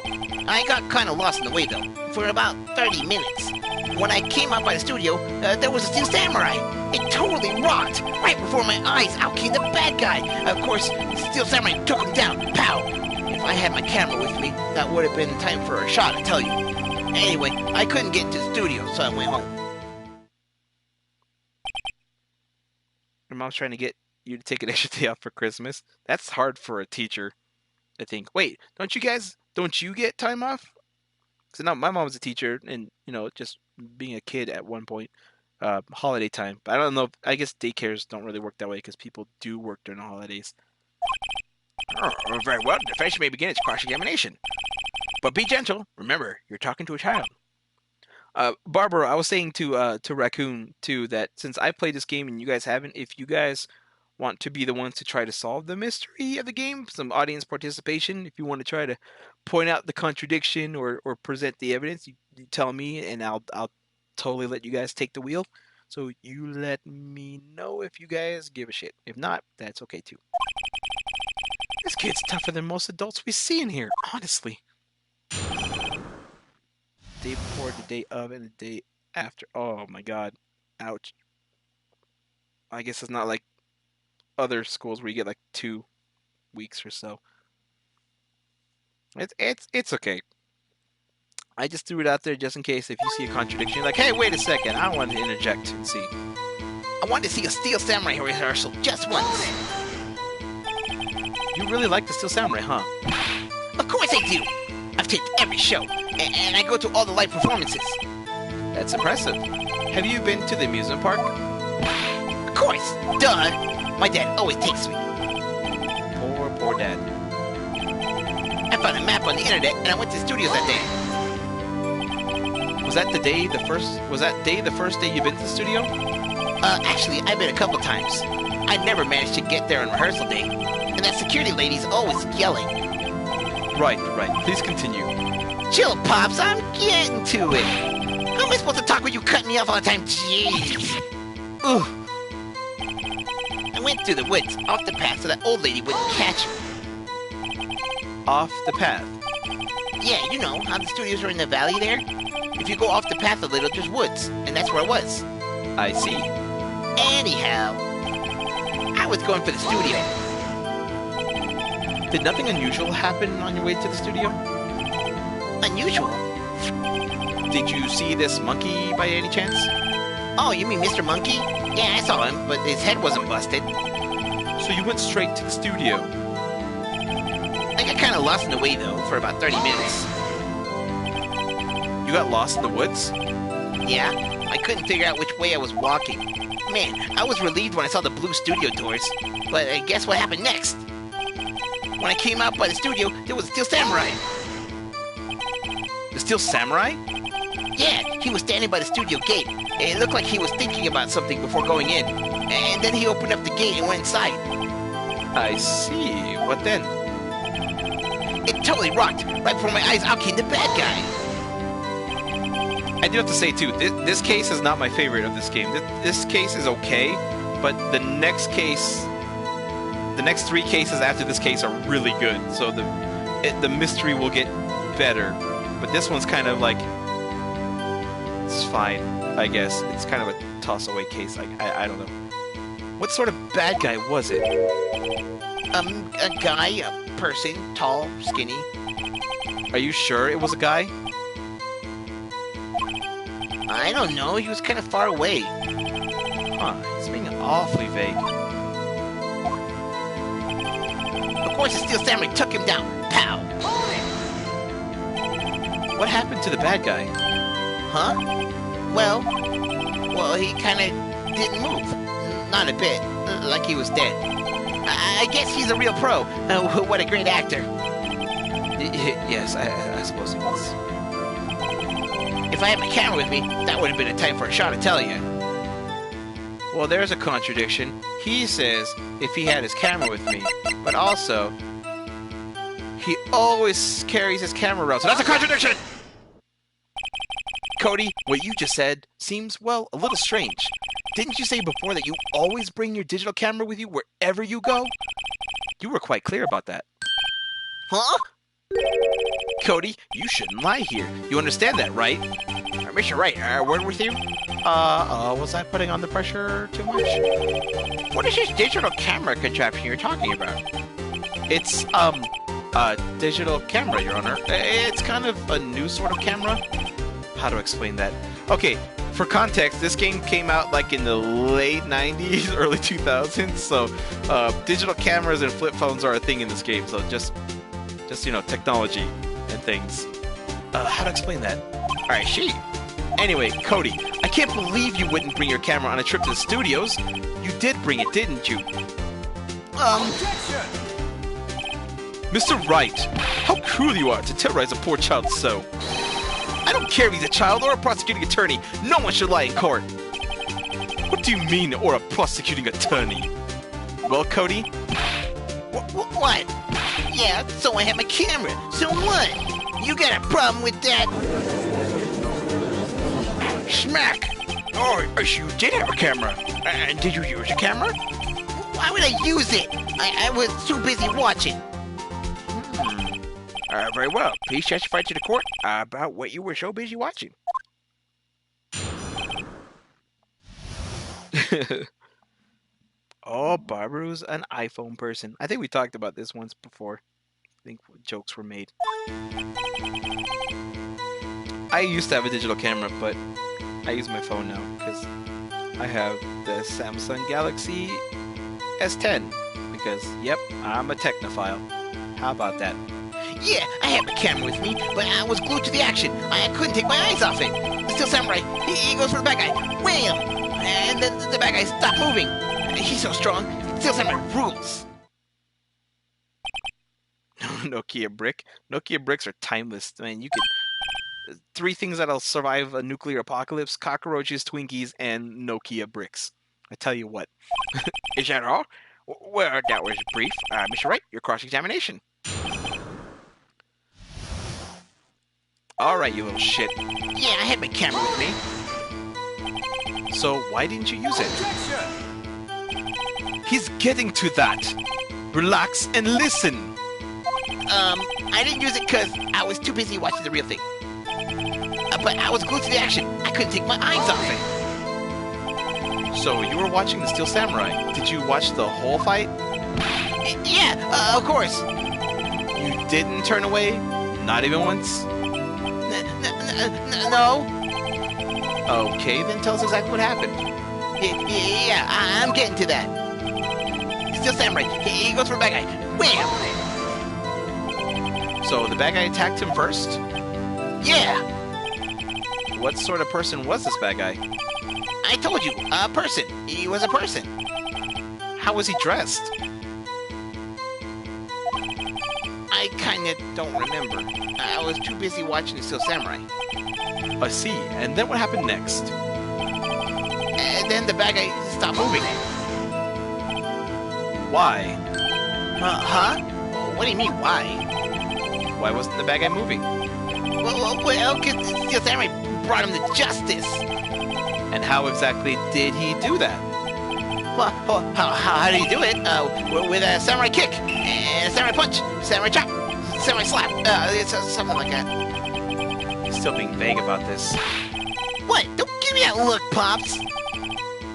I got kind of lost in the way though, for about 30 minutes. When I came out by the studio, there was a Steel Samurai. It totally rocked. Right before my eyes, out came the bad guy. Of course, the Steel Samurai took him down. Pow! If I had my camera with me, that would have been time for a shot, I tell you. Anyway, I couldn't get into the studio, so I went home. Your mom's trying to get you to take an extra day off for Christmas. That's hard for a teacher, I think. Wait, don't you get time off? So now my mom's a teacher, and just being a kid at one point, holiday time. But I don't know. I guess daycares don't really work that way because people do work during the holidays. Oh, very well. The defense may begin its cross-examination. But be gentle. Remember, you're talking to a child. Barbara, I was saying to Raccoon too that since I played this game and you guys haven't, if you guys want to be the ones to try to solve the mystery of the game, some audience participation, if you want to try to point out the contradiction or present the evidence, you tell me and I'll totally let you guys take the wheel. So you let me know if you guys give a shit. If not, that's okay too. This kid's tougher than most adults we see in here, honestly. Day before, the day of, and the day after. Oh my god. Ouch. I guess it's not like other schools where you get like 2 weeks or so. It's okay. I just threw it out there just in case if you see a contradiction, you're like, hey, wait a second, I wanted to interject and see. I wanted to see a Steel Samurai rehearsal just once. You really like the Steel Samurai, huh? Of course I do. I've taped every show, and I go to all the live performances. That's impressive. Have you been to the amusement park? Of course, duh. My dad always takes me. Poor dad. I found a map on the internet, and I went to the studios that day. Was that the first day you've been to the studio? Actually, I've been a couple times. I never managed to get there on rehearsal day, and that security lady's always yelling. Right. Please continue. Chill, Pops, I'm getting to it. How am I supposed to talk when you cut me off all the time? Jeez. Ooh. I went through the woods, off the path, so that old lady wouldn't catch me. Off the path? Yeah, you know, how the studios are in the valley there? If you go off the path a little, there's woods, and that's where I was. I see. Anyhow, I was going for the studio. Did nothing unusual happen on your way to the studio? Unusual? Did you see this monkey by any chance? Oh, you mean Mr. Monkey? Yeah, I saw him, but his head wasn't busted. So you went straight to the studio? I got kind of lost in the way, though, for about 30 minutes. You got lost in the woods? Yeah, I couldn't figure out which way I was walking. Man, I was relieved when I saw the blue studio doors, but guess what happened next? When I came out by the studio, there was a Steel Samurai. The Steel Samurai? Yeah, he was standing by the studio gate. It looked like he was thinking about something before going in. And then he opened up the gate and went inside. I see. What then? It totally rocked. Right before my eyes, out came the bad guy. I do have to say, too, this case is not my favorite of this game. This case is okay, but the next three cases after this case are really good. So the mystery will get better. But this one's kind of like, it's fine, I guess. It's kind of a toss-away case. Like, I don't know. What sort of bad guy was it? A guy, a person, tall, skinny. Are you sure it was a guy? I don't know, he was kind of far away. Huh, he's being awfully vague. Of course, the Steel Samurai took him down. Pow! What happened to the bad guy? Huh? Well, he kind of didn't move. Not a bit. Like he was dead. I guess he's a real pro. What a great actor. Yes, I suppose he was. If I had my camera with me, that would have been a time for a shot, I tell you. Well, there's a contradiction. He says if he had his camera with me, but also he always carries his camera around, so that's a contradiction! Cody, what you just said seems, well, a little strange. Didn't you say before that you always bring your digital camera with you wherever you go? You were quite clear about that. Huh? Cody, you shouldn't lie here. You understand that, right? Mr. Wright, a word with you? Was I putting on the pressure too much? What is this digital camera contraption you're talking about? It's, a digital camera, Your Honor. It's kind of a new sort of camera. How to explain that? Okay, for context, this game came out like in the late 90s, early 2000s, so digital cameras and flip phones are a thing in this game, so just you know, technology and things. How to explain that? Alright, Anyway, Cody, I can't believe you wouldn't bring your camera on a trip to the studios. You did bring it, didn't you? Mr. Wright, how cruel you are to terrorize a poor child so. I don't care if he's a child or a prosecuting attorney. No one should lie in court. What do you mean, or a prosecuting attorney? Well, Cody? What? Yeah, so I have my camera. So what? You got a problem with that? Smack! Oh, you did have a camera. And did you use your camera? Why would I use it? I was too busy watching. Very well. Please testify to the court about what you were so busy watching. Oh, Barbara's an iPhone person. I think we talked about this once before. I think jokes were made. I used to have a digital camera, but I use my phone now because I have the Samsung Galaxy S10. I because, yep, I'm a technophile. How about that? Yeah, I had my camera with me, but I was glued to the action. I couldn't take my eyes off it. The Steel Samurai, he goes for the bad guy. Wham! And then the bad guy stopped moving. He's so strong. Steel Samurai rules. Nokia brick. Nokia bricks are timeless. I mean, you could... 3 things that'll survive a nuclear apocalypse: cockroaches, Twinkies, and Nokia bricks. I tell you what. Is that all? Well, that was brief. Mr. Wright, your cross-examination. Alright, you little shit. Yeah, I had my camera with me. So, why didn't you use it? He's getting to that! Relax and listen! I didn't use it because I was too busy watching the real thing. But I was glued to the action. I couldn't take my eyes off it. So, you were watching the Steel Samurai. Did you watch the whole fight? Yeah, of course. You didn't turn away? Not even once? No. Okay, then tell us exactly what happened. Yeah, I'm getting to that. Steel Samurai, he goes for a bad guy. Wham! So, the bad guy attacked him first? Yeah. What sort of person was this bad guy? I told you, a person. He was a person. How was he dressed? I kinda don't remember. I was too busy watching the Steel Samurai. I see. And then what happened next? And then the bad guy stopped moving. Why? Huh? What do you mean, why? Why wasn't the bad guy moving? Well, because Steel Samurai brought him to justice. And how exactly did he do that? Well, how did he do it? With a samurai kick, and a samurai punch, samurai chop, samurai slap, it's something like that. Still being vague about this. What? Don't give me that look, Pops.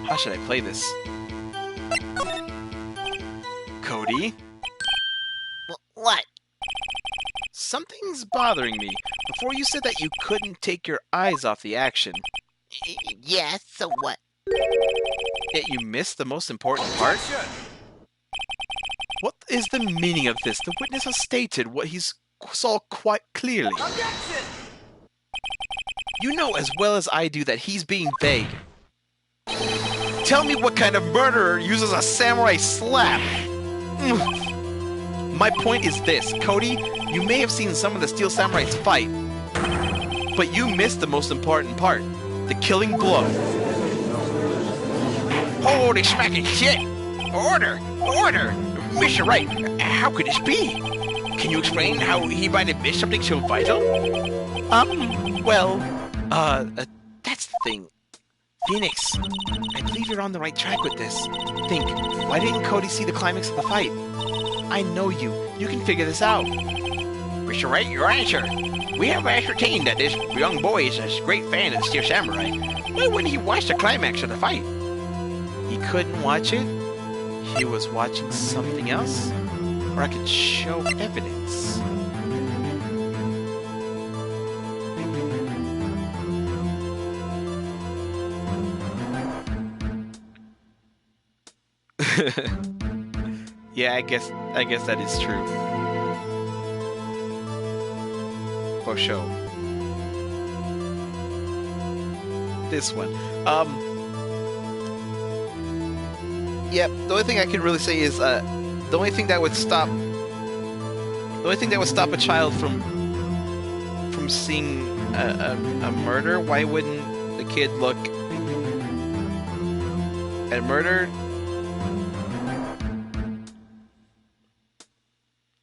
How should I play this? Cody? What? Something's bothering me. Before you said that you couldn't take your eyes off the action. Yeah, so what? Yet you missed the most important part? What is the meaning of this? The witness has stated what he saw quite clearly. Objection! You know as well as I do that he's being vague. Tell me what kind of murderer uses a samurai slap? My point is this, Cody, you may have seen some of the Steel Samurais fight, but you missed the most important part, the killing blow. Holy smacking shit! Order! Order! Mr. Wright, how could this be? Can you explain how he might have missed something so vital? That's the thing. Phoenix, I believe you're on the right track with this. Think, why didn't Cody see the climax of the fight? I know you. You can figure this out. Mr. Wright, your answer. We have ascertained that this young boy is a great fan of the Steel Samurai. Why wouldn't he watch the climax of the fight? He couldn't watch it? He was watching something else? Or I could show evidence. Yeah, I guess that is true. For sure. This one. Yep, the only thing I can really say is the only thing that would stop a child from seeing a murder, why wouldn't the kid look at murder?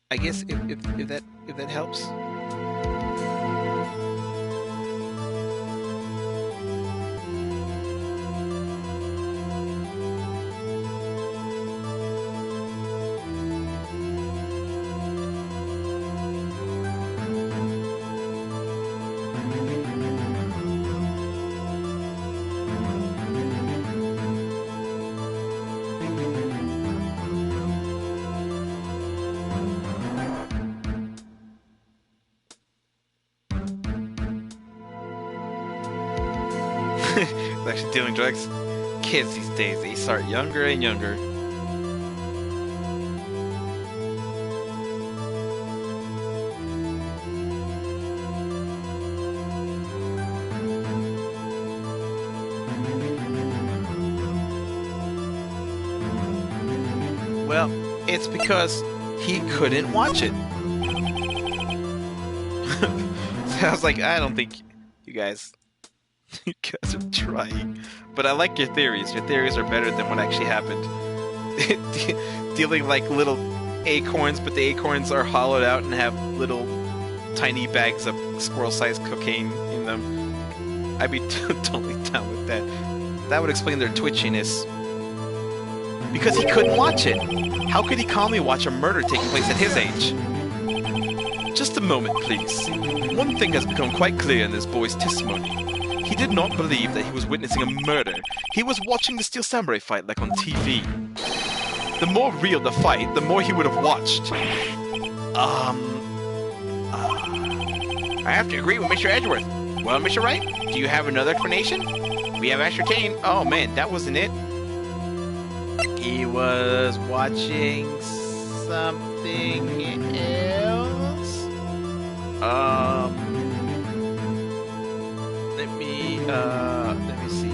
I guess if that helps. He's actually dealing drugs. Kids these days, they start younger and younger. Well, it's because he couldn't watch it. I was like, I don't think you guys are trying. But I like your theories. Your theories are better than what actually happened. Dealing like little acorns, but the acorns are hollowed out and have little tiny bags of squirrel-sized cocaine in them. I'd be totally down with that. That would explain their twitchiness. Because he couldn't watch it. How could he calmly watch a murder taking place at his age? Just a moment, please. One thing has become quite clear in this boy's testimony. He did not believe that he was witnessing a murder. He was watching the Steel Samurai fight like on TV. The more real the fight, the more he would have watched. I have to agree with Mr. Edgeworth. Well, Mr. Wright, do you have another explanation? We have ascertained. Oh man, that wasn't it. He was watching something else. Let me see.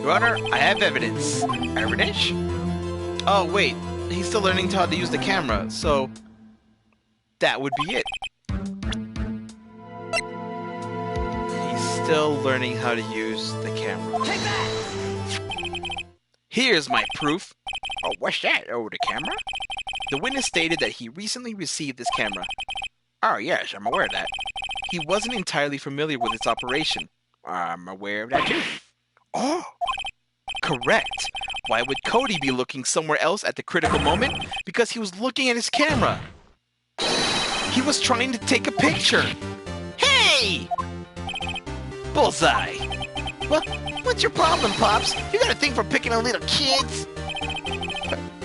Your Honor, I have evidence. Evidence? Oh wait, he's still learning how to use the camera, so that would be it. He's still learning how to use the camera. Take that! Here's my proof. Oh, what's that? Oh, the camera? The witness stated that he recently received this camera. Oh, yes, I'm aware of that. He wasn't entirely familiar with its operation. I'm aware of that too. Oh, correct. Why would Cody be looking somewhere else at the critical moment? Because he was looking at his camera. He was trying to take a picture. Hey! Bullseye. What's your problem, Pops? You got a thing for picking on little kids?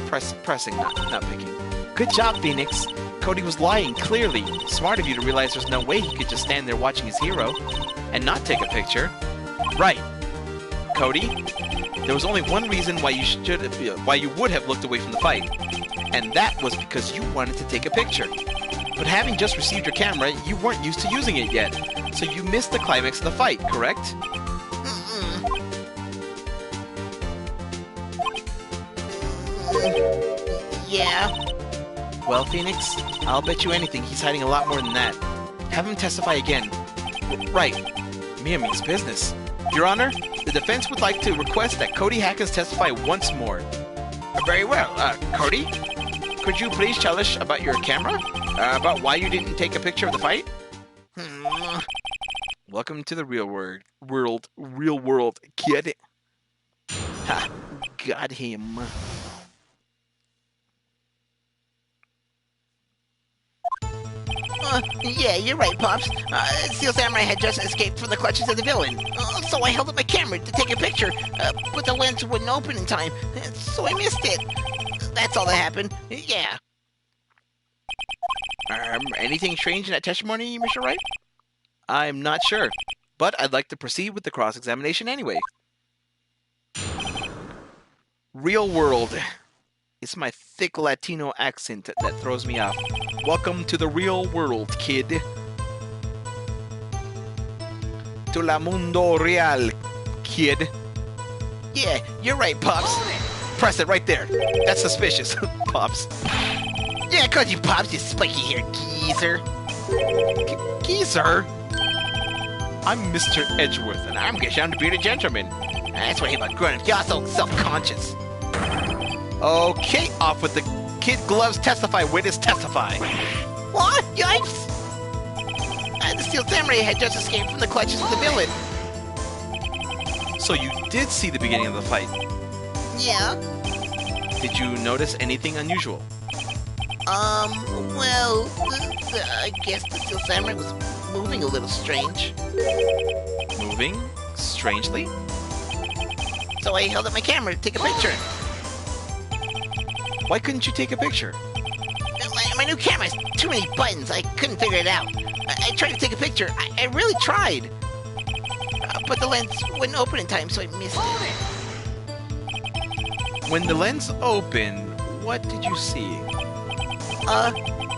Pressing, not picking. Good job, Phoenix. Cody was lying, clearly. Smart of you to realize there's no way he could just stand there watching his hero and not take a picture. Right. Cody, there was only one reason why you would have looked away from the fight, and that was because you wanted to take a picture. But having just received your camera, you weren't used to using it yet, so you missed the climax of the fight, correct? Yeah. Well, Phoenix, I'll bet you anything he's hiding a lot more than that. Have him testify again. Right. Mia means business. Your Honor, the defense would like to request that Cody Hackins testify once more. Very well. Cody, could you please tell us about your camera? About why you didn't take a picture of the fight? Welcome to the real world, kid. Ha! Got him. Yeah, you're right, Pops. Steel Samurai had just escaped from the clutches of the villain. So I held up my camera to take a picture, but the lens wouldn't open in time, so I missed it. That's all that happened. Yeah. Anything strange in that testimony, Mr. Wright? I'm not sure, but I'd like to proceed with the cross-examination anyway. Real world. It's my thick Latino accent that throws me off. Welcome to the real world, kid. To la mundo real, kid. Yeah, you're right, Pops. Press it right there. That's suspicious, Pops. Yeah, cause you Pops, you spiky-haired geezer. Geezer? I'm Mr. Edgeworth, and I'm guessing I'm the bearded gentleman. That's what I hate about grown-ups. Y'all so self-conscious. Okay, off with the kid gloves. Testify, witness, testify. What? Yikes! The Steel Samurai had just escaped from the clutches of the villain. So you did see the beginning of the fight? Yeah. Did you notice anything unusual? Well, I guess the Steel Samurai was moving a little strange. Moving? Strangely? So I held up my camera to take a picture. Why couldn't you take a picture? My new camera has too many buttons. I couldn't figure it out. I tried to take a picture. I really tried. But the lens wouldn't open in time, so I missed it. When the lens opened, what did you see?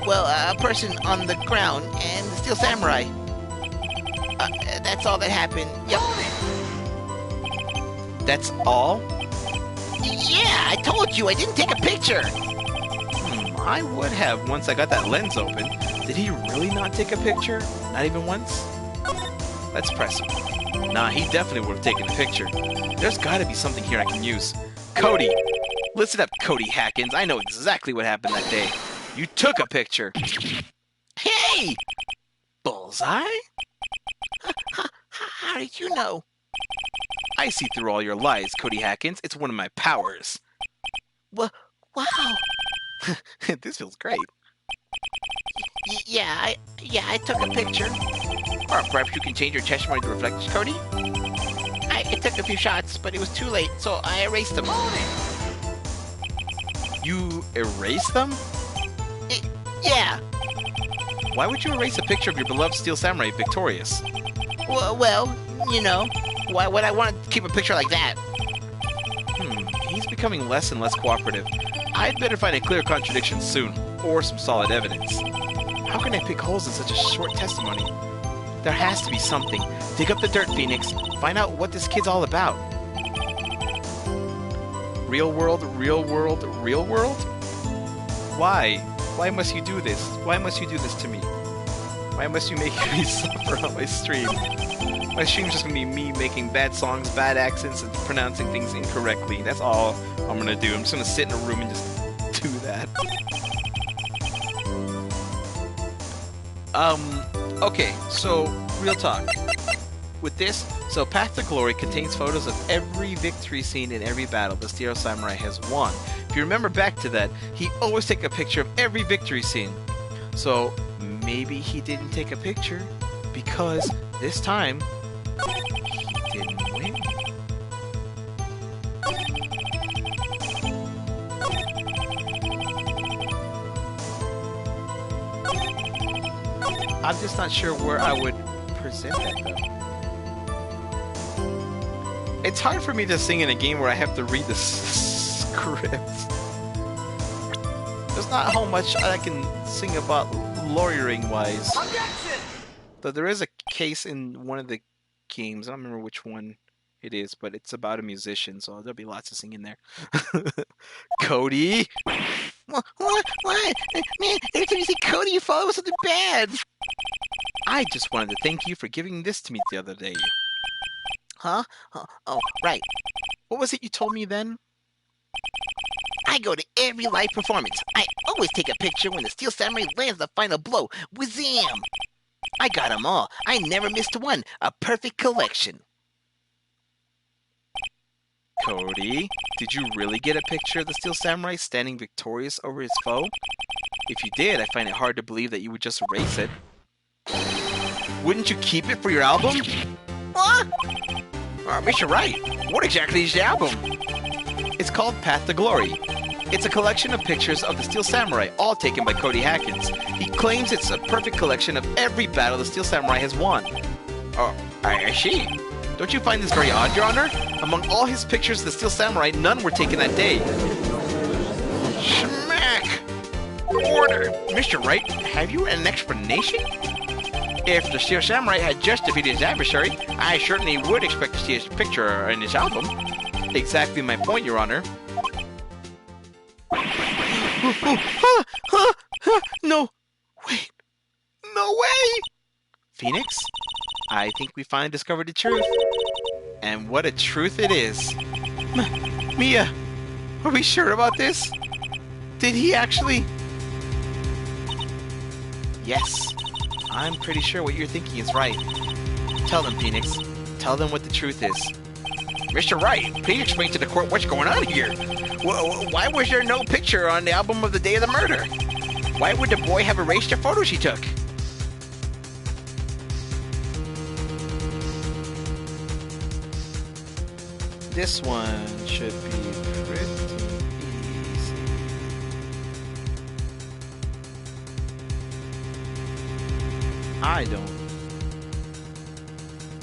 Well, a person on the ground and the Steel Samurai. That's all that happened. Yep. That's all? Yeah, I told you I didn't take a picture. I would have once I got that lens open. Did he really not take a picture? Not even once? Let's press him. Nah, he definitely would have taken a picture. There's gotta be something here I can use. Cody! Listen up, Cody Hackins. I know exactly what happened that day. You took a picture. Hey! Bullseye? How did you know? I see through all your lies, Cody Hackins. It's one of my powers. Wow. This feels great. Yeah, I took a picture. Or perhaps you can change your testimony to reflect this, Cody? I took a few shots, but it was too late, so I erased them. You erased them? Yeah. Why would you erase a picture of your beloved Steel Samurai victorious? Well, you know, why would I want to keep a picture like that? He's becoming less and less cooperative. I'd better find a clear contradiction soon, or some solid evidence. How can I pick holes in such a short testimony? There has to be something. Dig up the dirt, Phoenix. Find out what this kid's all about. Real world, real world, real world? Why? Why must you do this? Why must you do this to me? Why must you make me suffer on my stream? My stream's just gonna be me making bad songs, bad accents, and pronouncing things incorrectly. That's all I'm gonna do. I'm just gonna sit in a room and just do that. Okay, so, real talk. With this, so Path to Glory contains photos of every victory scene in every battle the Steel Samurai has won. If you remember back to that, he always take a picture of every victory scene. So, maybe he didn't take a picture because this time, he didn't win. I'm just not sure where I would present that though. It's hard for me to sing in a game where I have to read the script. There's not how much I can sing about lawyering wise. Though there is a case in one of the games, I don't remember which one it is, but it's about a musician, so there'll be lots of singing there. Cody! What? Man, every time you say Cody, you follow with something bad. I just wanted to thank you for giving this to me the other day. Huh? Oh, right. What was it you told me then? I go to every live performance. I always take a picture when the Steel Samurai lands the final blow. Wazam! I got them all. I never missed one. A perfect collection. Cody, did you really get a picture of the Steel Samurai standing victorious over his foe? If you did, I find it hard to believe that you would just erase it. Wouldn't you keep it for your album? What? Mr. Wright, what exactly is the album? It's called Path to Glory. It's a collection of pictures of the Steel Samurai, all taken by Cody Hackins. He claims it's a perfect collection of every battle the Steel Samurai has won. Oh, I see. Don't you find this very odd, Your Honor? Among all his pictures of the Steel Samurai, none were taken that day. Smack! Order! Mr. Wright, have you an explanation? If the Steel Samurai had just defeated his adversary, I certainly would expect to see his picture in his album. Exactly my point, Your Honor. No! Wait! No way! Phoenix? I think we finally discovered the truth. And what a truth it is. Mia, are we sure about this? Did he actually... Yes. I'm pretty sure what you're thinking is right. Tell them, Phoenix. Tell them what the truth is. Mr. Wright, please explain to the court what's going on here. Why was there no picture on the album of the day of the murder? Why would the boy have erased the photos he took? This one should be pretty easy. I don't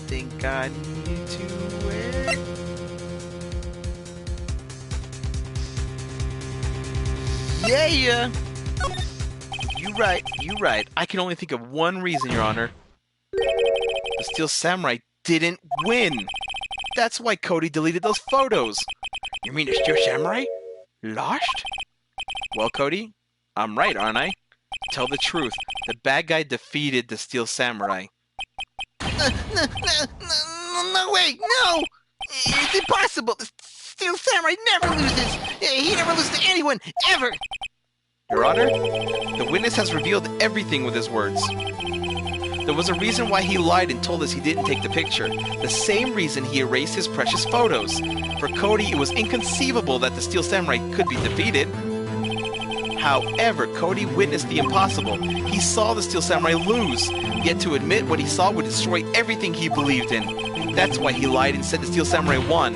think I need to wear. Yeah. You right. I can only think of one reason, Your Honor. The Steel Samurai didn't win. That's why Cody deleted those photos. You mean the Steel Samurai lost? Well, Cody, I'm right, aren't I? Tell the truth. The bad guy defeated the Steel Samurai. No way, no! It's impossible. The Steel Samurai never loses. He never loses to anyone, ever. Your Honor, the witness has revealed everything with his words. There was a reason why he lied and told us he didn't take the picture. The same reason he erased his precious photos. For Cody, it was inconceivable that the Steel Samurai could be defeated. However, Cody witnessed the impossible. He saw the Steel Samurai lose. Yet to admit what he saw would destroy everything he believed in. That's why he lied and said the Steel Samurai won.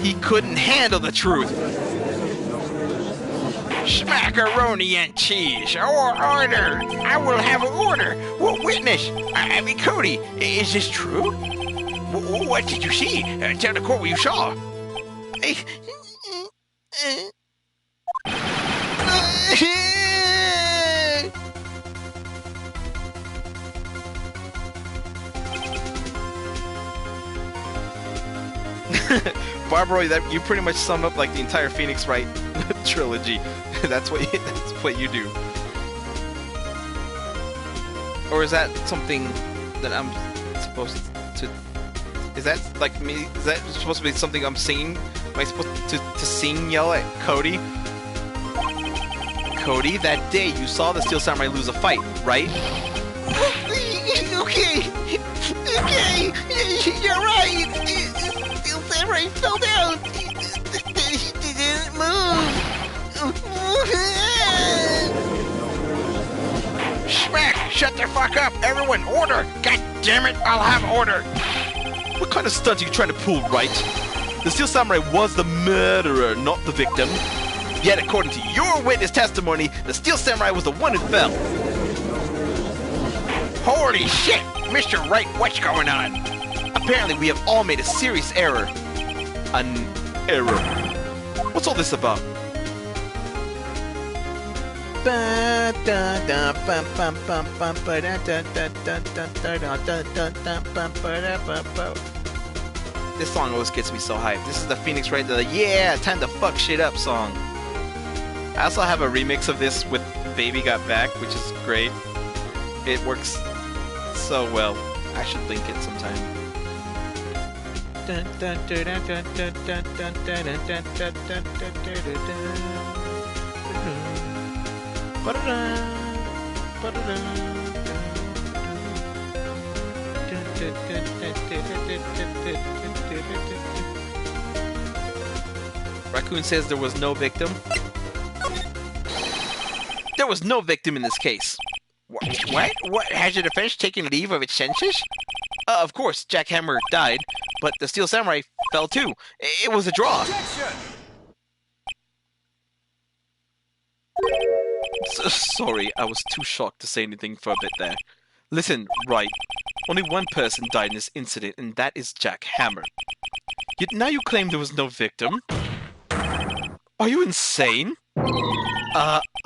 He couldn't handle the truth. Smackaroni and cheese, or order. I will have an order. Well, witness, I mean, Cody, is this true? What did you see? Tell the court what you saw. Barbara, you pretty much sum up like the entire Phoenix Wright trilogy. That's what you do. Or is that something that I'm supposed to? Is that like me? Is that supposed to be something I'm singing? Am I supposed to sing, yell at Cody? Cody, that day you saw the Steel Samurai lose a fight, right? Okay, you're right. Steel Samurai fell down. He didn't move. Smack! Shut the fuck up! Everyone, order! God damn it, I'll have order! What kind of stunt are you trying to pull, Wright? The Steel Samurai was the murderer, not the victim. Yet, according to your witness testimony, the Steel Samurai was the one who fell. Holy shit! Mr. Wright, what's going on? Apparently, we have all made a serious error. An error. What's all this about? This song always gets me so hyped. This is the Phoenix Wright, the yeah, time to fuck shit up song. I also have a remix of this with Baby Got Back, which is great. It works so well. I should link it sometime. Raccoon says there was no victim. There was no victim in this case. What? What? Has the defense taken leave of its senses? Of course, Jack Hammer died, but the Steel Samurai fell too. It was a draw. Sorry, I was too shocked to say anything for a bit there. Listen, Wright, only one person died in this incident, and that is Jack Hammer. Yet now you claim there was no victim? Are you insane?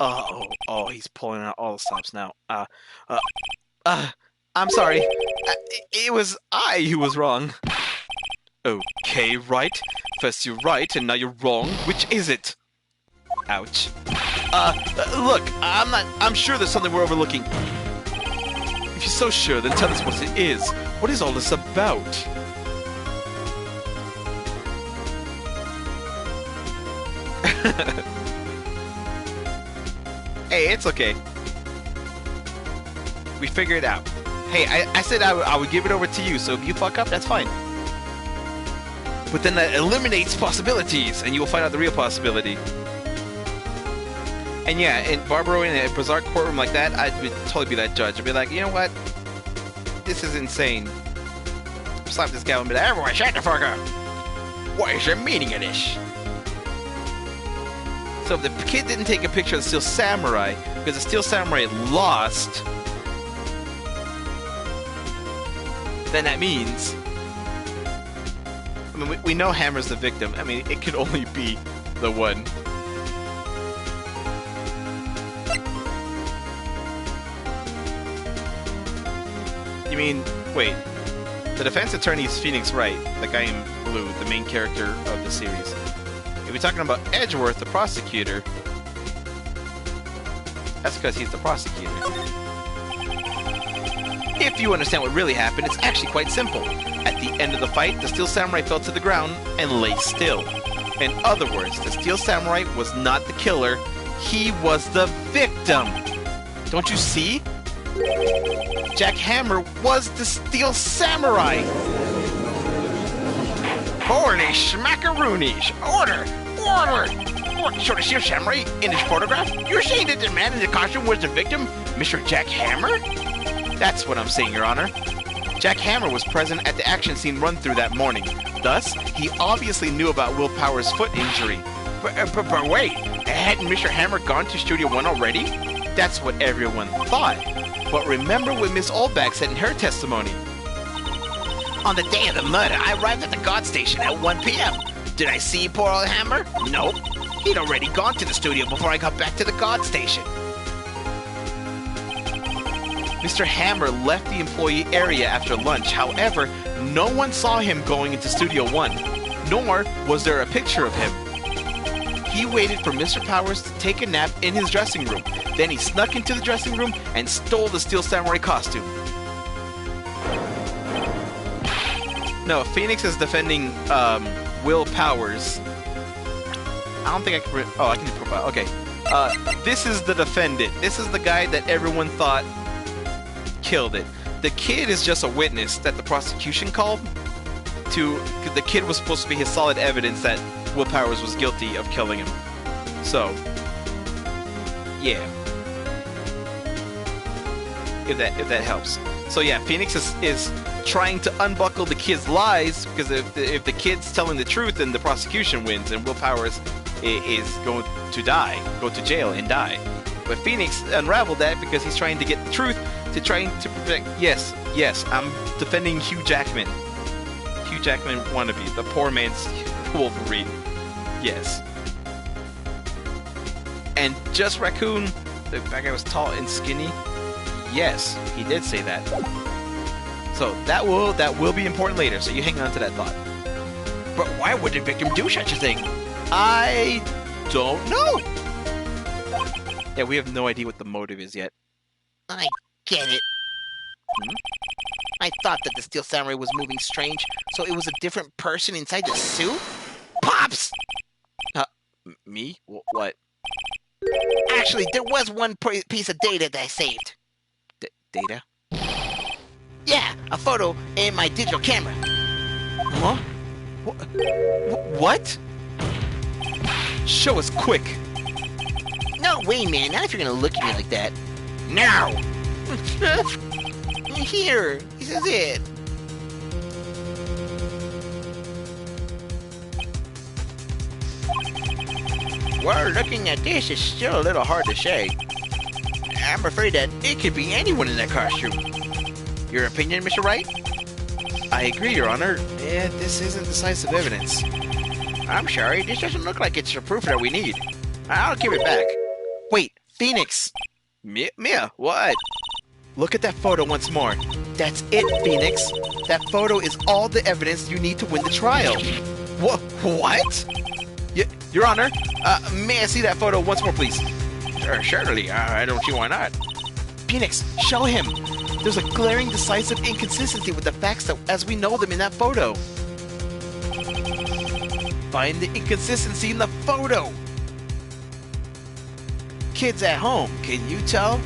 Oh, he's pulling out all the stops now. I'm sorry. It was I who was wrong. Okay, Wright. First you're right, and now you're wrong. Which is it? Ouch. Look, I'm sure there's something we're overlooking. If you're so sure, then tell us what it is. What is all this about? Hey, it's okay. We figured it out. Hey, I said I would give it over to you, so if you fuck up, that's fine. But then that eliminates possibilities, and you will find out the real possibility. And yeah, in Barbaro in a bizarre courtroom like that, I would totally be that judge. I'd be like, you know what? This is insane. Slap this guy and be like, everyone, shut the fuck up. What is the meaning of this? So if the kid didn't take a picture of the Steel Samurai, because the Steel Samurai lost, then that means... I mean, we know Hammer's the victim. I mean, it could only be the one. You mean, wait, the defense attorney is Phoenix Wright, the guy in blue, the main character of the series. If we're talking about Edgeworth, the prosecutor, that's because he's the prosecutor. If you understand what really happened, it's actually quite simple. At the end of the fight, the Steel Samurai fell to the ground and lay still. In other words, the Steel Samurai was not the killer, he was the victim. Don't you see? Jack Hammer was the Steel Samurai! Holy smackaroonies! Order! Order! What, so the Steel Samurai in his photograph? You're saying that the man in the costume was the victim, Mr. Jack Hammer? That's what I'm saying, Your Honor. Jack Hammer was present at the action scene run-through that morning. Thus, he obviously knew about Will Power's foot injury. But wait, hadn't Mr. Hammer gone to Studio One already? That's what everyone thought. But remember what Miss Oldback said in her testimony. On the day of the murder, I arrived at the guard station at 1 p.m. Did I see poor old Hammer? Nope. He'd already gone to the studio before I got back to the guard station. Mr. Hammer left the employee area after lunch. However, no one saw him going into Studio One, nor was there a picture of him. He waited for Mr. Powers to take a nap in his dressing room. Then he snuck into the dressing room and stole the Steel Samurai costume. No, Phoenix is defending Will Powers. I don't think I can... Oh, I can do profile. Okay. This is the defendant. This is the guy that everyone thought killed it. The kid is just a witness that the prosecution called to... The kid was supposed to be his solid evidence that Will Powers was guilty of killing him. So... yeah. If that helps. So yeah, Phoenix is trying to unbuckle the kid's lies, because if the kid's telling the truth, then the prosecution wins, and Will Powers is going to die, go to jail and die. But Phoenix unraveled that because he's trying to get the truth, trying to protect... Yes, I'm defending Hugh Jackman. Hugh Jackman wannabe, the poor man's Wolverine. Yes. And Just Raccoon, that guy was tall and skinny. Yes, he did say that. So that will be important later, so you hang on to that thought. But why would the victim do such a thing? I don't know. Yeah, we have no idea what the motive is yet. I get it. I thought that the Steel Samurai was moving strange, so it was a different person inside the suit? Pops! Me? What? Actually, there was one piece of data that I saved. Data? Yeah, a photo in my digital camera. Huh? What? Show us quick. No way, man. Not if you're gonna look at me like that. Now! Here, this is it. Well, looking at this, it's still a little hard to say. I'm afraid that it could be anyone in that costume. Your opinion, Mr. Wright? I agree, Your Honor. Yeah, this isn't decisive evidence. I'm sorry, this doesn't look like it's the proof that we need. I'll give it back. Wait, Phoenix! Mia, what? Look at that photo once more. That's it, Phoenix. That photo is all the evidence you need to win the trial. What? Your Honor, may I see that photo once more, please? Surely, I don't see why not. Phoenix, show him. There's a glaring, decisive inconsistency with the facts as we know them in that photo. Find the inconsistency in the photo. Kids at home, can you tell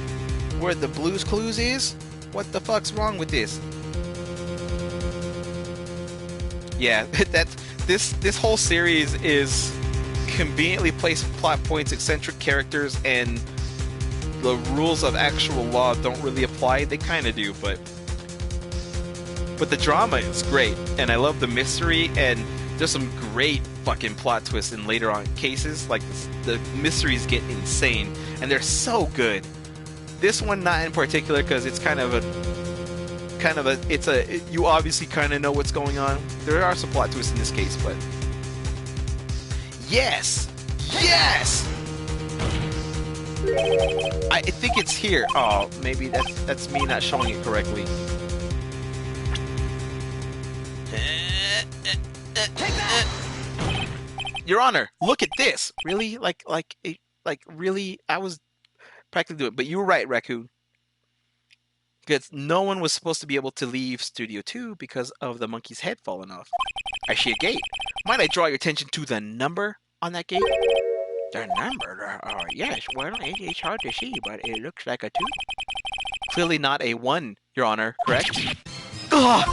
where the Blue's Clues is? What the fuck's wrong with this? Yeah, this whole series is conveniently placed plot points, eccentric characters, and the rules of actual law don't really apply. They kind of do, but the drama is great, and I love the mystery, and there's some great fucking plot twists in later on cases. Like, the mysteries get insane, and they're so good. This one not in particular, because it's kind of kind of you obviously kind of know what's going on. There are some plot twists in this case, but yes, I think it's here. Oh, maybe that's me not showing it correctly. Your Honor, look at this. Really, like really, I was practically doing it, but you were right, Raccoon. Because no one was supposed to be able to leave Studio 2 because of the monkey's head falling off. I see a gate. Might I draw your attention to the number on that gate? The number? Yes, well, it's hard to see, but it looks like a 2. Clearly not a 1, Your Honor, correct? Ugh!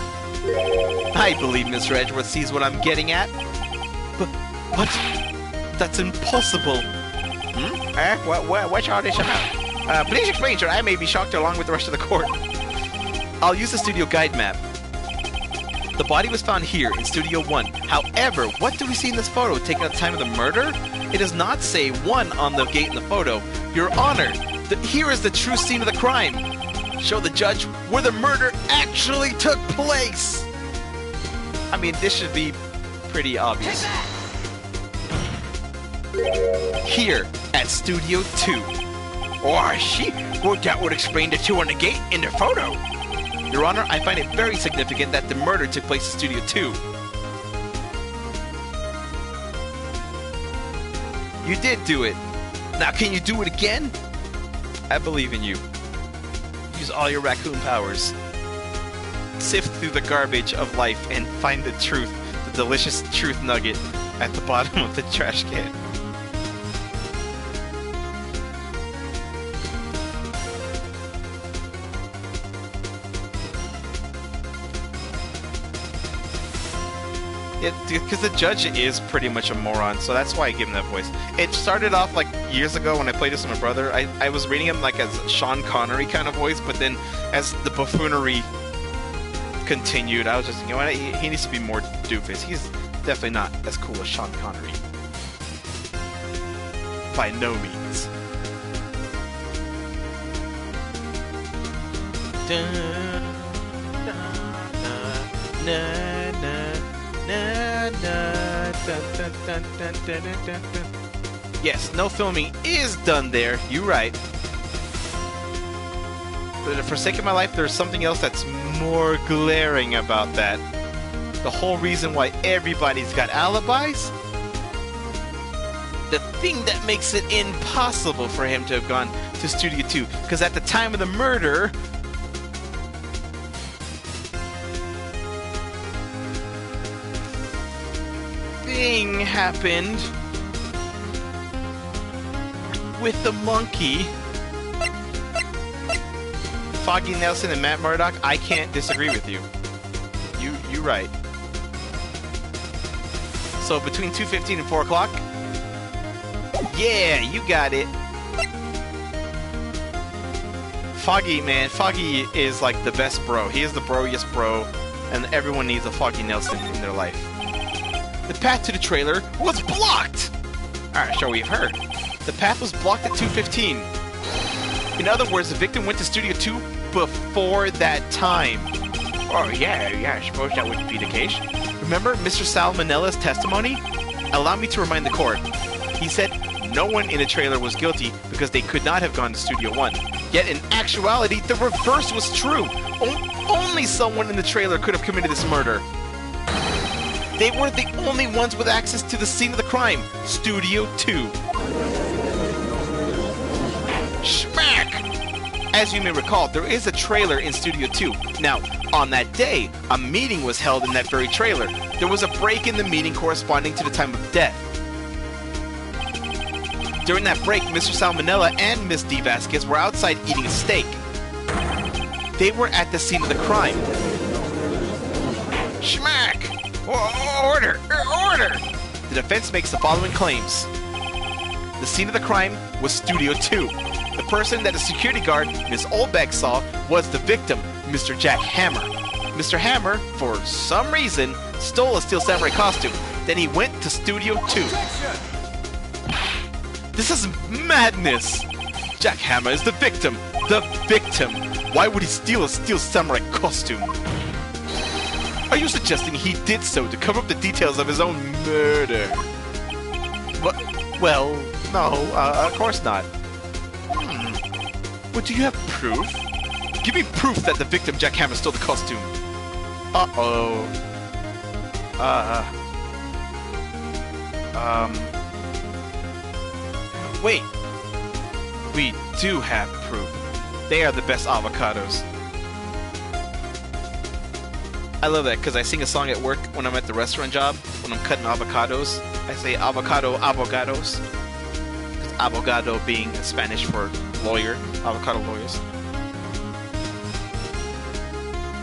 I believe Mr. Edgeworth sees what I'm getting at. But, what? That's impossible. What's all this about? Please explain, sir. I may be shocked along with the rest of the court. I'll use the studio guide map. The body was found here in Studio 1. However, what do we see in this photo taken at the time of the murder? It does not say 1 on the gate in the photo. Your Honor, here is the true scene of the crime. Show the judge where the murder actually took place. I mean, this should be pretty obvious. Here at Studio 2. Oh, I see. Well, that would explain the 2 on the gate in the photo. Your Honor, I find it very significant that the murder took place in Studio 2. You did do it. Now can you do it again? I believe in you. Use all your raccoon powers. Sift through the garbage of life and find the truth, the delicious truth nugget at the bottom of the trash can. Because the judge is pretty much a moron, so that's why I give him that voice. It started off like years ago when I played this with my brother. I was reading him like as Sean Connery kind of voice, but then as the buffoonery continued, I was just, you know what, he needs to be more doofus. He's definitely not as cool as Sean Connery. By no means. Yes, no filming is done there. You're right. But for sake of my life, there's something else that's more glaring about that. The whole reason why everybody's got alibis? The thing that makes it impossible for him to have gone to Studio 2. Because at the time of the murder, thing happened with the monkey. Foggy Nelson and Matt Murdock, I can't disagree with you. You're right. So between 2:15 and 4 o'clock? Yeah, you got it. Foggy, man, Foggy is like the best bro. He is the broiest bro, and everyone needs a Foggy Nelson in their life. The path to the trailer was blocked! Alright, so we've heard. The path was blocked at 2:15. In other words, the victim went to Studio 2 before that time. Oh, yeah, I suppose that would be the case. Remember Mr. Salmonella's testimony? Allow me to remind the court. He said no one in the trailer was guilty because they could not have gone to Studio 1. Yet in actuality, the reverse was true. Only someone in the trailer could have committed this murder. They were the only ones with access to the scene of the crime, Studio 2. Smack! As you may recall, there is a trailer in Studio 2. Now, on that day, a meeting was held in that very trailer. There was a break in the meeting corresponding to the time of death. During that break, Mr. Salmonella and Miss D. Vasquez were outside eating a steak. They were at the scene of the crime. Smack! Order! The defense makes the following claims. The scene of the crime was Studio 2. The person that the security guard, Miss Olbeck, saw was the victim, Mr. Jack Hammer. Mr. Hammer, for some reason, stole a Steel Samurai costume. Then he went to Studio 2. This is madness! Jack Hammer is the victim. The victim! Why would he steal a steel samurai costume? Are you suggesting he did so to cover up the details of his own murder? What? Well, no, of course not. But do you have proof? Give me proof that the victim, Jack Hammer, stole the costume. Uh-oh. Wait. We do have proof. They are the best avocados. I love that because I sing a song at work when I'm at the restaurant job. When I'm cutting avocados, I say avocado, avocados. Because abogado being Spanish for lawyer, avocado lawyers.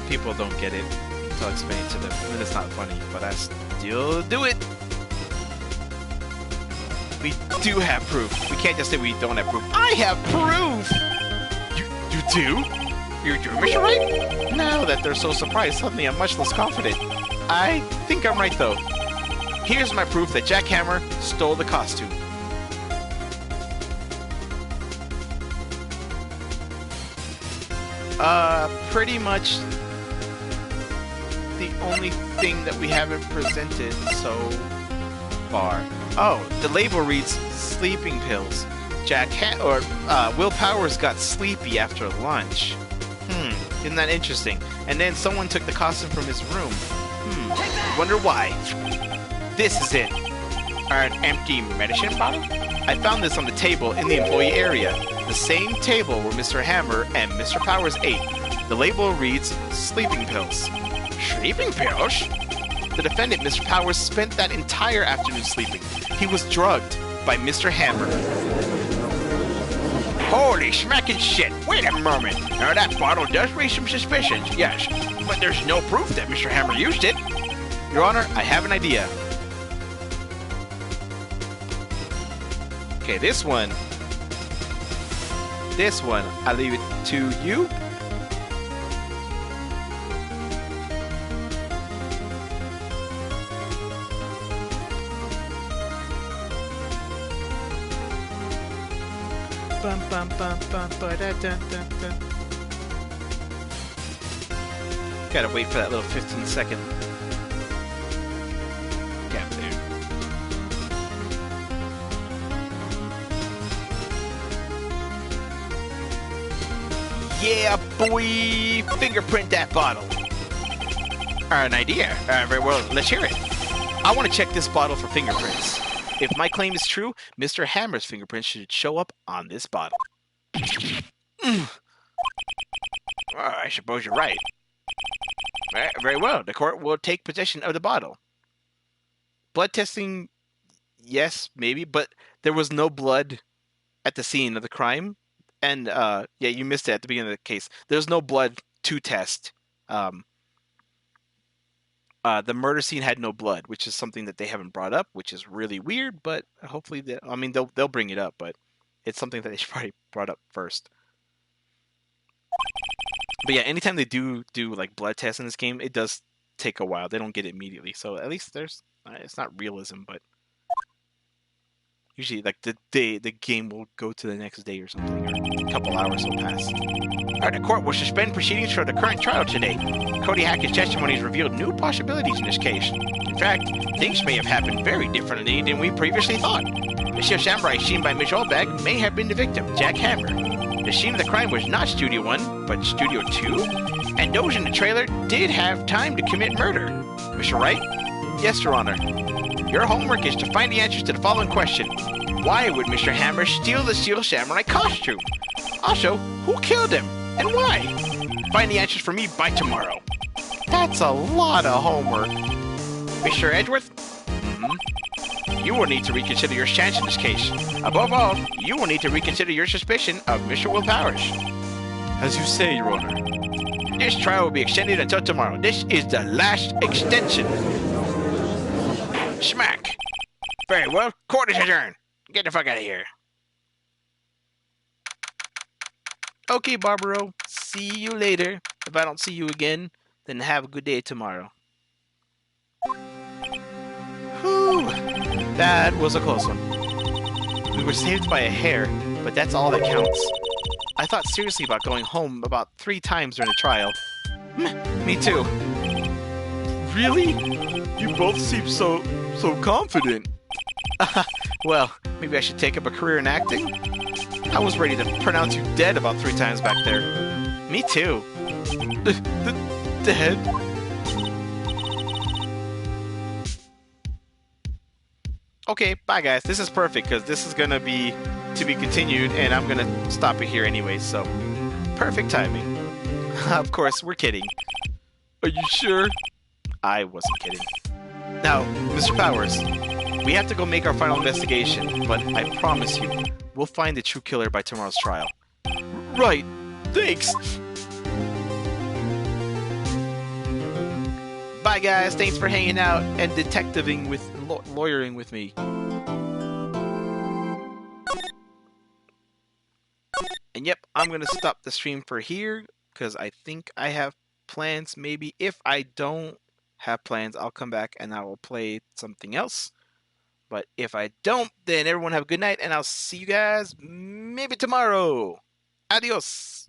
People don't get it until I explain it to them. I mean, it's not funny, but I still do it. We do have proof. We can't just say we don't have proof. I have proof! You do? You're Mr. Wright? Now that they're so surprised, suddenly I'm much less confident. I think I'm right, though. Here's my proof that Jack Hammer stole the costume. Pretty much the only thing that we haven't presented so far. Oh, the label reads sleeping pills. Will Powers got sleepy after lunch. Isn't that interesting? And then someone took the costume from his room. Wonder why. This is it. An empty medicine bottle? I found this on the table in the employee area. The same table where Mr. Hammer and Mr. Powers ate. The label reads sleeping pills. Sleeping pills? The defendant, Mr. Powers, spent that entire afternoon sleeping. He was drugged by Mr. Hammer. Holy smacking shit! Wait a moment! Now that bottle does raise some suspicions, yes. But there's no proof that Mr. Hammer used it. Your Honor, I have an idea. Okay, this one, I leave it to you. Bum, bum, bum, bum, ba, da, dun, dun, dun. Gotta wait for that little 15-second gap there. Yeah, boy! Fingerprint that bottle. An idea. Very well, let's hear it. I want to check this bottle for fingerprints. If my claim is true, Mr. Hammer's fingerprints should show up on this bottle. Well, I suppose you're right. Very well. The court will take possession of the bottle. Blood testing, yes, maybe, but there was no blood at the scene of the crime. And, yeah, you missed it at the beginning of the case. There's no blood to test. The murder scene had no blood, which is something that they haven't brought up, which is really weird, but hopefully, they'll bring it up, but it's something that they should probably brought up first. But yeah, anytime they do like blood tests in this game, it does take a while. They don't get it immediately, so at least there's it's not realism, but usually like the game will go to the next day or something, or a couple hours will pass. The court will suspend proceedings for the current trial today. Cody Hackett's testimony has revealed new possibilities in this case. In fact, things may have happened very differently than we previously thought. The Steel Samurai seen by Mitch Oldbag may have been the victim, Jack Hammer. The scene of the crime was not Studio 1, but Studio 2, and those in the trailer did have time to commit murder. Mr. Wright? Yes, Your Honor. Your homework is to find the answers to the following question. Why would Mr. Hammer steal the Steel Samurai costume? Also, who killed him, and why? Find the answers for me by tomorrow. That's a lot of homework. Mr. Edgeworth? You will need to reconsider your stance in this case. Above all, you will need to reconsider your suspicion of Mr. Will Powers. As you say, Your Honor. This trial will be extended until tomorrow. This is the last extension. Smack. Very well. Court is adjourned. Get the fuck out of here. Okay, Barbaro. See you later. If I don't see you again, then have a good day tomorrow. Whew. That was a close one. We were saved by a hair, but that's all that counts. I thought seriously about going home about 3 times during the trial. Me too. Really? You both seem so confident. Well, maybe I should take up a career in acting? I was ready to pronounce you dead about 3 times back there. Me too. Dead? Okay, bye guys. This is perfect because this is gonna be to be continued and I'm gonna stop it here anyway, so perfect timing. Of course, we're kidding. Are you sure? I wasn't kidding. Now, Mr. Powers, we have to go make our final investigation, but I promise you, we'll find the true killer by tomorrow's trial. Right. Thanks. Bye guys, thanks for hanging out and detectiving with lawyering with me. And yep, I'm gonna stop the stream for here because I think I have plans. Maybe if I don't have plans, I'll come back and I will play something else. But if I don't, then everyone have a good night and I'll see you guys maybe tomorrow. Adios.